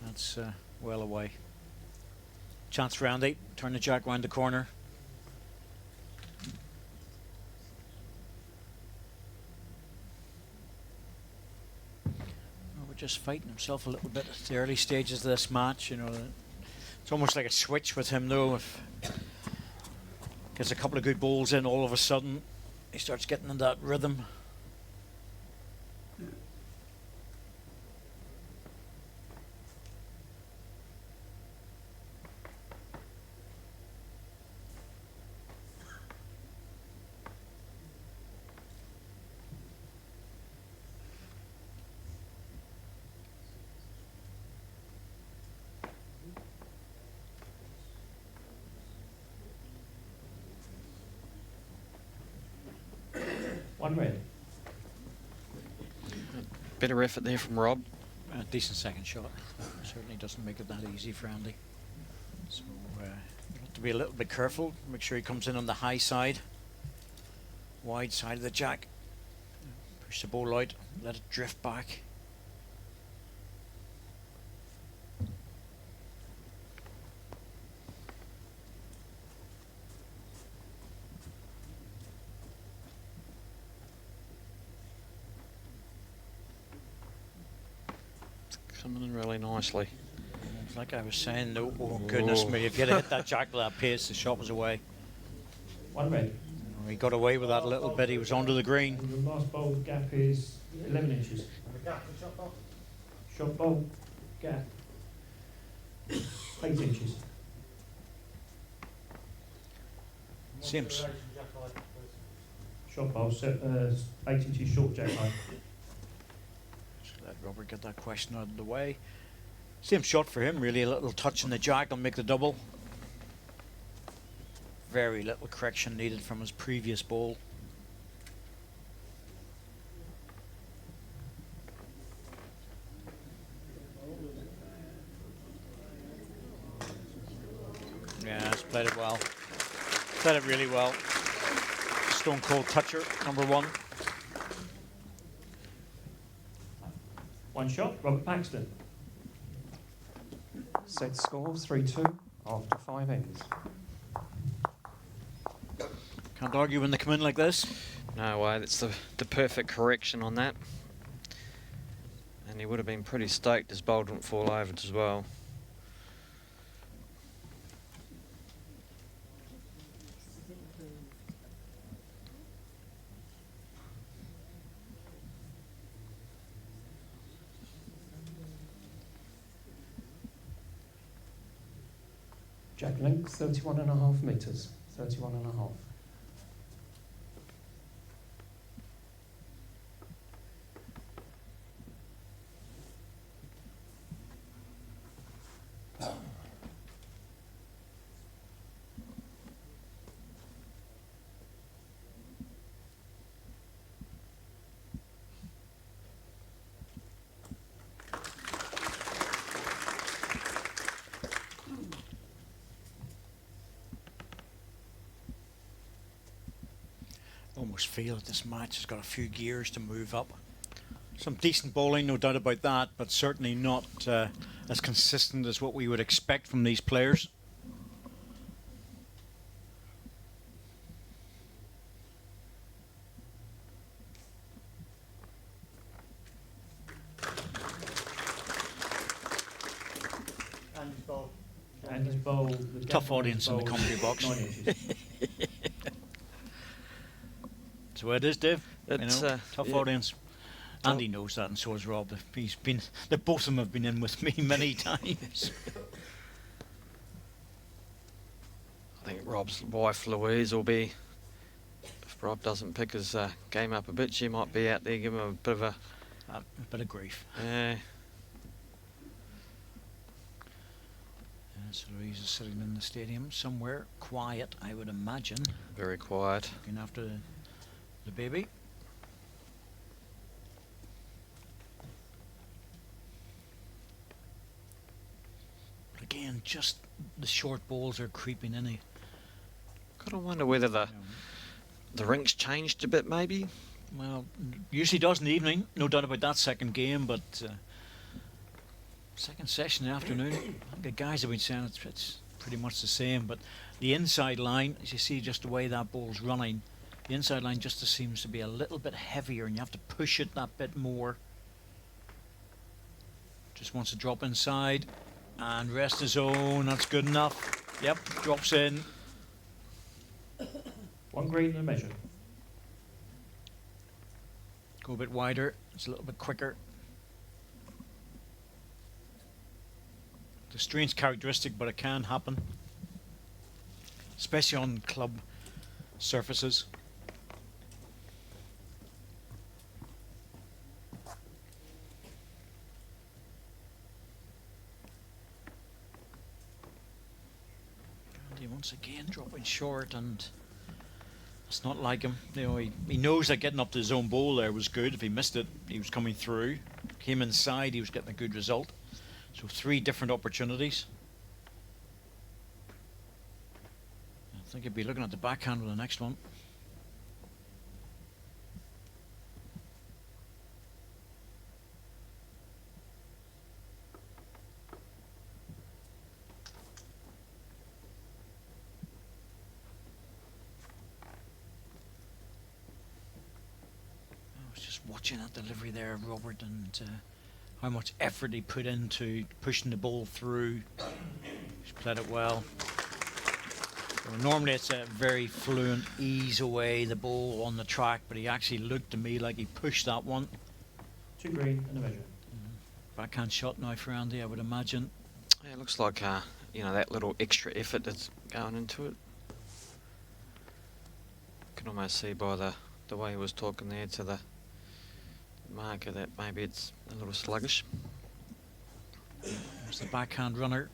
That's well away. Chance for Andy. Turn the jack round the corner. Robert just fighting himself a little bit at the early stages of this match. You know, it's almost like a switch with him though. If gets a couple of good balls in, all of a sudden he starts getting in that rhythm. One red. Better effort there from Rob. A decent second shot. Certainly doesn't make it that easy for Andy. So you have to be a little bit careful. Make sure he comes in on the high side. Wide side of the jack. Push the ball out. Let it drift back. Coming in really nicely. Like I was saying, oh goodness me, if you had hit that jack with that pace, the shot was away. One red. He got away with that a little bit, he was onto the green. And the last bowl gap is 11 inches. And the gap for shot ball. Shot bowl gap 8 inches. Seems. Shot bowl 8 inches short jack height. Just let Robert get that question out of the way. Same shot for him, really. A little touch in the jack will make the double. Very little correction needed from his previous ball. Yeah, he's played it well. Played it really well. Stone cold toucher, number 1. One shot, Robert Paxton. Set score 3-2 after 5 ends. Can't argue when they come in like this. No way, that's the perfect correction on that. And he would have been pretty stoked as bowl didn't fall over as well. Jack length 31.5 metres. 31.5. Almost feel that this match has got a few gears to move up. Some decent bowling, no doubt about that, but certainly not as consistent as what we would expect from these players. Andy's bowl. The Tough gap audience in the bowl, commentary box. 9 inches. So it is, Dave. It's, Tough yeah. audience. Andy knows that, and so has Rob. He's been. The both of them have been in with me many times. I think Rob's wife Louise will be, if Rob doesn't pick his game up a bit, she might be out there giving him a bit of a... A bit of grief. So Louise is sitting in the stadium somewhere, quiet, I would imagine, Very quiet. looking after the baby. But again, just the short balls are creeping in. Kind of wonder whether the rink's changed a bit, maybe. Well, usually does in the evening, no doubt about that second game, but second session in the afternoon, I think the guys have been saying it's pretty much the same, but the inside line, as you see just the way that ball's running, the inside line just seems to be a little bit heavier and you have to push it that bit more. Just wants to drop inside and rest his own, that's good enough. Yep, drops in. One green and a measure. Go a bit wider, it's a little bit quicker. It's a strange characteristic, but it can happen, especially on club surfaces. Andy once again dropping short, and it's not like him. You know, he knows that getting up to his own bowl there was good. If he missed it, he was coming through. Came inside, he was getting a good result. So 3 different opportunities. I think he'd be looking at the backhand with the next one. I was just watching that delivery there, Robert, and how much effort he put into pushing the ball through. He's played it well. So normally it's a very fluent ease away the ball on the track, but he actually looked to me like he pushed that one. 2 green and a measure. Backhand shot now for Andy, I would imagine. Yeah, it looks like you know, that little extra effort that's going into it. Can almost see by the way he was talking there to the marker that maybe it's a little sluggish. There's the backhand runner.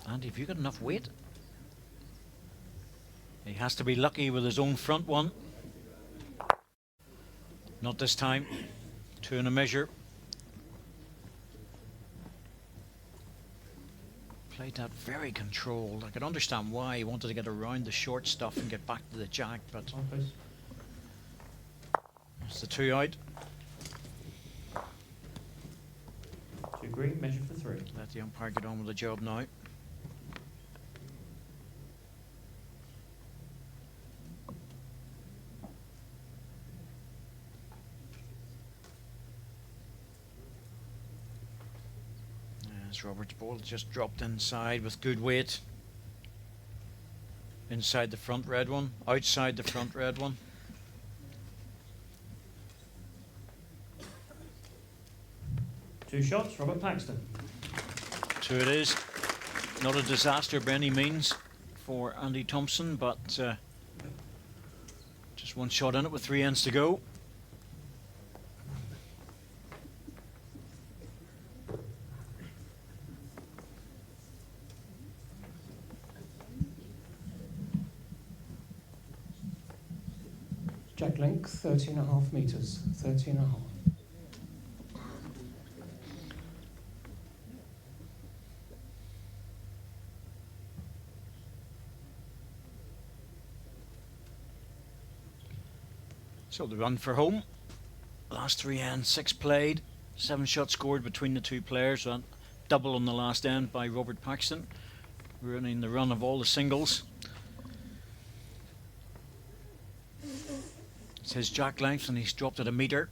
Andy, have you got enough weight? He has to be lucky with his own front one. Not this time. 2 and a measure. Played that very controlled. I could understand why he wanted to get around the short stuff and get back to the jack, but One place. it's the 2 out. green, measure for 3. Let the umpire get on with the job now. As Robert's ball just dropped inside with good weight. Inside the front red one, outside the front red one. Two shots, Robert Paxton. 2 it is. Not a disaster by any means for Andy Thompson, but just 1 shot in it with 3 ends to go. Jack length 13.5 metres. 13.5. So the run for home. Last 3 ends, 6 played, 7 shots scored between the 2 players. And double on the last end by Robert Paxton, ruining the run of all the singles. It's his jack length and he's dropped it a metre.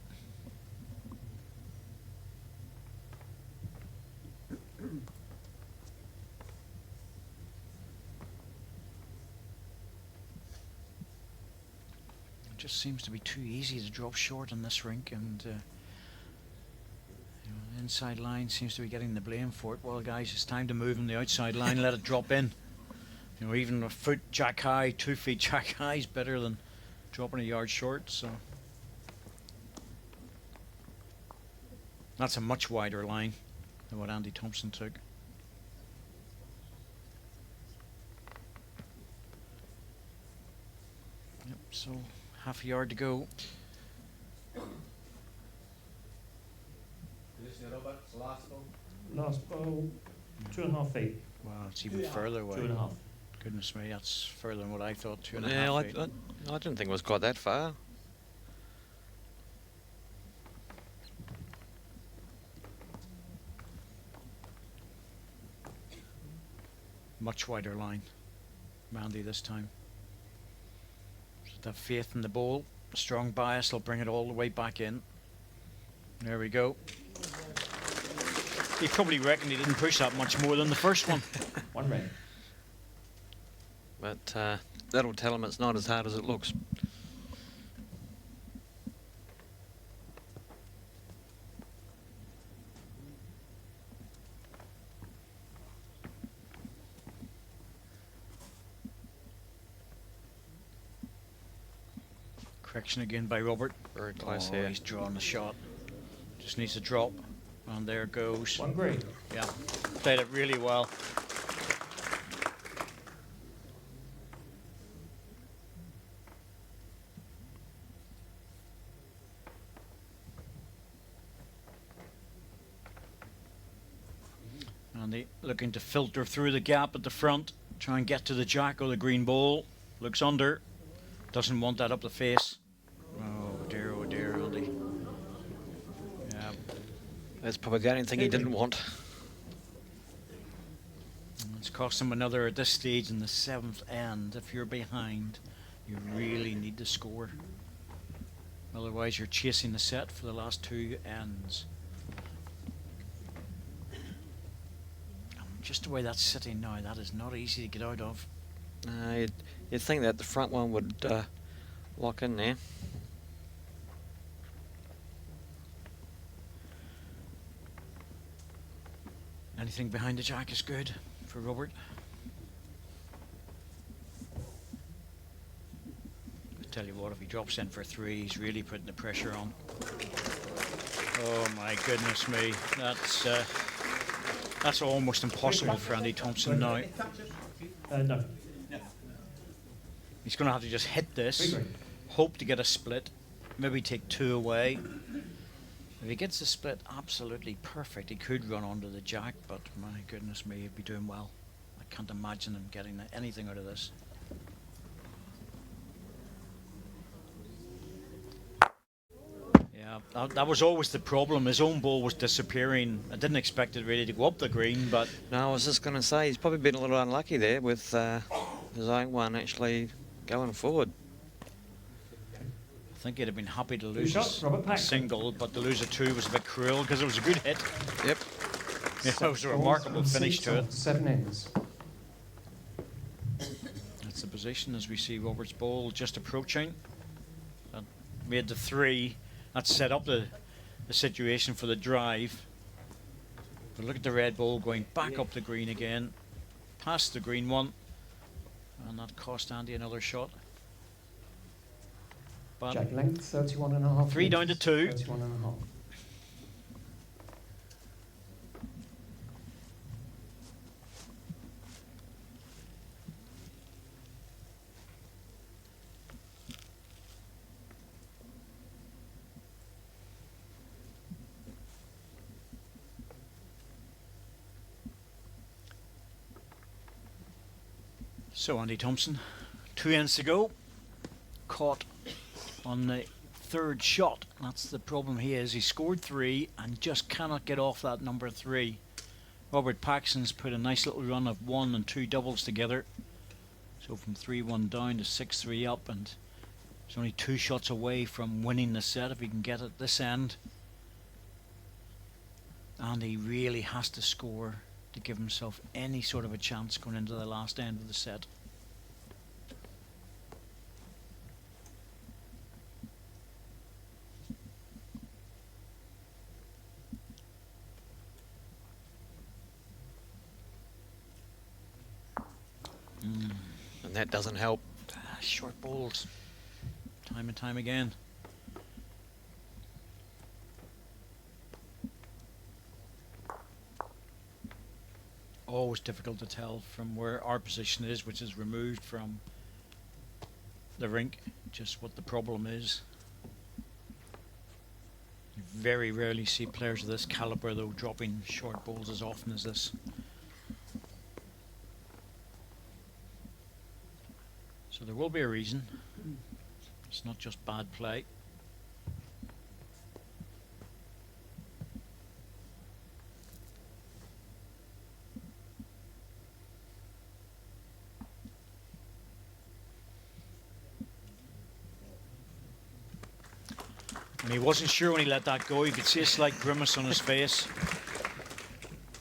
It just seems to be too easy to drop short in this rink, and you know, the inside line seems to be getting the blame for it. Well, guys, it's time to move on the outside line, let it drop in. You know, even a foot jack high, 2 feet jack high is better than dropping a yard short. So that's a much wider line than what Andy Thompson took. Yep, so half a yard to go. Last ball, 2.5 feet. Wow, it's even further away. 2.5. Goodness me, that's further than what I thought. 2.5 Yeah, feet. I didn't think it was quite that far. Much wider line, Mandy this time. Just have faith in the ball. A strong bias will bring it all the way back in. There we go. He probably reckoned he didn't push that much more than the first one. 1 red. But that'll tell him it's not as hard as it looks. Correction again by Robert. Very close Oh, here. he's drawn the shot. Just needs to drop. And there it goes. 1 green. Yeah, played it really well. Andy looking to filter through the gap at the front, try and get to the jack or the green ball. Looks under, doesn't want that up the face. Oh dear, Andy. Yeah, That's probably the only thing he didn't want. it's cost him another at this stage in the 7th end. If you're behind, you really need to score. Otherwise, you're chasing the set for the last 2 ends. Just the way that's sitting now, that is not easy to get out of. You'd think that the front one would lock in there. Anything behind the jack is good for Robert. I tell you what, if he drops in for 3, he's really putting the pressure on. Oh my goodness me, that's almost impossible for Andy Thompson now. No. He's going to have to just hit this, 3 green. hope to get a split, maybe take 2 away. If he gets the split absolutely perfect, he could run onto the jack, but my goodness me, he'd be doing well. I can't imagine him getting anything out of this. Yeah, that was always the problem. His own ball was disappearing. I didn't expect it really to go up the green, but No, I was just going to say he's probably been a little unlucky there with his own one actually going forward. I think he'd have been happy to lose shots, Robert a Paxton. single, but to lose a 2 was a bit cruel because it was a good hit. Yep. Yeah, it was a remarkable finish to it. 7 ends. That's the position as we see Robert's ball just approaching. That made the 3. That set up the situation for the drive. But look at the red ball going back up the green again, past the green one, and that cost Andy another shot. But Jack length, 31.5. 3 down to 2. 31.5. So Andy Thompson, 2 ends to go, caught on the 3rd shot. That's the problem he is. He scored 3 and just cannot get off that number 3. Robert Paxton's put a nice little run of 1 and 2 doubles together. So from 3-1 down to 6-3 up, and he's only 2 shots away from winning the set if he can get it this end. And he really has to score to give himself any sort of a chance going into the last end of the set. And that doesn't help. Short balls, time and time again. Always difficult to tell from where our position is, which is removed from the rink, just what the problem is. You very rarely see players of this calibre though dropping short balls as often as this. So there will be a reason. It's not just bad play. And he wasn't sure when he let that go. You could see a slight grimace on his face,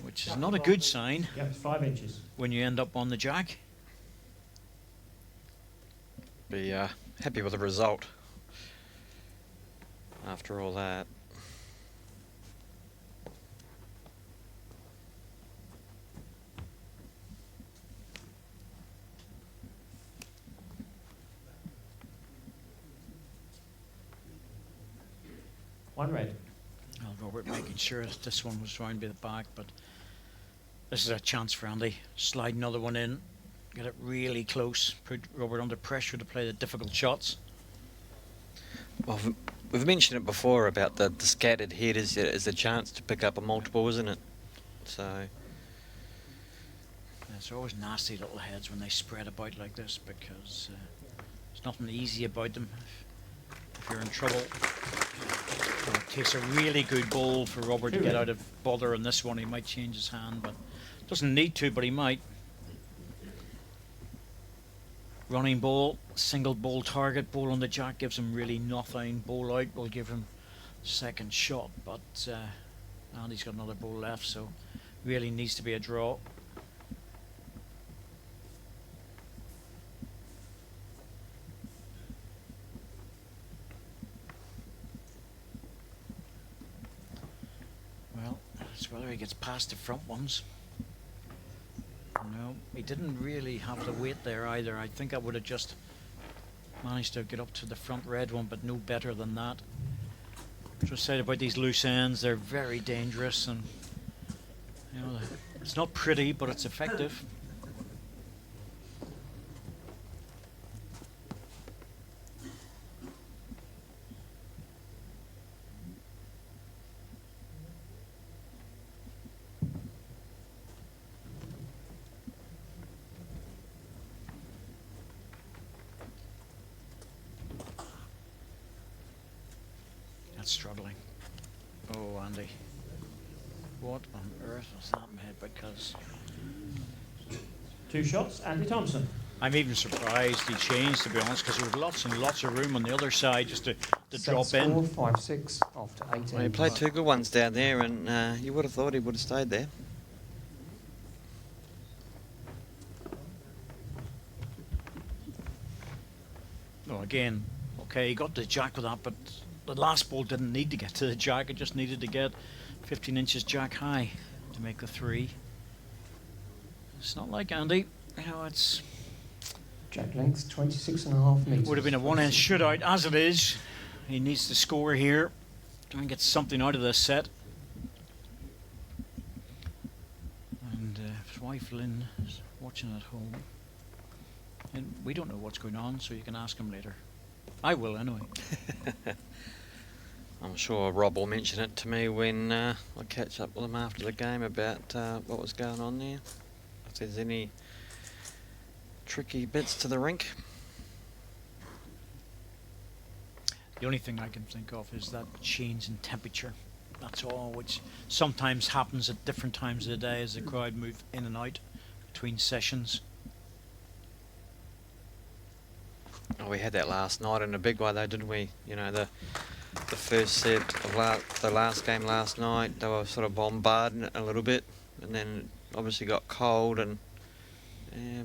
which is not a good sign Yep, it's 5 inches. when you end up on the jack. Be happy with the result after all that. One red. Well, Robert making sure that this one was round by the back, but this is a chance for Andy. Slide another one in, get it really close, put Robert under pressure to play the difficult shots. Well, we've mentioned it before about the scattered head is a chance to pick up a multiple, isn't it? So It's always nasty little heads when they spread about like this, because there's nothing easy about them. If you're in trouble, it takes a really good ball for Robert to get out of bother on this one. He might change his hand, but doesn't need to, but he might. Running ball, single ball target, ball on the jack gives him really nothing. Ball out will give him second shot, but Andy's got another ball left, so really needs to be a draw. Well, it's whether he gets past the front ones. No, he didn't really have the weight there either. I think I would have just managed to get up to the front red one, but no better than that. Just said about these loose ends, they're very dangerous, and you know, it's not pretty, but it's effective. That's struggling. Oh, Andy. What on earth was that made? Because 2 shots, Andy Thompson. I'm even surprised he changed, to be honest, because there was lots and lots of room on the other side just to drop Set in. score 5-6 after 18. Well, he played 2 good ones down there, and you would have thought he would have stayed there. No, again, okay, he got the jack with that, but the last ball didn't need to get to the jack. It just needed to get 15 inches jack high to make the 3. It's not like Andy. You know, it's Jack length 26.5 metres. would have been a one-end shutout as it is. He needs to score here, try and get something out of this set. And his wife Lynn is watching at home, and we don't know what's going on, so you can ask him later. I will anyway. I'm sure Rob will mention it to me when I catch up with him after the game about what was going on there. If there's any tricky bits to the rink. The only thing I can think of is that change in temperature. That's all, which sometimes happens at different times of the day as the crowd move in and out between sessions. Oh, we had that last night in a big way though, didn't we? You know, the first set of the last game last night, they were sort of bombarding it a little bit, and then obviously got cold and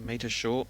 metre short.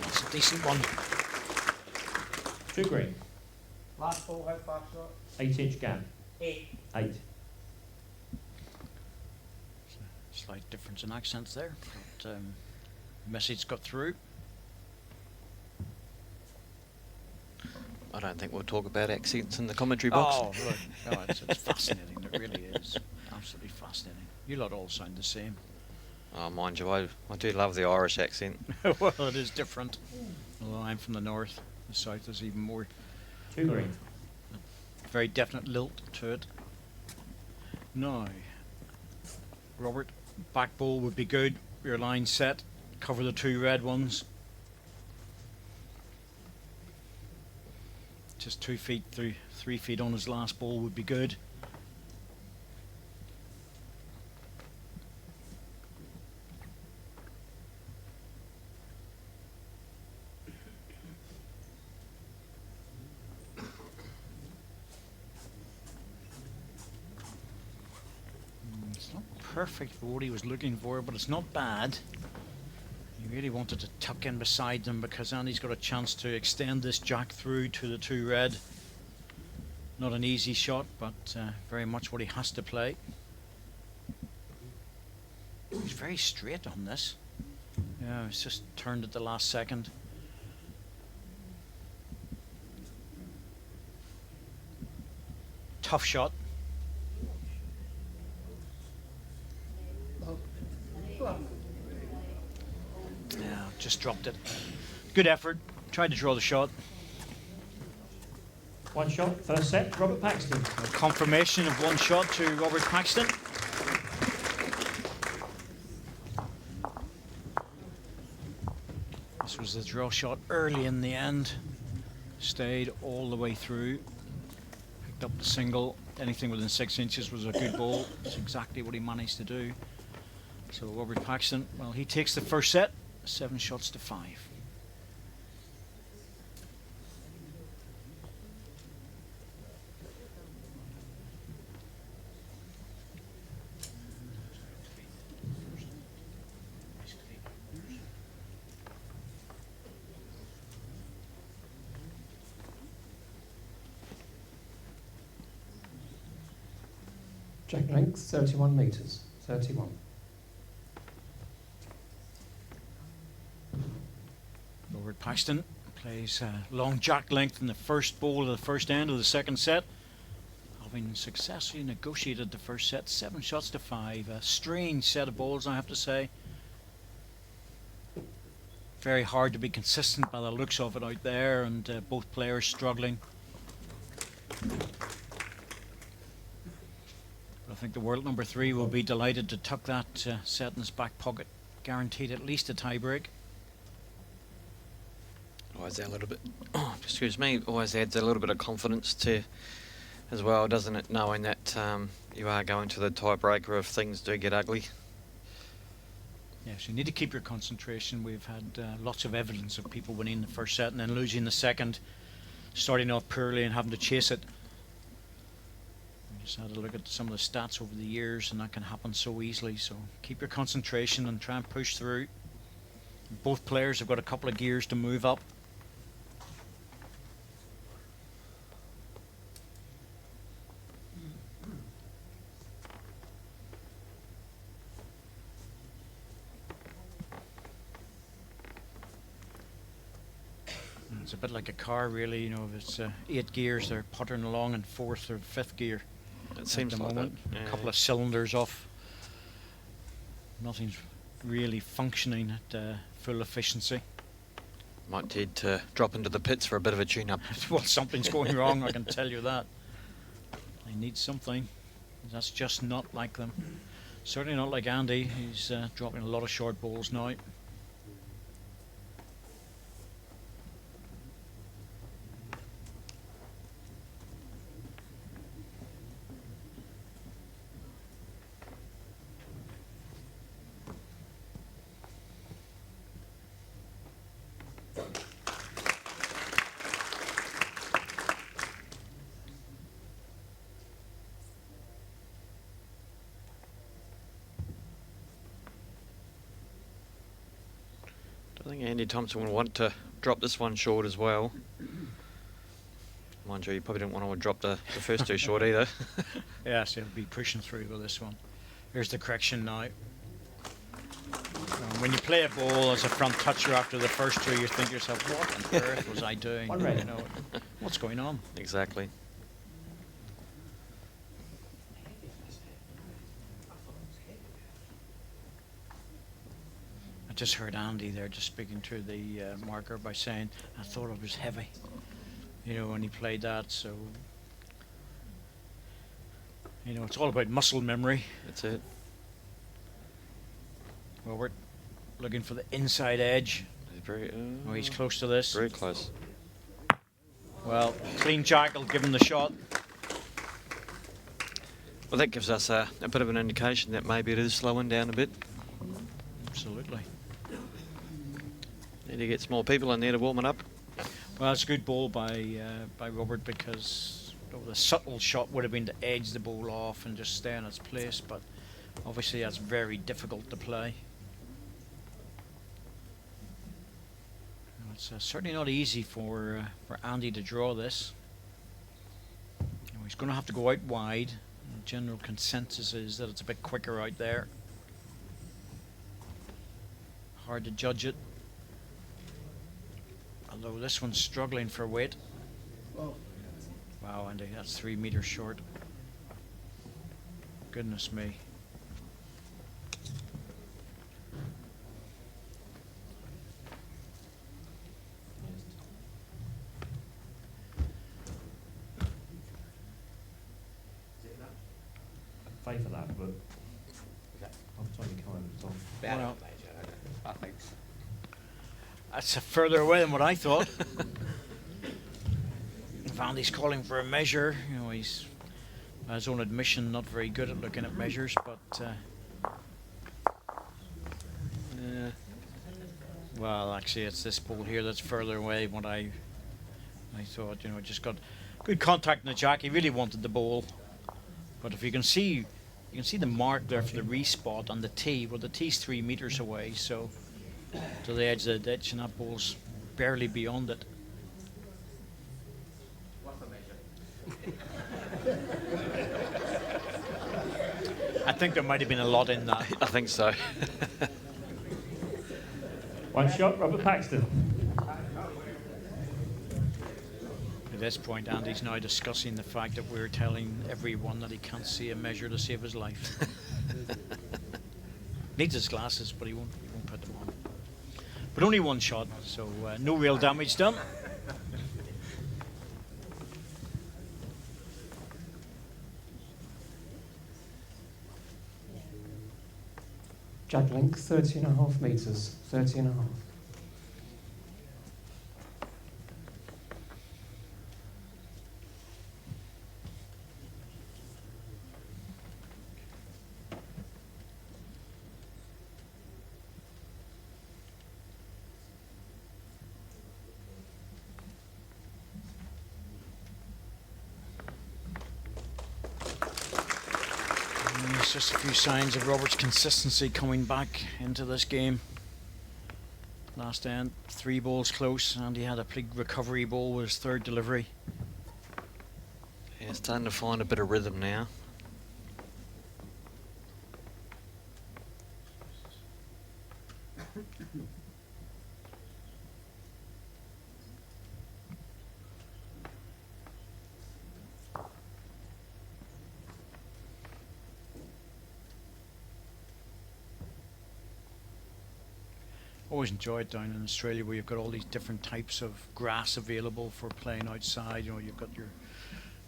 That's a decent one. 2 green. Last ball, how far shot? 8-inch gap. 8. 8. Slight difference in accents there, but message got through. I don't think we'll talk about accents in the commentary box. Oh, look, oh, it's fascinating. It really is. Absolutely fascinating. You lot all sound the same. Oh, mind you, I do love the Irish accent. Well, it is different. Although I'm from the north, the south is even more 2 green. very definite lilt to it. Now, Robert, back ball would be good. Your line set. Cover the 2 red ones. Just 2 feet through 3 feet on his last ball would be good. It's not perfect for what he was looking for, but it's not bad. He really wanted to tuck in beside them because Andy's got a chance to extend this jack through to the 2 red. Not an easy shot, but very much what he has to play. He's very straight on this. Yeah, it's just turned at the last second. Tough shot. Yeah, just dropped it. Good effort. Tried to draw the shot. 1 shot, first set, Robert Paxton. A confirmation of 1 shot to Robert Paxton. This was the draw shot early in the end. Stayed all the way through. Picked up the single. Anything within 6 inches was a good ball. That's exactly what he managed to do. So Robert Paxton, well, he takes the first set. 7 shots to 5. Track length 31 metres. 31. Robert Paxton plays long jack length in the first bowl of the first end of the second set, having successfully negotiated the first set 7 shots to 5. A strange set of bowls, I have to say. Very hard to be consistent by the looks of it out there, and both players struggling. But I think the world number 3 will be delighted to tuck that set in his back pocket, guaranteed at least a tie break. Always add a little bit, excuse me, always adds a little bit of confidence to as well, doesn't it, knowing that you are going to the tiebreaker if things do get ugly. Yes, you need to keep your concentration. We've had lots of evidence of people winning the first set and then losing the second, starting off poorly and having to chase it. We just had a look at some of the stats over the years, and that can happen so easily. So keep your concentration and try and push through. Both players have got a couple of gears to move up. It's a bit like a car, really. You know, if it's 8 gears, they're puttering along in 4th or 5th gear. It seems like that. A couple of cylinders off. Nothing's really functioning at full efficiency. Might need to drop into the pits for a bit of a tune-up. Well, something's going wrong, I can tell you that. They need something. That's just not like them. Certainly not like Andy. He's dropping a lot of short balls now. I think Andy Thompson will want to drop this one short as well. Mind you, you probably didn't want to drop the first 2 short either. Yes, he'll be pushing through with this one. Here's the correction now. When you play a ball as a front toucher after the first 2, you think to yourself, what on earth was I doing? One red. You know, what's going on? Exactly. I just heard Andy there just speaking to the marker by saying, I thought it was heavy, you know, when he played that. So, you know, it's all about muscle memory. That's it. Well, we're looking for the inside edge. Very, Oh, he's close to this. very close. Well, clean jack will give him the shot. Well, that gives us a bit of an indication that maybe it is slowing down a bit. Absolutely. Need to get some more people in there to warm it up. Well, it's a good ball by Robert, because the subtle shot would have been to edge the ball off and just stay in its place, but obviously that's very difficult to play. It's certainly not easy for Andy to draw this. You know, he's going to have to go out wide. The general consensus is that it's a bit quicker out there. Hard to judge it. Although this one's struggling for weight. Wow, Andy, that's 3 meters short. Goodness me. I'd favour that, but I've totally kind of on. Well, that's further away than what I thought. If Andy's calling for a measure, you know, he's, by his own admission, not very good at looking at measures, but well, actually, it's this ball here that's further away than what I thought. You know, just got good contact in the jack. He really wanted the ball, but if you can see the mark there for the respot on the tee. Well, the tee's 3 meters away, so to the edge of the ditch, and that ball's barely beyond it. think there might have been a lot in that. I think so. One shot, Robert Paxton. At this point, Andy's now discussing the fact that we're telling everyone that he can't see a measure to save his life. Needs his glasses, but he won't put them on. But only one shot, so no real damage done. Jag length 30.5 metres, 30.5. There's just a few signs of Robert's consistency coming back into this game. Last end, 3 balls close, and he had a big recovery ball with his 3rd delivery. Yeah, starting to find a bit of rhythm now. Always enjoy it down in Australia where you've got all these different types of grass available for playing outside. You know, you've got your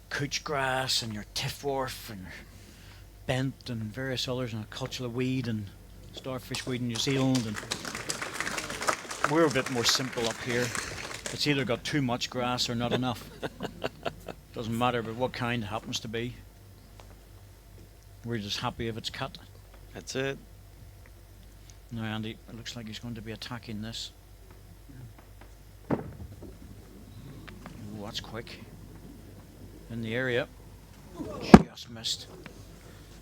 couch grass and your tiffworth and your bent and various others, and a cutula weed and starfish weed in New Zealand. And we're a bit more simple up here. It's either got too much grass or not enough. Doesn't matter but what kind it happens to be. We're just happy if it's cut. That's it. Now Andy, it looks like he's going to be attacking this. Ooh, that's quick. In the area. Just missed.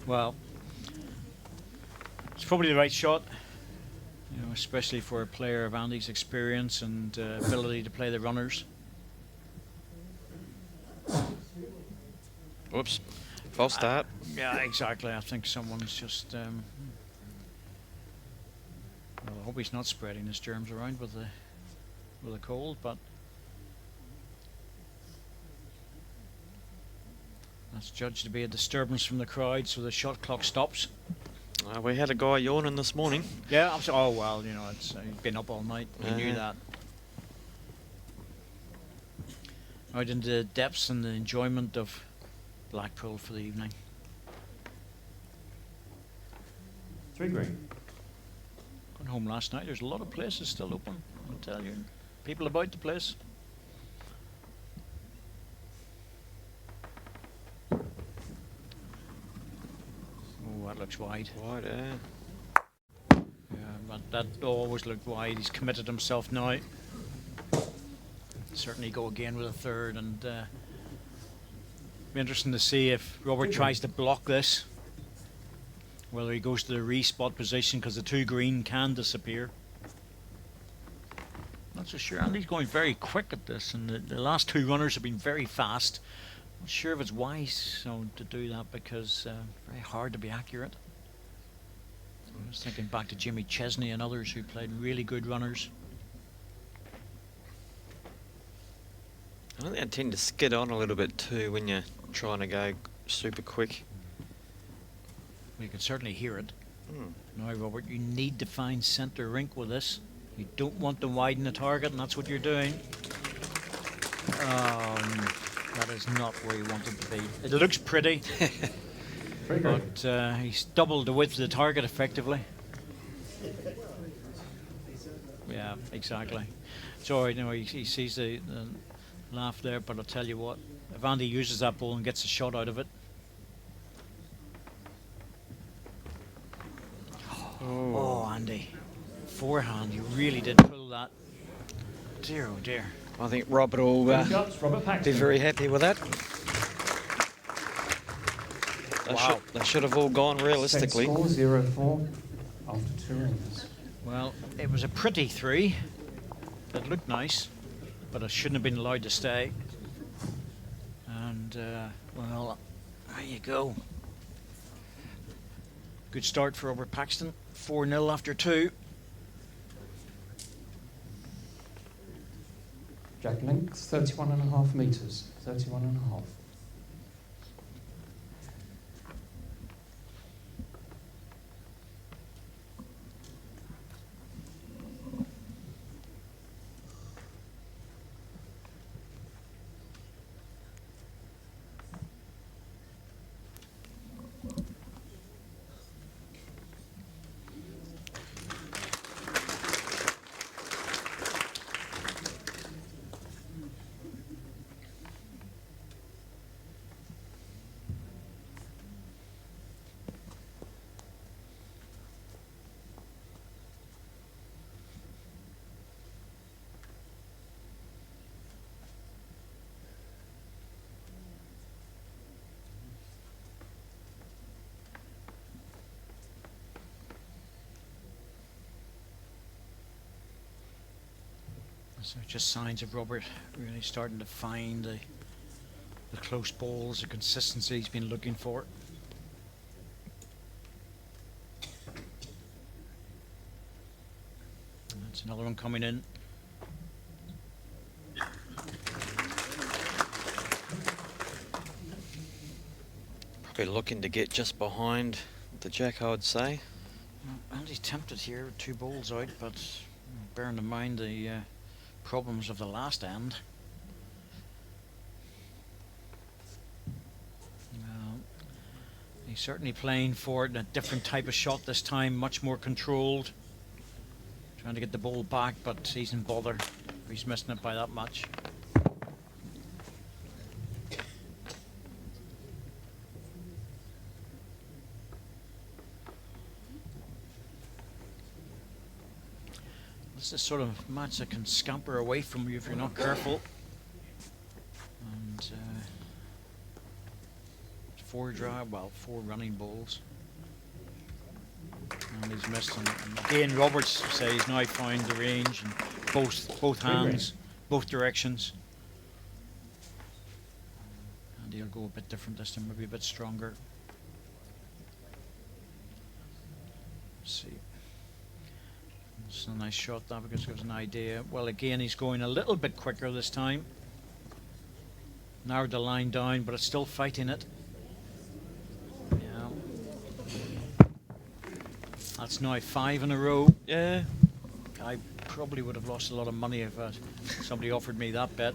Well, it's probably the right shot. You know, especially for a player of Andy's experience and ability to play the runners. Whoops. False start. Yeah, exactly. I think someone's just... well, I hope he's not spreading his germs around with the cold, but that's judged to be a disturbance from the crowd, so the shot clock stops. We had a guy yawning this morning. Yeah, oh well, you know, it's he's been up all night. We knew that. Out into the depths and the enjoyment of Blackpool for the evening. 3 green. Going home last night, there's a lot of places still open, I'll tell you. People about the place. Oh, that looks wide. Wide, Yeah, but that always looked wide. He's committed himself now. Certainly go again with a 3rd, and be interesting to see if Robert tries to block this. Whether he goes to the respot position, because the 2 green can disappear. Not so sure. Andy's going very quick at this, and the last 2 runners have been very fast. Not sure if it's wise to do that, because very hard to be accurate. I was thinking back to Jimmy Chesney and others who played really good runners. I think they tend to skid on a little bit too when you're trying to go super quick. You can certainly hear it. Now, Robert, you need to find centre rink with this. You don't want to widen the target, and that's what you're doing. That is not where you want it to be. It looks pretty, but he's doubled the width of the target effectively. Yeah, exactly. So, you know, he sees the laugh there, but I'll tell you what, if Andy uses that ball and gets a shot out of it, oh, Andy. Forehand, you really did pull that. Dear, oh dear. I think Robert will be very happy with that. They should have all gone realistically. Set score 0-4 after 2 rings. Well, it was a pretty 3. It looked nice, but it shouldn't have been allowed to stay. And, well, there you go. Good start for Robert Paxton. 4-0 after 2. Jack length 31.5 metres. 31.5. So just signs of Robert really starting to find the close balls, the consistency he's been looking for. And that's another one coming in. Probably looking to get just behind the Jack, I would say. Andy's tempted here with 2 balls out, but bearing in mind the problems of the last end. He's certainly playing for it in a different type of shot this time, much more controlled. Trying to get the ball back, but he's in bother. He's missing it by that much. This is sort of a match that can scamper away from you if you're not careful. And 4 running balls. And he's missed them. And again, Roberts says he's now found the range in both hands, both directions. And he'll go a bit different this time, maybe a bit stronger. Let's see. It's a nice shot that because it gives an idea. Well, again, he's going a little bit quicker this time. Narrowed the line down, but it's still fighting it. Yeah. That's now 5 in a row. Yeah. I probably would have lost a lot of money if somebody offered me that bet.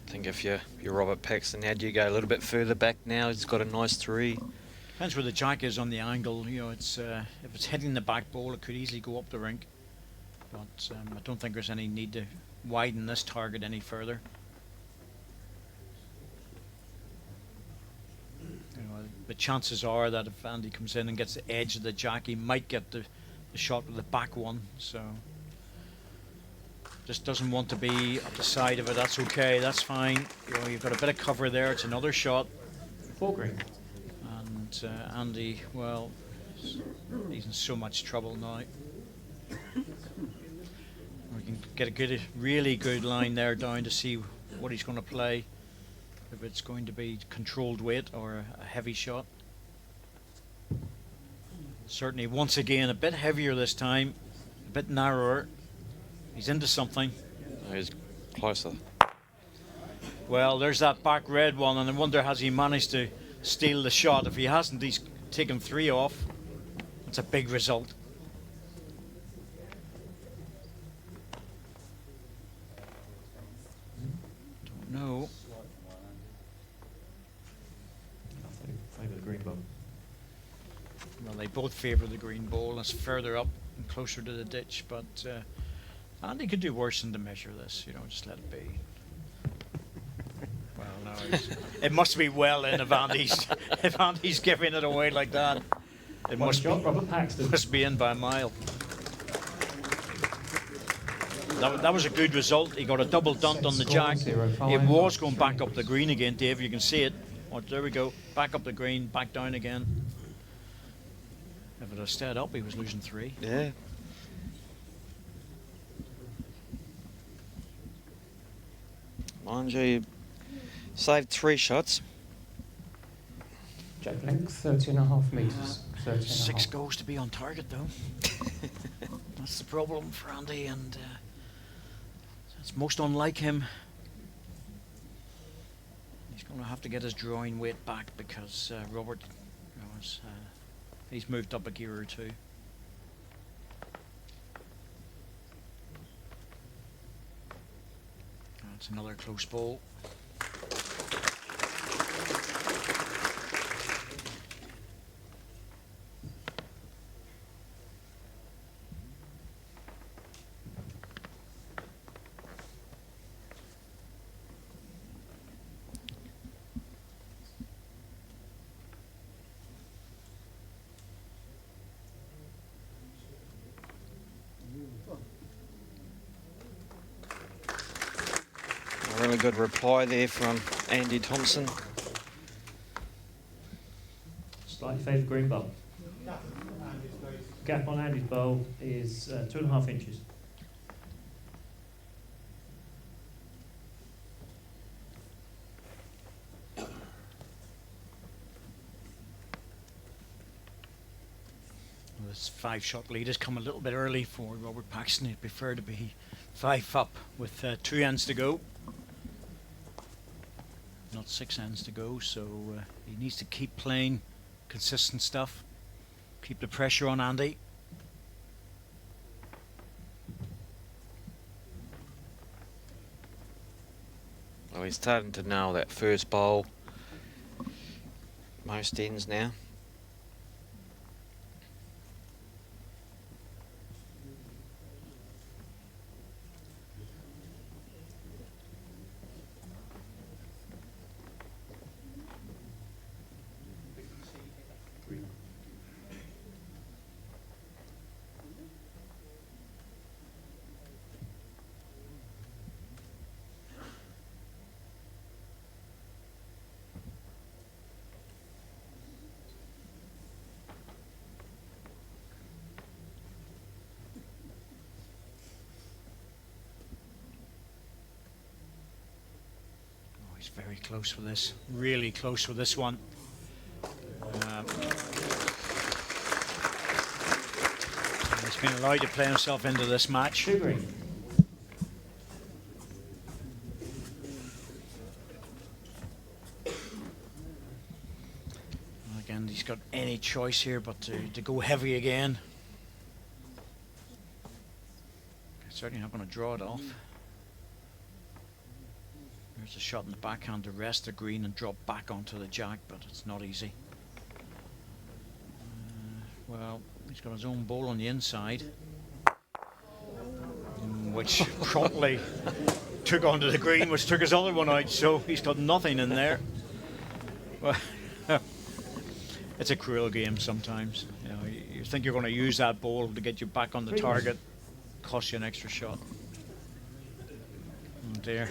I think if you're Robert Paxton, how do you go a little bit further back now? He's got a nice 3. Depends where the jack is on the angle. You know, it's if it's hitting the back ball, it could easily go up the rink. But I don't think there's any need to widen this target any further. You know, the chances are that if Andy comes in and gets the edge of the jack, he might get the shot with the back one. So just doesn't want to be up the side of it. That's okay. That's fine. You know, you've got a bit of cover there. It's another shot. 4 green. And Andy, well, he's in so much trouble now. We can get a really good line there down to see what he's going to play. If it's going to be controlled weight or a heavy shot. Certainly, once again, a bit heavier this time, a bit narrower. He's into something. He's closer. Well, there's that back red one, and I wonder has he managed to steal the shot. If he hasn't, he's taken 3 off. That's a big result. Don't know. I favour the green ball. Well, they both favour the green ball. It's further up and closer to the ditch, but Andy could do worse than to measure this. You know, just let it be. Well, no, it must be well in if Andy's giving it away like that. It must be, Robert Paxton. must be in by a mile. That was a good result. He got a double dunt on the jack. 0-5. It was going back up the green again, Dave. You can see it. Oh, there we go. Back up the green, back down again. If it had stayed up, he was losing 3. Yeah. Mind you, saved 3 shots. Jack length 30.5 metres. 30.5. 6 goals to be on target though. That's the problem for Andy, and it's most unlike him. He's going to have to get his drawing weight back because Robert, he's moved up a gear or two. That's another close ball. A really good reply there from Andy Thompson. Slightly favoured green bowl. Gap on Andy's bowl is 2.5 inches. This 5-shot lead has come a little bit early for Robert Paxton. He'd prefer to be 5 up with 2 ends to go, not 6 ends to go, so he needs to keep playing consistent stuff, keep the pressure on Andy. Oh, he's starting to nail that first bowl. Most ends now. He's very close with this, really close with this one. He's been allowed to play himself into this match. Two green. Again, he's got any choice here but to go heavy again. Certainly not going to draw it off. There's a shot in the backhand to rest the green and drop back onto the jack, but it's not easy. Well, he's got his own ball on the inside, which promptly took onto the green, which took his other one out, so he's got nothing in there. Well, it's a cruel game sometimes. You know, you think you're going to use that ball to get you back on the target, cost you an extra shot. Oh dear.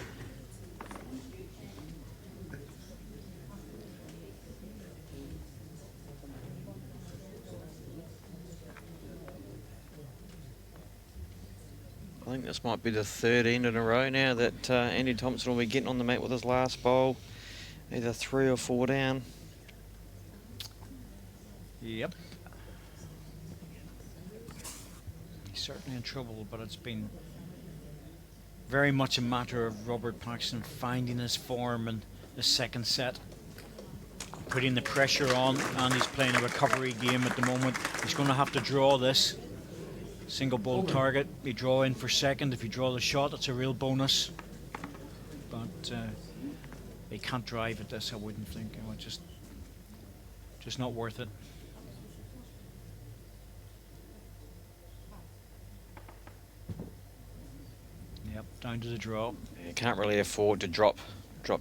I think this might be the 3rd end in a row now that Andy Thompson will be getting on the mat with his last bowl, either 3 or 4 down. Yep. He's certainly in trouble, but it's been very much a matter of Robert Paxton finding his form in the second set, putting the pressure on, and he's playing a recovery game at the moment. He's going to have to draw this. Single ball target, you draw in for second. If you draw the shot, it's a real bonus. But he can't drive at this, I wouldn't think. You know, just not worth it. Yep, down to the draw. You can't really afford to drop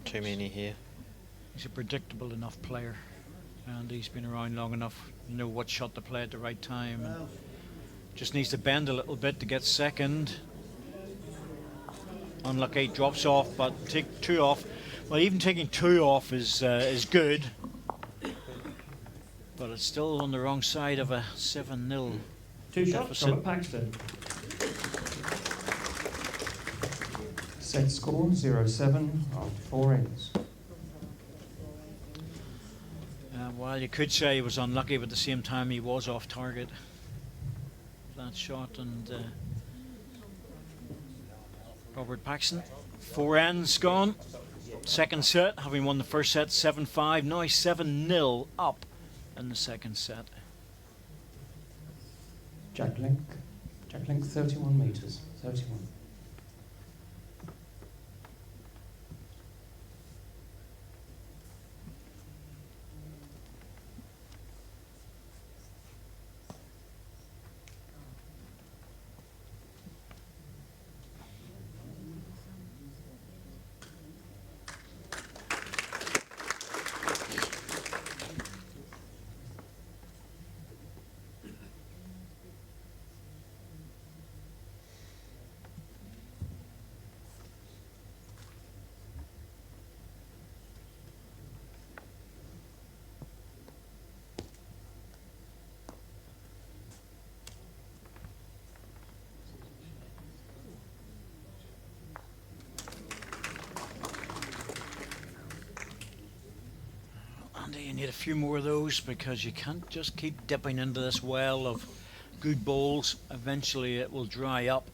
too many here. He's a predictable enough player, and he's been around long enough to know what shot to play at the right time. And just needs to bend a little bit to get second. Unlucky, drops off, but take 2 off. Well, even taking 2 off is good, but it's still on the wrong side of a 7-0 2 shots, deficit. Robert Paxton. Set score 0-7 after 4 ends. Well, you could say he was unlucky, but at the same time he was off target. That shot, and Robert Paxton. 4 ends gone. Second set, having won the first set 7-5, now 7-0 up in the second set. Jack Link 31 metres, 31. Andy, you need a few more of those because you can't just keep dipping into this well of good bowls. Eventually it will dry up.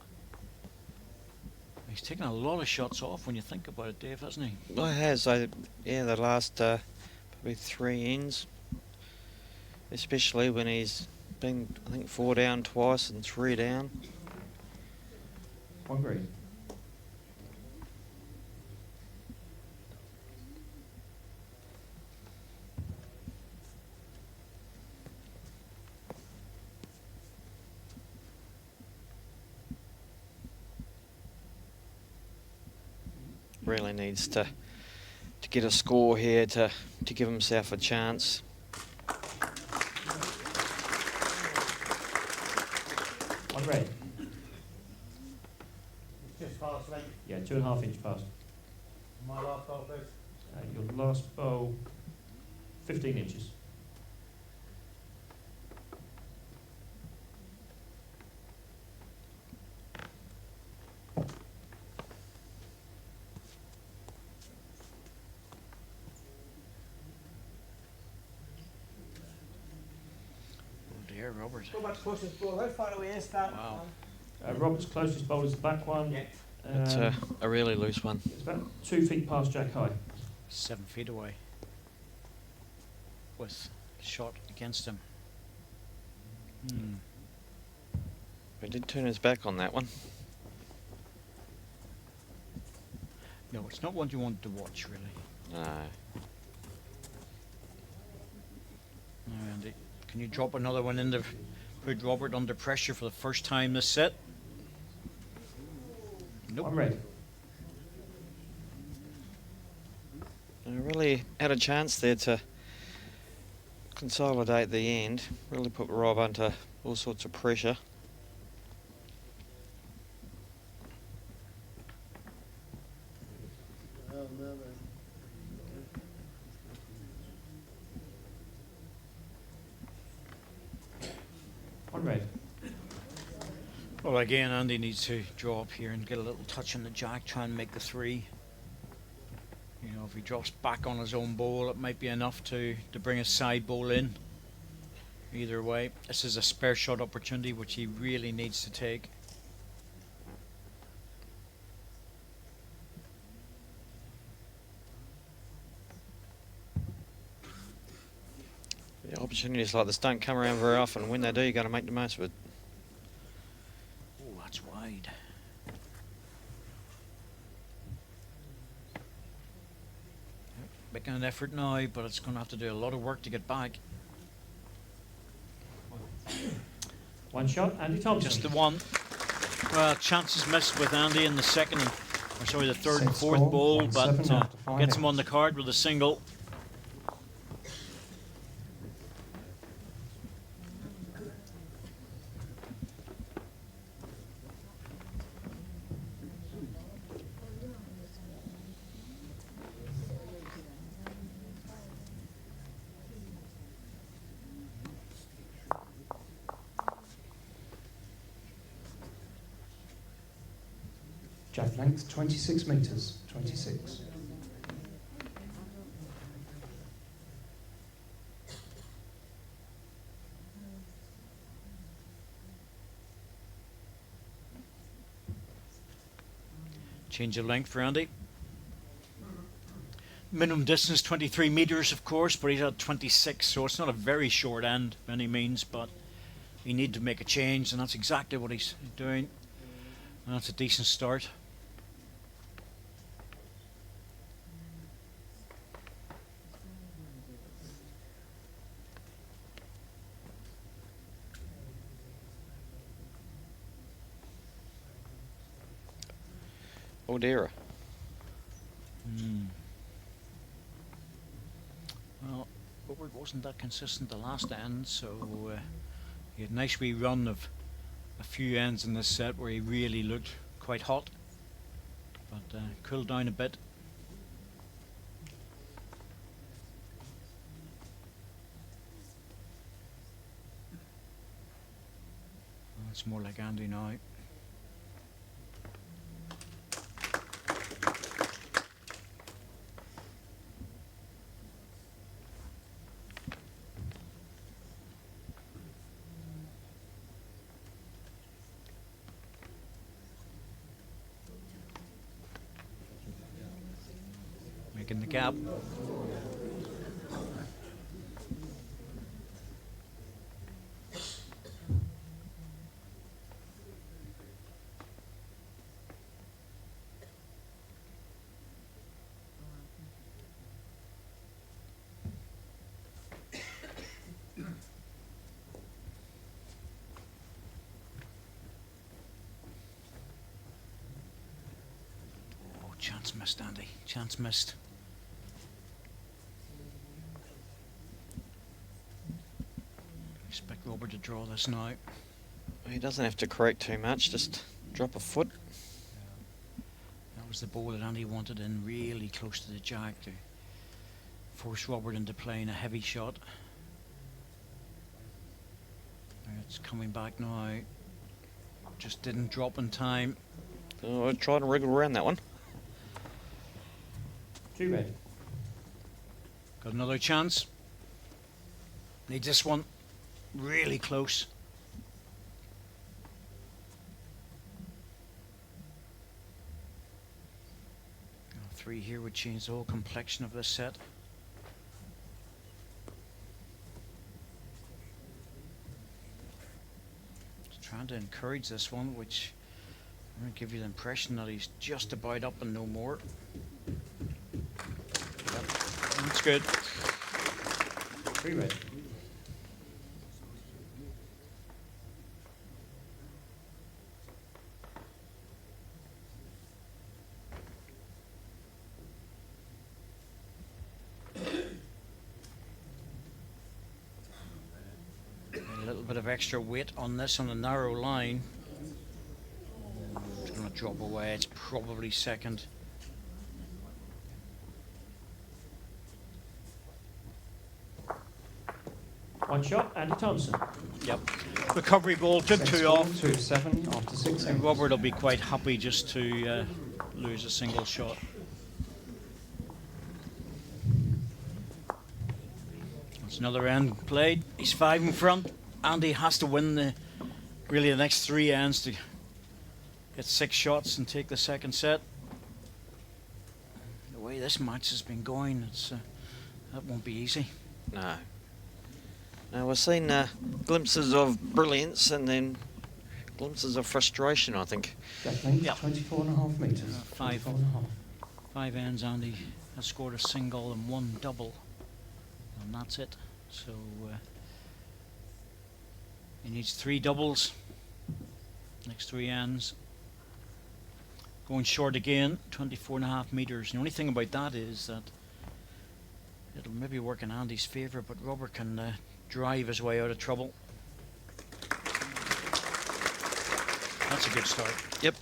He's taken a lot of shots off when you think about it, Dave, hasn't he? Well, it has. Yeah, the last probably 3 ends, especially when he's been, I think, 4 down twice and 3 down. One green. Really needs to get a score here to give himself a chance. One red. Just past length. Yeah, 2.5 inch past. My last ball, please. Your last bowl, 15 inches. Dear Robert. Go back to push this ball. How far away is that? Wow. Robert's closest bowl is the back one. Yeah. It's a really loose one. It's about 2 feet past Jack high. 7 feet away. With a shot against him. He did turn his back on that one. No, it's not one you want to watch, really. No. No, Andy. Can you drop another one in to put Robert under pressure for the first time this set? Nope. One red. Really had a chance there to consolidate the end. Really put Rob under all sorts of pressure. One red. Well, again, Andy needs to draw up here and get a little touch on the jack, try and make the 3. You know, if he drops back on his own bowl, it might be enough to bring his side bowl in. Either way, this is a spare shot opportunity which he really needs to take. Yeah, opportunities like this don't come around very often. When they do, you've got to make the most of it. Oh, that's wide. Making an effort now, but it's going to have to do a lot of work to get back. One shot, Andy Thompson. Just the one. Well, chances missed with Andy in the second, or sorry, the third and Set fourth score, bowl, 1-7 but after 5 gets him on ends. the card with a single. Jack length 26 metres, 26. Change of length for Andy. Minimum distance 23 metres, of course, but he's at 26, so it's not a very short end by any means, but he needed to make a change, and that's exactly what he's doing. And that's a decent start. Oh dear. Well, Robert wasn't that consistent the last end, so he had a nice wee run of a few ends in this set where he really looked quite hot, but cooled down a bit. Well, it's more like Andy now. Making the gap. Oh, chance missed, Andy. Chance missed. Expect Robert to draw this now. He doesn't have to correct too much, just drop a foot. That was the ball that Andy wanted in really close to the jack to force Robert into playing a heavy shot. It's coming back now. Just didn't drop in time. Oh, I tried to wriggle around that one. 2 red. Got another chance. Needs this one. Really close. A 3 here would change the whole complexion of this set. Just trying to encourage this one, which I'm going to give you the impression that he's just about up and no more. Yep. That's good. 3 red. A little bit of extra weight on this on a narrow line. It's going to drop away. It's probably second. One shot, Andy Thompson. Yep. Recovery ball took Set 2 score, off. 2-7 after 6 And ends. Robert will be quite happy just to lose a single shot. That's another end played. He's 5 in front. Andy has to win the next 3 ends to get 6 shots and take the second set. The way this match has been going, that won't be easy. No. Now we've seen glimpses of brilliance and then glimpses of frustration, I think. Jack length Yep. 24.5 metres. 5. 24.5. 5 ends. Andy has scored a single and 1 double, and that's it. So he needs 3 doubles. Next 3 ends. Going short again, 24.5 metres. The only thing about that is that it'll maybe work in Andy's favour, but Robert can drive his way out of trouble. That's a good start. Yep.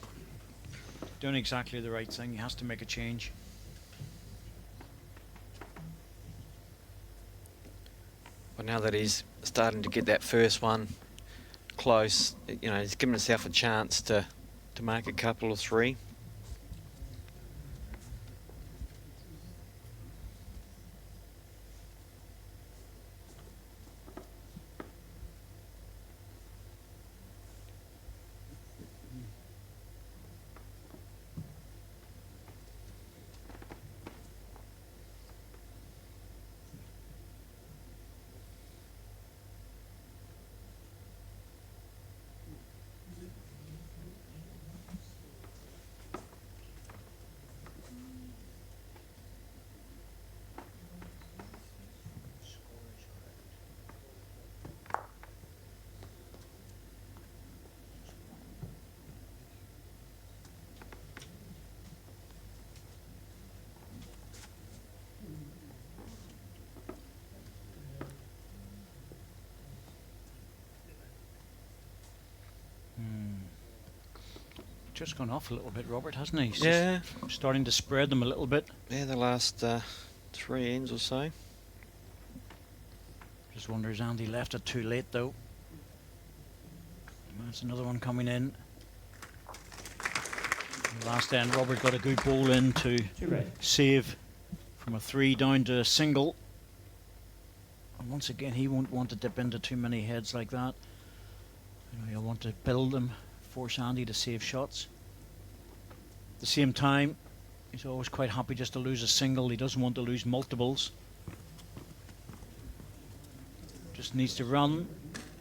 Doing exactly the right thing. He has to make a change. But now that he's starting to get that first one close, you know, he's given himself a chance to make a couple of 3. just gone off a little bit, Robert, hasn't he? He's Yeah. just starting to spread them a little bit. Yeah, the last 3 ends or so. Just wonder is Andy left it too late though. That's another one coming in. Last end, Robert got a good ball in to 2 red. save from a 3 down to a single. And once again, he won't want to dip into too many heads like that. You know, he'll want to build them, force Andy to save shots. At the same time, he's always quite happy just to lose a single. He doesn't want to lose multiples. Just needs to run.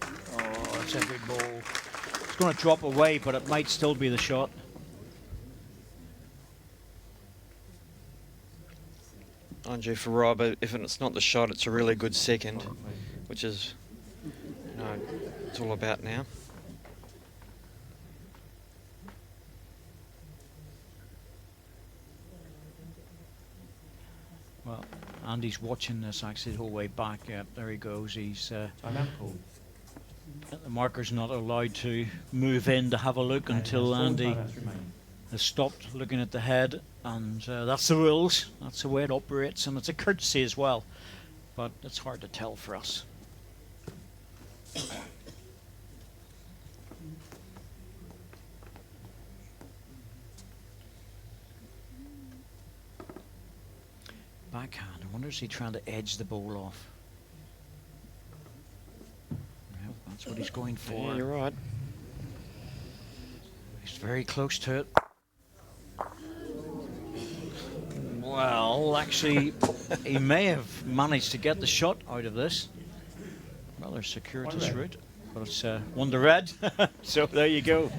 Oh, that's a good ball. It's going to drop away, but it might still be the shot. Mind you, for Rob, if it's not the shot, it's a really good second, which is, you know, it's all about now. Well, Andy's watching this actually the whole way back. Yeah, there he goes. He's Timeout call. the marker's not allowed to move in to have a look until Andy has stopped looking at the head, and that's the rules. That's the way it operates, and it's a courtesy as well. But it's hard to tell for us. Backhand. I wonder is he trying to edge the ball off? Well, that's what he's going for. Yeah, you're right. He's very close to it. Well, actually, he may have managed to get the shot out of this. Rather circuitous route, but it's 1 to red. So there you go.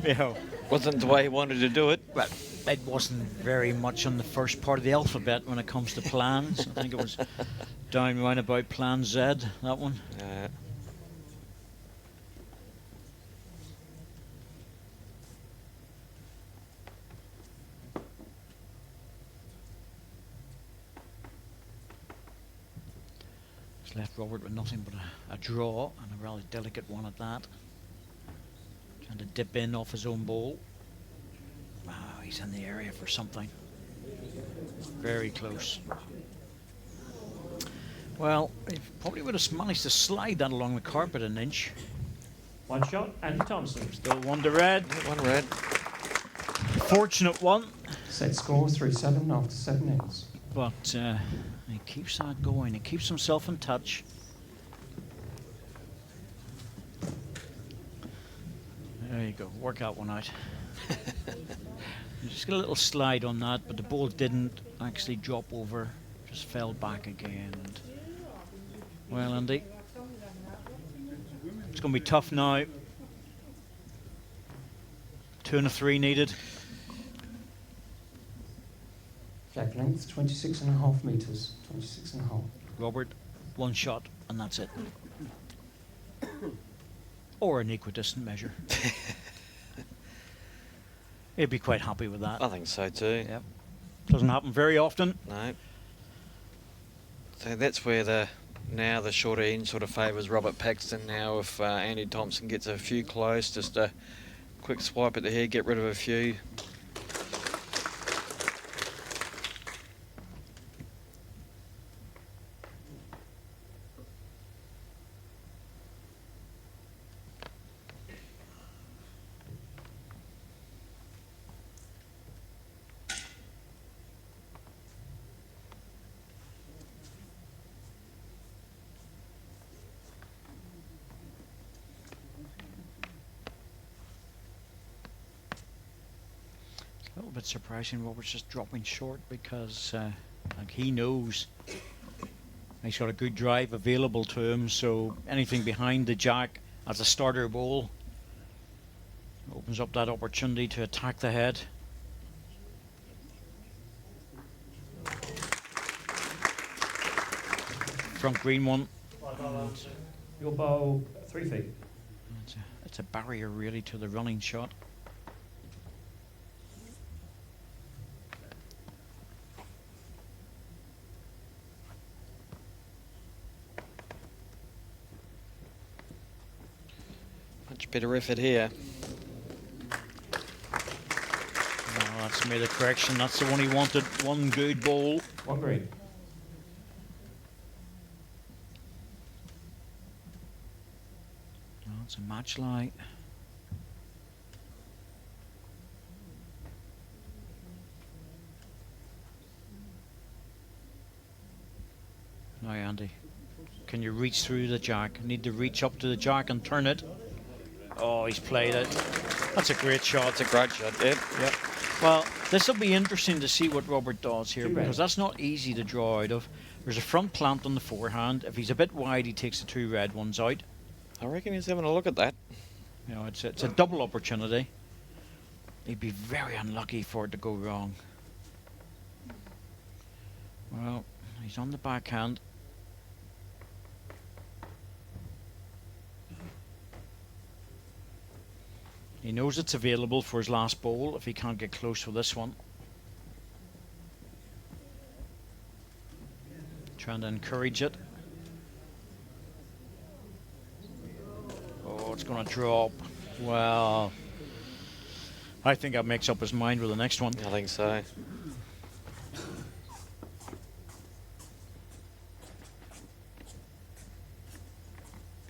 Yeah. Wasn't the way he wanted to do it. Well, it wasn't very much on the first part of the alphabet when it comes to plans. I think it was down round about plan Z, that one. It's left Robert with nothing but a draw, and a rather delicate one at that. Trying to dip in off his own ball. Wow, he's in the area for something. Very close. Well, he probably would have managed to slide that along the carpet an inch. 1 shot, Andy Thompson. Still 1 to red. 1 red. Fortunate one. Set score 3-7 after 7 ends. But he keeps that going. He keeps himself in touch. There you go. Work that one out. Just got a little slide on that, but the ball didn't actually drop over. Just fell back again. And well, Andy, it's going to be tough now. 2 and a 3 needed. Flag length 26.5 metres. 26.5. Robert, 1 shot, and that's it. Or an equidistant measure. He'd be quite happy with that. I think so too. Yep. Doesn't happen very often. No. So that's where the shorter end sort of favours Robert Paxton now. If Andy Thompson gets a few close, just a quick swipe at the head, get rid of a few. A little bit surprising Robert's just dropping short because like he knows he's got a good drive available to him, so anything behind the jack as a starter ball opens up that opportunity to attack the head. Front green one. Your ball 3 feet. It's a barrier really to the running shot. Much better effort here. It's made a correction. That's the one he wanted. One good ball. One green. Oh, it's a match light. Now, Andy, can you reach through the jack? Need to reach up to the jack and turn it. Oh, he's played it. That's a great shot. It's a great shot, Dave. Yep. Well, this will be interesting to see what Robert does here, Two red. because that's not easy to draw out of. There's a front plant on the forehand. If he's a bit wide, he takes the 2 red ones out. I reckon he's having a look at that. You know, it's a double opportunity. He'd be very unlucky for it to go wrong. Well, he's on the backhand. He knows it's available for his last bowl if he can't get close with this one. Trying to encourage it. Oh, it's going to drop. Well, I think that makes up his mind with the next one. I think so.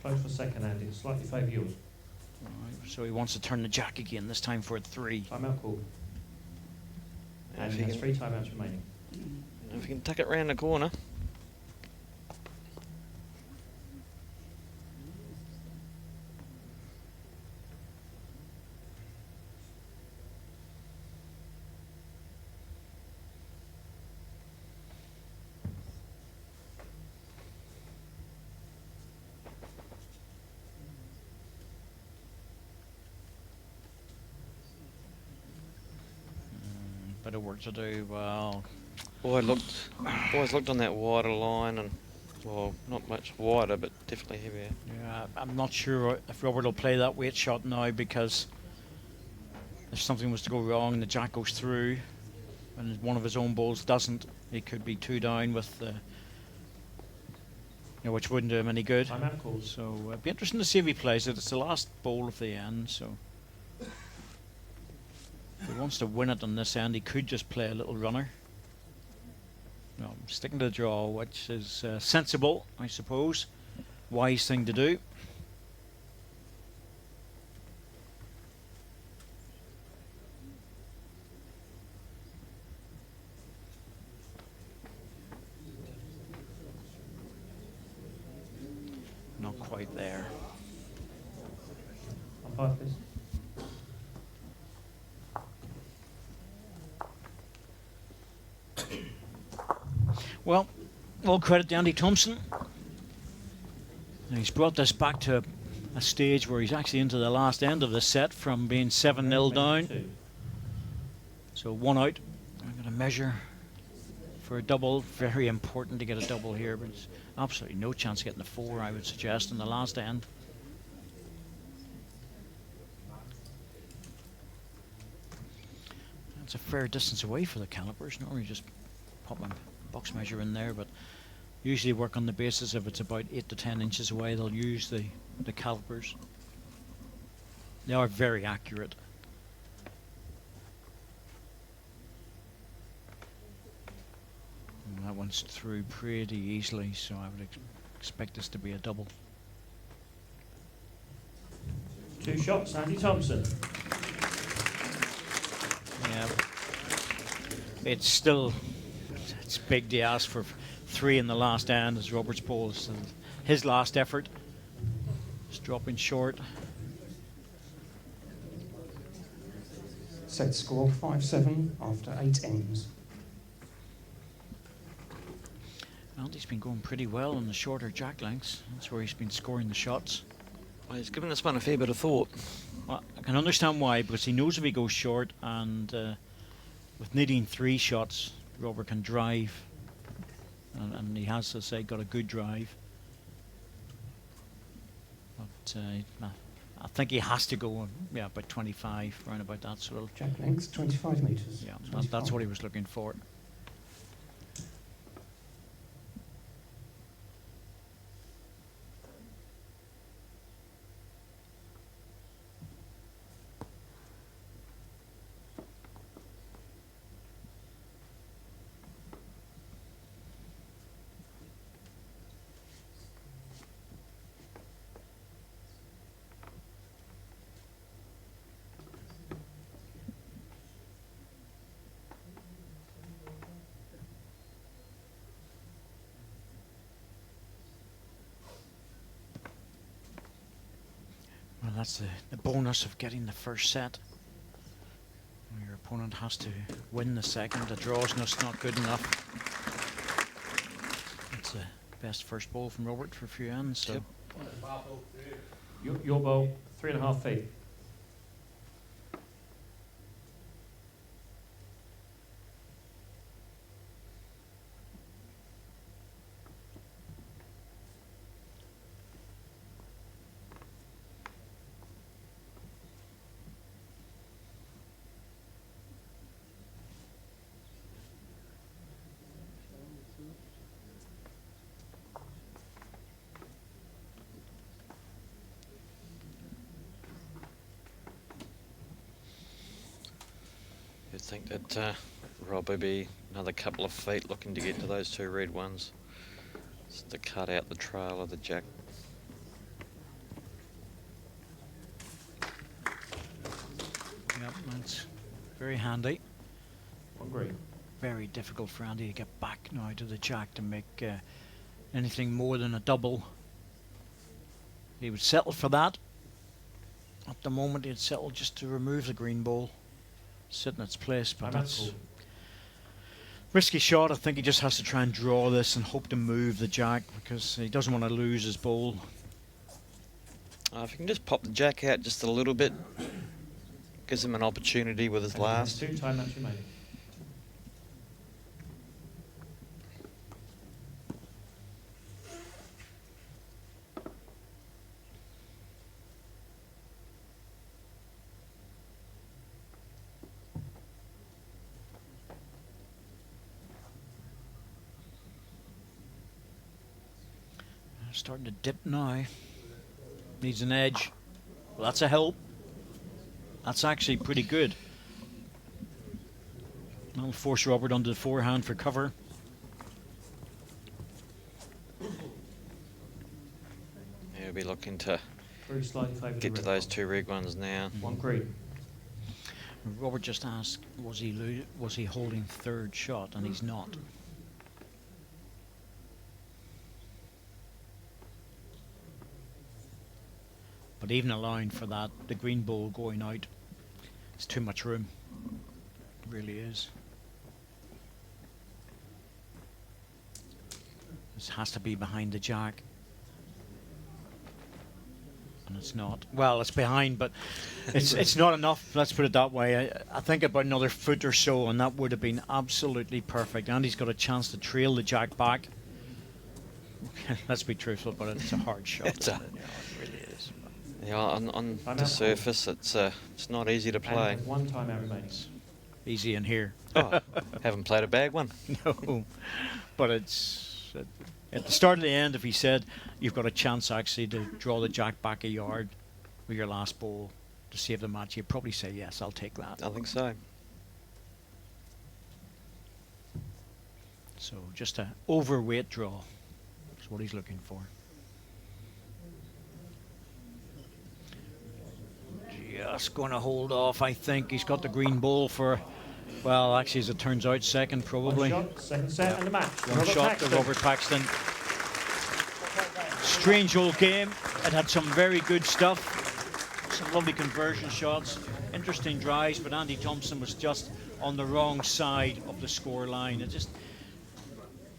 Close for second, Andy. Slightly favour yours. Right, so he wants to turn the jack again, this time for a 3. Timeout called. And And if he he has can, 3 timeouts remaining. if he can tuck it round the corner. Bit of work to do. Well, Always looked on that wider line, and well, not much wider, but definitely heavier. yeah, I'm not sure if Robert will play that weight shot now, because if something was to go wrong and the jack goes through and one of his own balls doesn't, he could be 2 down with the, which wouldn't do him any good. Timeout called. So it'd be interesting to see if he plays it. It's the last bowl of the end, so if he wants to win it on this end, he could just play a little runner. No, sticking to the draw, which is sensible, I suppose. Wise thing to do. Not quite there. Umpire, please. Well, all credit to Andy Thompson. And he's brought this back to a stage where he's actually into the last end of the set from being 7-0 down. 2. So 1 out. I'm going to measure for a double. Very important to get a double here, but it's absolutely no chance of getting the 4, I would suggest, in the last end. That's a fair distance away for the calipers. Normally just pop my box measure in there, but usually work on the basis if it's about 8 to 10 inches away, they'll use the calipers. They are very accurate. And that one's through pretty easily, so I would expect this to be a double. 2 shots, Andy Thompson. Yeah, it's big to ask for 3 in the last end as Robert's ball is his last effort. Just dropping short. Set score 5-7 after 8 ends. Andy's been going pretty well on the shorter jack lengths. That's where he's been scoring the shots. Well, he's given this one a fair bit of thought. Well, I can understand why, because he knows if he goes short, and with needing 3 shots, Robert can drive, and he has, as I say, got a good drive. But I think he has to go, about 25, round about that sort of. Jack length 25 metres. Yeah, that's what he was looking for. That's the bonus of getting the first set. Your opponent has to win the second. The draw's just not good enough. It's the best first ball from Robert for a few ends. So. Yep. Your ball, 3.5 feet. You'd think that Rob would be another couple of feet looking to get to those two red ones, just to cut out the trail of the jack. Yep, that's very handy. Agree. Very difficult for Andy to get back now to the jack to make anything more than a double. He would settle for that. At the moment, he'd settle just to remove the green ball, sit in its place, but that's risky shot. I think he just has to try and draw this and hope to move the jack because he doesn't want to lose his ball. If you can just pop the jack out just a little bit, gives him an opportunity with his last. 2 time match remaining. Starting to dip now. Needs an edge. Well, that's a help. That's actually pretty good. That'll force Robert onto the forehand for cover. He'll be looking to Very slightly favoured get to the red those two red ones now. one green. Robert just asked, was he holding third shot, and he's not. But even allowing for that, the green ball going out, it's too much room. It really is. This has to be behind the jack. And it's not. Well, it's behind, but it's not enough. Let's put it that way. I think about another foot or so, and that would have been absolutely perfect. Andy's got a chance to trail the jack back. Let's be truthful, but it's a hard shot. It really is. Yeah, on the surface, it's not easy to play. And 1 time out remaining. Easy in here. Oh, haven't played a bad one. No, but it's at the start of the end. If he said you've got a chance actually to draw the jack back a yard with your last ball to save the match, you'd probably say yes, I'll take that. I think so. So just an overweight draw is what he's looking for. Just going to hold off, I think. He's got the green ball for, well, actually, as it turns out, second probably. One shot, second set, and the match. One shot to Robert Paxton. Strange old game. It had some very good stuff. Some lovely conversion shots. Interesting drives, but Andy Thompson was just on the wrong side of the score line. It just,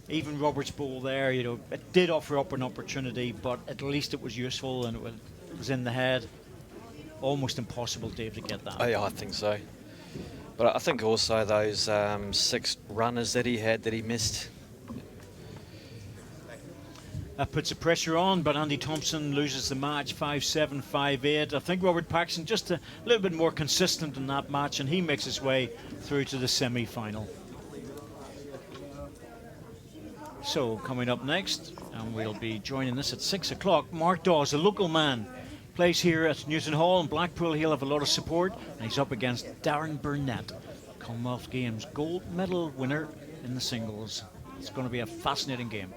even Robert's ball there, you know, it did offer up an opportunity, but at least it was useful and it was in the head. Almost impossible, Dave, to get that. Oh, yeah, I think so. But I think also those 6 runners that he had that he missed. That puts the pressure on, but Andy Thompson loses the match 5-7, 5-8. I think Robert Paxton just a little bit more consistent in that match, and he makes his way through to the semi-final. So coming up next, and we'll be joining us at 6 o'clock, Mark Dawes, a local man, plays here at Newton Hall in Blackpool. He'll have a lot of support, and he's up against Darren Burnett, Commonwealth Games gold medal winner in the singles. It's going to be a fascinating game.